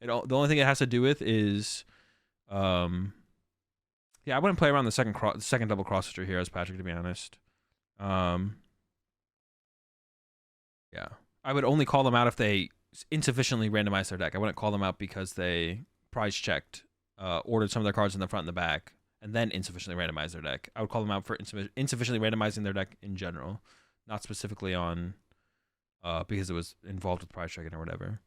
S1: The only thing it has to do with is yeah, I wouldn't play around the second double cross switcher here as Patrick, to be honest. Yeah, I would only call them out if they insufficiently randomized their deck. I wouldn't call them out because they prize checked, ordered some of their cards in the front and the back, and then insufficiently randomized their deck. I would call them out for insufficiently randomizing their deck in general, not specifically on because it was involved with prize checking or whatever.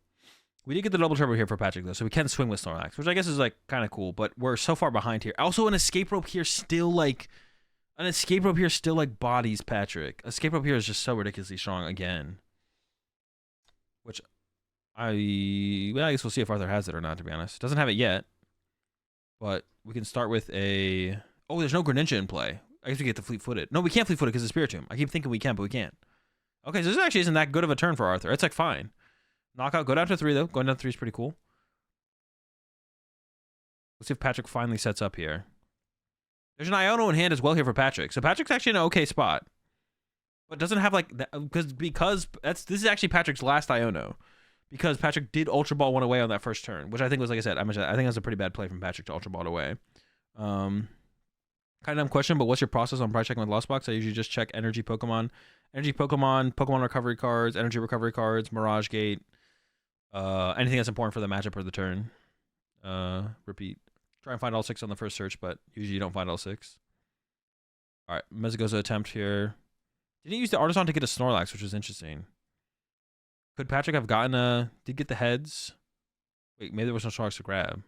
S1: We did get the double turbo here for Patrick though, so we can swing with Snorlax, which I guess is like kind of cool, but we're so far behind here. Also, an escape rope here still bodies Patrick. Escape rope here is just so ridiculously strong again, which I guess we'll see if Arthur has it or not, to be honest. Doesn't have it yet. But we can start with a... Oh, there's no Greninja in play. I guess we get the fleet-footed. No, we can't fleet-footed because of Spiritomb. I keep thinking we can, but we can't. Okay, so this actually isn't that good of a turn for Arthur. It's like fine. Knockout. Go down to 3, though. Going down to 3 is pretty cool. Let's see if Patrick finally sets up here. There's an Iono in hand as well here for Patrick. So Patrick's actually in an okay spot. But doesn't have like... Because this is actually Patrick's last Iono. Because Patrick did Ultra Ball one away on that first turn, which I think was, like I said, I think that's a pretty bad play from Patrick to Ultra Ball away. Kind of dumb question, but what's your process on prize checking with Lost Box? I usually just check energy Pokemon, Pokemon recovery cards, energy recovery cards, Mirage Gate, anything that's important for the matchup or the turn. Repeat. Try and find all 6 on the first search, but usually you don't find all 6. All right, Mezagoza attempt here. Didn't use the Artisan to get a Snorlax, which was interesting. Could Patrick have gotten did get the heads? Wait, maybe there was no Snorlax to grab.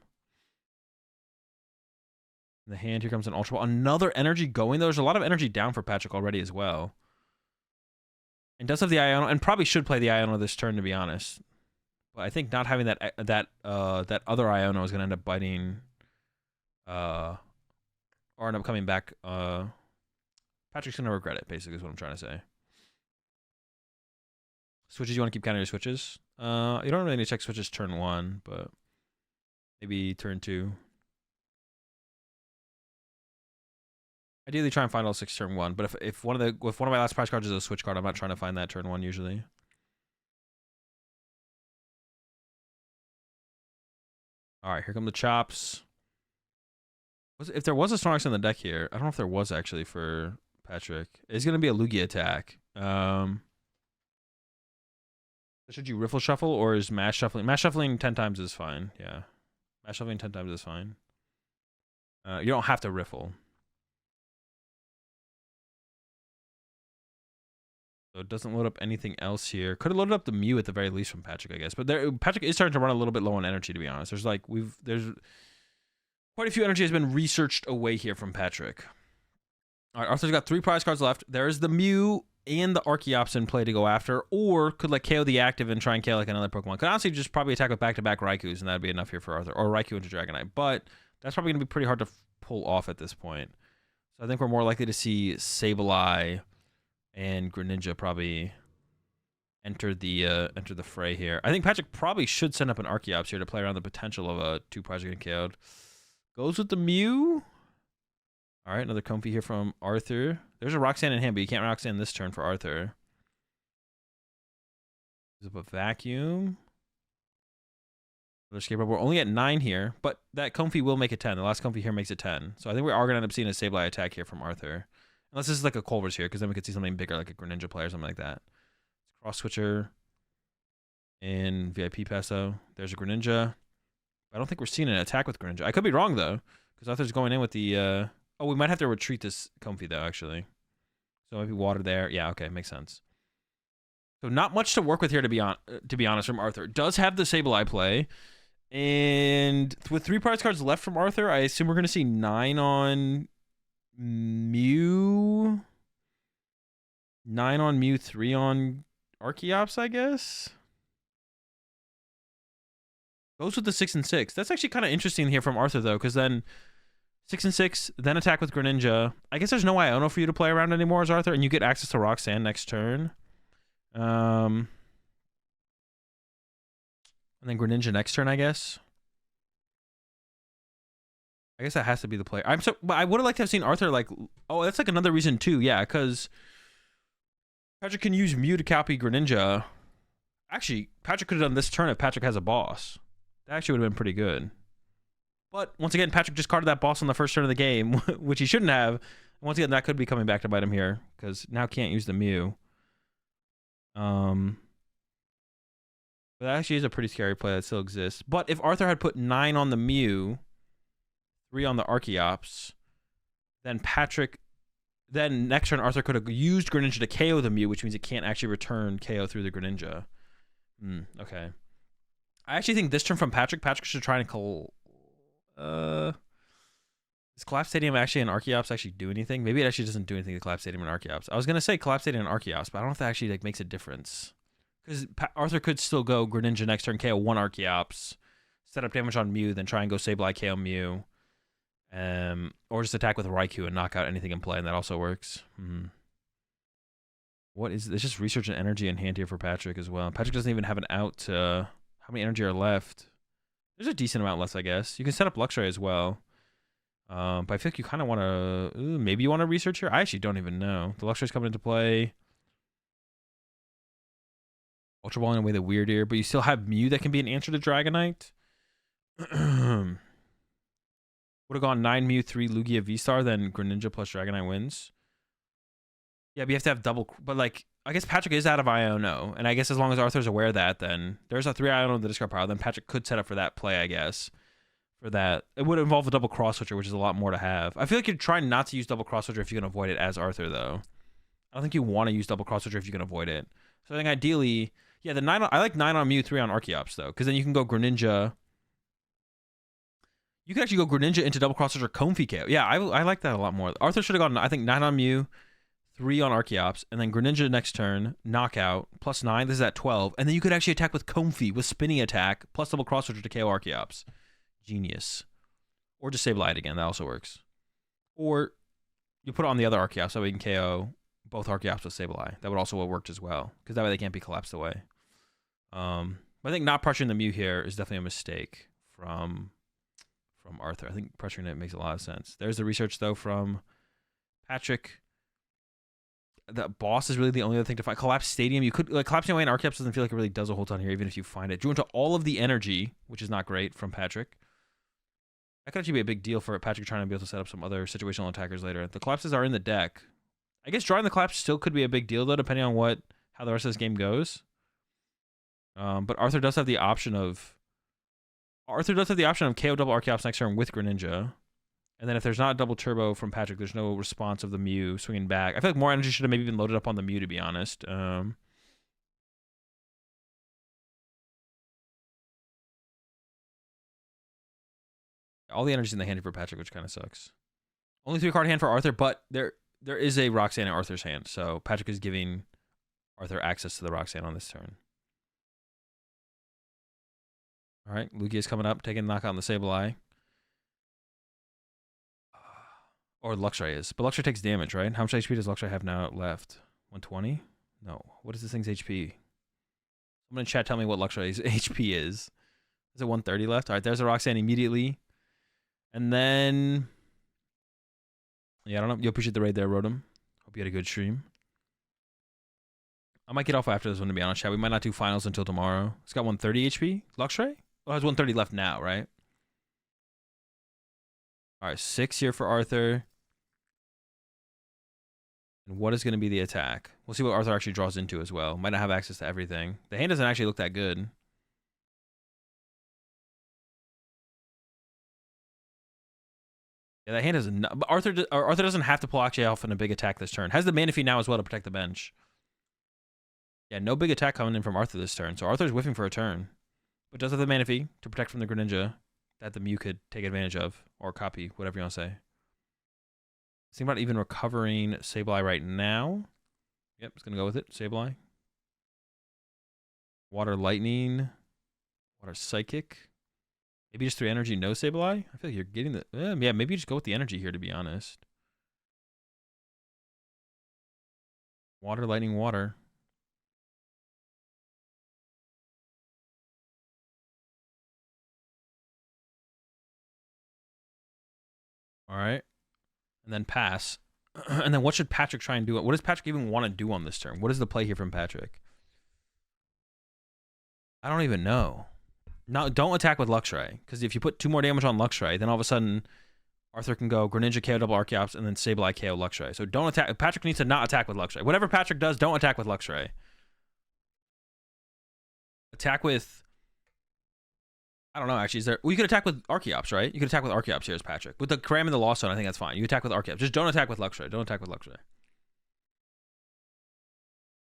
S1: In the hand, here comes an Ultra Ball. Another energy going, though. There's a lot of energy down for Patrick already as well. And does have the Iono, and probably should play the Iono this turn, to be honest. But I think not having that other Iono is going to end up biting, or end up coming back. Patrick's going to regret it, basically, is what I'm trying to say. Switches, you want to keep counting your switches? You don't really need to check switches turn 1, but maybe turn 2. Ideally, try and find all 6 turn 1. But if one of my last prize cards is a switch card, I'm not trying to find that turn 1 usually. All right, here come the chops. If there was a Snorlax in the deck here, I don't know if there was actually for Patrick. It's going to be a Lugia attack. Should you riffle shuffle or is mash shuffling? Mash shuffling 10 times is fine. Yeah. Mash shuffling 10 times is fine. You don't have to riffle. So it doesn't load up anything else here. Could have loaded up the Mew at the very least from Patrick, I guess. But Patrick is starting to run a little bit low on energy, to be honest. There's quite a few energy has been researched away here from Patrick. All right, Arthur's got 3 prize cards left. There's the Mew and the Archeops in play to go after, or could like KO the active and try and KO like another Pokemon. Could honestly just probably attack with back-to-back Raikus, and that'd be enough here for Arthur. Or Raikou into Dragonite. But that's probably going to be pretty hard to pull off at this point. So I think we're more likely to see Sableye and Greninja probably enter the fray here. I think Patrick probably should send up an Archeops here to play around the potential of a 2 prizes getting KO'd. Goes with the Mew. All right, another Comfey here from Arthur. There's a Roxanne in hand, but you can't Roxanne this turn for Arthur. Use up a Vacuum. Another Escape Rope. We're only at 9 here, but that Comfey will make it 10. The last Comfey here makes it 10. So I think we are going to end up seeing a Sableye attack here from Arthur. Unless this is like a Culver's here, because then we could see something bigger like a Greninja play or something like that. Cross Switcher in VIP Peso. There's a Greninja. I don't think we're seeing an attack with Greninja. I could be wrong, though, because Arthur's going in with the... Oh, we might have to retreat this Comfey, though, actually. So maybe water there. Yeah, okay, makes sense. So not much to work with here, to be honest, from Arthur. Does have the Sableye play. And with 3 prize cards left from Arthur, I assume we're going to see 9 on Mew. 9 on Mew, 3 on Archeops, I guess. Goes with the 6 and 6. That's actually kind of interesting here from Arthur, though, because then 6 and 6, then attack with Greninja. I guess there's no Iono for you to play around anymore as Arthur, and you get access to Roxanne next turn. And then Greninja next turn, I guess. I guess that has to be the play. But I would have liked to have seen Arthur like... Oh, that's like another reason, too. Yeah, because Patrick can use Mew to copy Greninja. Actually, Patrick could have done this turn if Patrick has a boss. That actually would have been pretty good. But once again, Patrick just carded that boss on the first turn of the game, which he shouldn't have. Once again, that could be coming back to bite him here, because now can't use the Mew. But that actually is a pretty scary play that still exists. But if Arthur had put 9 on the Mew, 3 on the Archeops, then next turn Arthur could have used Greninja to KO the Mew, which means it can't actually return KO through the Greninja. Okay. I actually think this turn from Patrick should try and does Collapse Stadium actually and Archeops actually do anything? Maybe it actually doesn't do anything to Collapse Stadium and Archeops. I was going to say Collapse Stadium and Archeops, but I don't know if that actually like makes a difference. Because Arthur could still go Greninja next turn, KO 1 Archeops, set up damage on Mew, then try and go Sableye, KO Mew. Or just attack with Raikou and knock out anything in play, and that also works. What is this? Just research and energy in hand here for Patrick as well. Patrick doesn't even have an out. How many energy are left? There's a decent amount left, I guess. You can set up Luxray as well. But I feel like you kind of want to... maybe you want to research here? I actually don't even know. The Luxray's coming into play. Ultra Balling away the Weird Ear, but you still have Mew that can be an answer to Dragonite. Would have gone 9 Mew, 3 Lugia V-Star, then Greninja plus Dragonite wins. Yeah, but you have to have double... But, like, I guess Patrick is out of Iono. And I guess as long as Arthur's aware of that, then there's a 3 Iono in the discard pile. Then Patrick could set up for that play, I guess. For that. It would involve a double cross switcher, which is a lot more to have. I feel like you're trying not to use double cross switcher if you can avoid it as Arthur, though. I don't think you want to use double cross switcher if you can avoid it. So I think ideally... Yeah, the 9 on, I like 9 on Mew, 3 on Archeops, though. Because then you can go Greninja... You can actually go Greninja into double cross switcher Comfey KO. Yeah, I like that a lot more. Arthur should have gone, I think, 9 on Mew, 3 on Archeops, and then Greninja next turn, knockout, plus 9. This is at 12. And then you could actually attack with Comfey, with spinning attack, plus double cross switcher to KO Archeops. Genius. Or just Sableye it again. That also works. Or you put it on the other Archeops so we can KO both Archeops with Sableye. That would also have worked as well, because that way they can't be collapsed away. But I think not pressuring the Mew here is definitely a mistake from Arthur. I think pressuring it makes a lot of sense. There's the research, though, from Patrick. The boss is really the only other thing to find. Collapse Stadium. You could, like, collapsing away in Archeops doesn't feel like it really does a whole ton here, even if you find it. Drew into all of the energy, which is not great, from Patrick. That could actually be a big deal for Patrick trying to be able to set up some other situational attackers later. The collapses are in the deck. I guess drawing the collapse still could be a big deal, though, depending on how the rest of this game goes. But Arthur does have the option of KO double Archeops next turn with Greninja. And then if there's not a double turbo from Patrick, there's no response of the Mew swinging back. I feel like more energy should have maybe been loaded up on the Mew, to be honest. All the energy's in the hand for Patrick, which kind of sucks. Only 3-card hand for Arthur, but there is a Roxanne in Arthur's hand, so Patrick is giving Arthur access to the Roxanne on this turn. All right, Lugia's coming up, taking a knockout on the Sableye. Or Luxray is. But Luxray takes damage, right? How much HP does Luxray have now left? 120? No. What is this thing's HP? Someone in chat tell me what Luxray's HP is. Is it 130 left? All right, there's a Roxanne immediately. And then... yeah, I don't know. You appreciate the raid there, Rodham. Hope you had a good stream. I might get off after this one, to be honest, chat. We might not do finals until tomorrow. It's got 130 HP. Luxray? Oh, it has 130 left now, right? All right, 6 here for Arthur. And what is going to be the attack? We'll see what Arthur actually draws into as well. Might not have access to everything. The hand doesn't actually look that good. Yeah, that hand is not, but Arthur doesn't have to pull actually off in a big attack this turn. Has the Manaphy now as well to protect the bench. Yeah, no big attack coming in from Arthur this turn. So Arthur's whiffing for a turn. But does have the Manaphy to protect from the Greninja that the Mew could take advantage of. Or copy, whatever you want to say. Think about even recovering Sableye right now. Yep, it's going to go with it. Sableye. Water Lightning. Water Psychic. Maybe just 3 energy, no Sableye? I feel like you're getting the... yeah, maybe you just go with the energy here, to be honest. Water, Lightning, Water. All right. And then pass. And then what should Patrick try and do? What does Patrick even want to do on this turn? What is the play here from Patrick? I don't even know. No, don't attack with Luxray. Because if you put 2 more damage on Luxray, then all of a sudden Arthur can go Greninja KO double Archeops and then Sableye KO Luxray. So don't attack. Patrick needs to not attack with Luxray. Whatever Patrick does, don't attack with Luxray. Attack with... I don't know, actually. Is there... well, you could attack with Archeops, right? You could attack with Archeops here as Patrick. With the Cram and the Lost Zone, I think that's fine. You attack with Archeops. Just don't attack with Luxray. Don't attack with Luxray.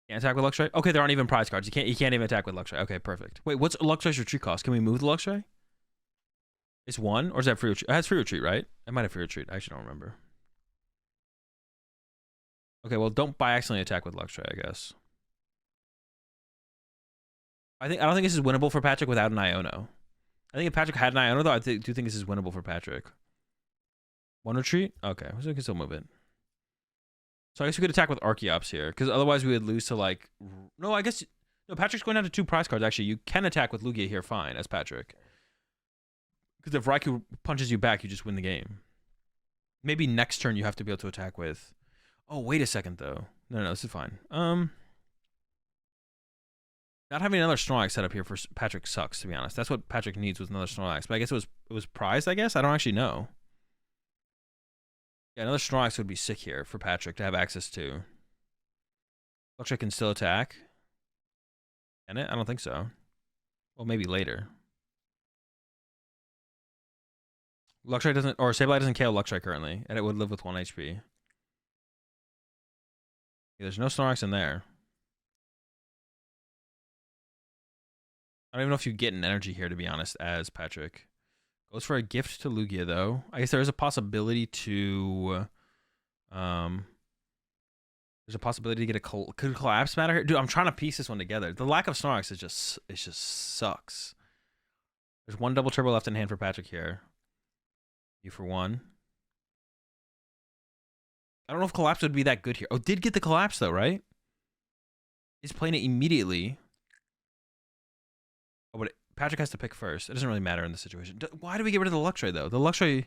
S1: Can't attack with Luxray? Okay, there aren't even prize cards. You can't even attack with Luxray. Okay, perfect. Wait, what's Luxray's retreat cost? Can we move the Luxray? It's 1? Or is that free retreat? It has free retreat, right? It might have free retreat. I actually don't remember. Okay, well, don't by accidentally attack with Luxray, I guess. I don't think this is winnable for Patrick without an Iono. I think if Patrick had an Iono, though, I do think this is winnable for Patrick. 1 retreat? Okay, so we can still move it. So I guess we could attack with Archeops here, because otherwise we would lose to, like... no, I guess... no, Patrick's going down to 2 prize cards, actually. You can attack with Lugia here fine, as Patrick. Because if Raikou punches you back, you just win the game. Maybe next turn you have to be able to attack with... oh, wait a second, though. No, this is fine. Not having another Snorlax set up here for Patrick sucks, to be honest. That's what Patrick needs with another Snorlax. But I guess it was prized, I guess? I don't actually know. Yeah, another Snorlax would be sick here for Patrick to have access to. Luxray can still attack. Can it? I don't think so. Well, maybe later. Luxray doesn't... or Sableye doesn't KO Luxray currently, and it would live with 1 HP. Yeah, there's no Snorlax in there. I don't even know if you get an energy here, to be honest, as Patrick. Goes for a gift to Lugia, though. I guess there is a possibility to... there's a possibility to get a... could collapse matter here? Dude, I'm trying to piece this one together. The lack of Snorlax is just... it just sucks. There's 1 double turbo left in hand for Patrick here. You for 1. I don't know if collapse would be that good here. Oh, did get the collapse, though, right? He's playing it immediately. Oh, but Patrick has to pick first. It doesn't really matter in this situation. Why do we get rid of the Luxray, though? The Luxray...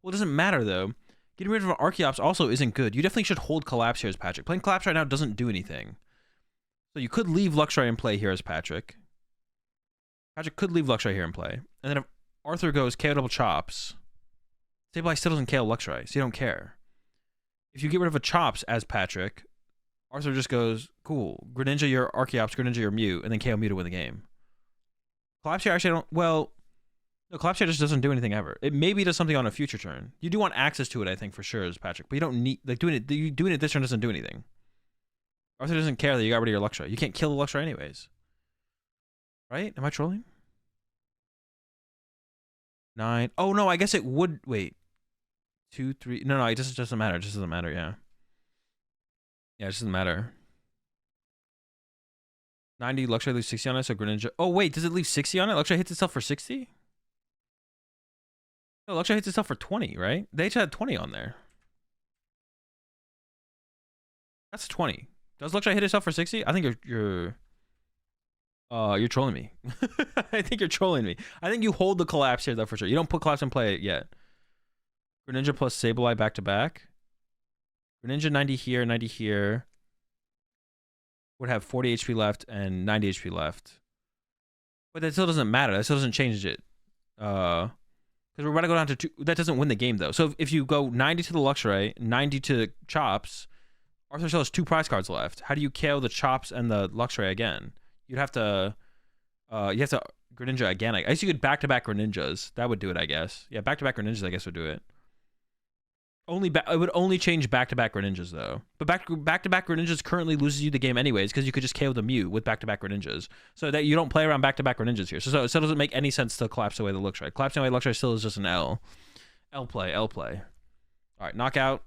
S1: well, it doesn't matter, though. Getting rid of an Archeops also isn't good. You definitely should hold Collapse here as Patrick. Playing Collapse right now doesn't do anything. So you could leave Luxray in play here as Patrick. Patrick could leave Luxray here in play. And then if Arthur goes KO double Chops... Sableye still doesn't KO Luxray, so you don't care. If you get rid of a Chops as Patrick, Arthur just goes, cool, Greninja your Archeops, Greninja your Mew, and then KO Mew to win the game. Collapse here actually no, Collapse here just doesn't do anything ever. It maybe does something on a future turn. You do want access to it, I think, for sure, as Patrick, but you don't need, like, doing it this turn doesn't do anything. Arthur doesn't care that you got rid of your Luxray. You can't kill the Luxray anyways. Right? Am I trolling? 9. Oh, no, I guess it would, wait. 2, 3. No, it just doesn't matter. It just doesn't matter, yeah. Yeah, it just doesn't matter. 90, Luxray leaves 60 on it, so Greninja. Oh, wait, does it leave 60 on it? Luxray hits itself for 60? No, Luxray hits itself for 20, right? They each had 20 on there. That's 20. Does Luxray hit itself for 60? I think you're trolling me. I think you're trolling me. I think you hold the Collapse here, though, for sure. You don't put Collapse in play yet. Greninja plus Sableye back to back. Greninja 90 here, 90 here. Would have 40 HP left and 90 HP left. But that still doesn't matter. That still doesn't change it. Because we're about to go down to 2. That doesn't win the game, though. So if you go 90 to the Luxray, 90 to Chops, Arthur still has 2 prize cards left. How do you KO the Chops and the Luxray again? You'd have to... you have to Greninja again. I guess you could back-to-back Greninjas. That would do it, I guess. Yeah, back-to-back Greninjas, I guess, would do it. It would only change back-to-back Greninjas, though. But back-to-back Greninjas currently loses you the game anyways, because you could just KO the Mew with back-to-back Greninjas. So that you don't play around back-to-back Greninjas here. So it doesn't make any sense to collapse away the Luxray. Collapsing away Luxray still is just an L. L play. All right, knockout.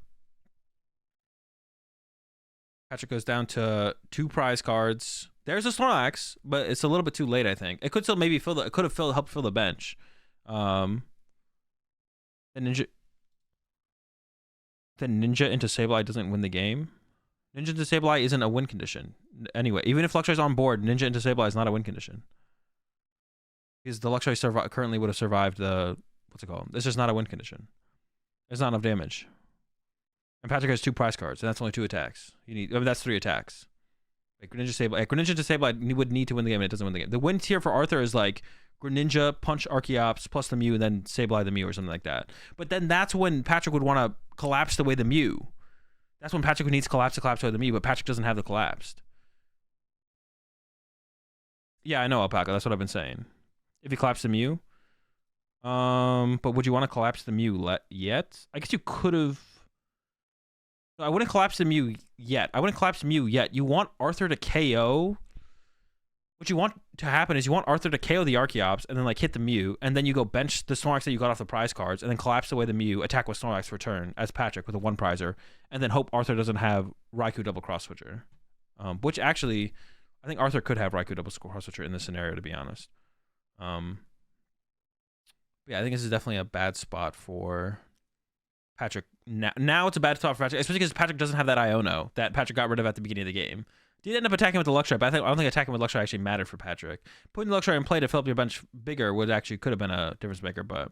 S1: Patrick goes down to 2 prize cards. There's a Snorlax, but it's a little bit too late, I think. It could still maybe helped fill the bench. The Ninja into Sableye doesn't win the game. Ninja into Sableye isn't a win condition. Anyway, even if Luxray's on board, Ninja into Sableye is not a win condition. Because the Luxray currently would have survived the... What's it called? It's just not a win condition. There's not enough damage. And Patrick has 2 prize cards, and that's only 2 attacks. That's 3 attacks. Like Greninja to Sableye would need to win the game, and it doesn't win the game. The win tier for Arthur is like Greninja, Punch Archeops, plus the Mew, and then Sableye the Mew or something like that. But then that's when Patrick would want to collapse away the Mew. That's when Patrick needs collapse away the Mew, but Patrick doesn't have the collapsed. Yeah, I know, Alpaca. That's what I've been saying. If you collapse the Mew. But would you want to collapse the Mew yet? I guess you could have... I wouldn't collapse the Mew yet. You want Arthur to KO. What you want to happen is you want Arthur to KO the Archeops and then like hit the Mew, and then you go bench the Snorlax that you got off the prize cards and then collapse away the Mew, attack with Snorlax for turn as Patrick with a 1 prizer, and then hope Arthur doesn't have Raikou double cross switcher. Which actually, I think Arthur could have Raikou double cross switcher in this scenario, to be honest. Yeah, I think this is definitely a bad spot for Patrick. Now it's a bad spot for Patrick, especially because Patrick doesn't have that Iono that Patrick got rid of at the beginning of the game. Did end up attacking with the Luxray, but I don't think attacking with Luxray actually mattered for Patrick. Putting the Luxray in play to fill up your bench bigger could have been a difference maker, but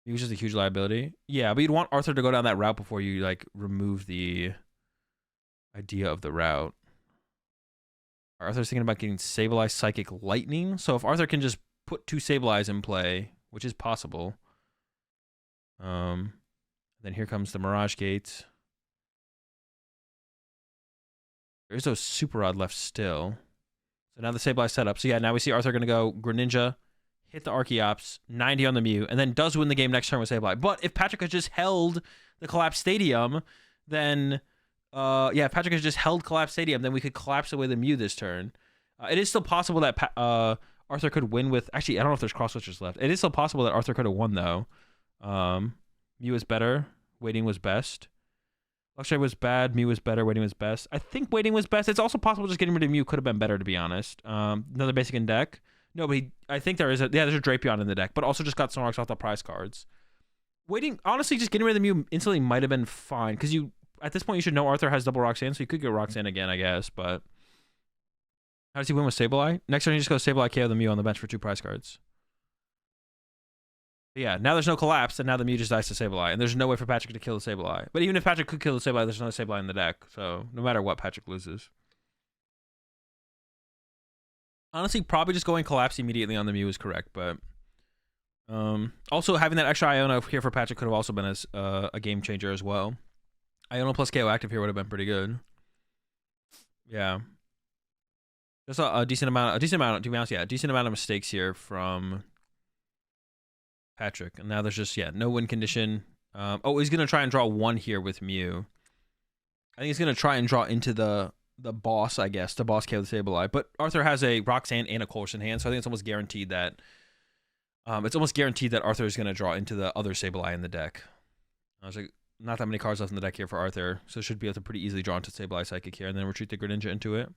S1: he was just a huge liability. Yeah, but you'd want Arthur to go down that route before you like remove the idea of the route. Arthur's thinking about getting Sableye Psychic Lightning. So if Arthur can just put 2 Sableyes in play, which is possible. Then here comes the Mirage Gate. There's those Super Rod left still. So now the Sableye setup. So yeah, now we see Arthur going to go Greninja, hit the Archeops, 90 on the Mew, and then does win the game next turn with Sableye. But if Patrick had just held the Collapse Stadium, then... if Patrick has just held Collapse Stadium, then we could collapse away the Mew this turn. It is still possible that Arthur could win with... Actually, I don't know if there's cross switchers left. It is still possible that Arthur could have won, though. Mew is better. Waiting was best. Luxray was bad. Mew was better. Waiting was best. I think waiting was best. It's also possible just getting rid of Mew could have been better, to be honest. Another basic in deck. No, but I think there is a... Yeah, there's a Drapion in the deck, but also just got Snorlax off the prize cards. Waiting... Honestly, just getting rid of the Mew instantly might have been fine, because you... At this point, you should know Arthur has double Roxanne, so you could get Roxanne again, I guess, but... How does he win with Sableye? Next turn, he just goes Sableye, KO the Mew on the bench for 2 prize cards. But yeah, now there's no collapse, and now the Mew just dies to Sableye, and there's no way for Patrick to kill the Sableye. But even if Patrick could kill the Sableye, there's another Sableye in the deck, so no matter what, Patrick loses. Honestly, probably just going collapse immediately on the Mew is correct, but... Also, having that extra Iona here for Patrick could have also been a game changer as well. Iona plus KO active here would have been pretty good. Yeah. There's a decent amount, to be honest, yeah, a decent amount of mistakes here from Patrick. And now there's just, yeah, no win condition. Oh, he's going to try and draw 1 here with Mew. I think he's going to try and draw into the boss, I guess, the boss KO the Sableye. But Arthur has a Roxanne and a Colress in hand, so I think it's almost guaranteed that Arthur is going to draw into the other Sableye in the deck. I was like, not that many cards left in the deck here for Arthur, so should be able to pretty easily draw into Sableye Psychic here, and then retreat the Greninja into it.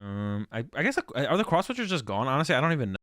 S1: I guess, are the cross switchers just gone? Honestly, I don't even know.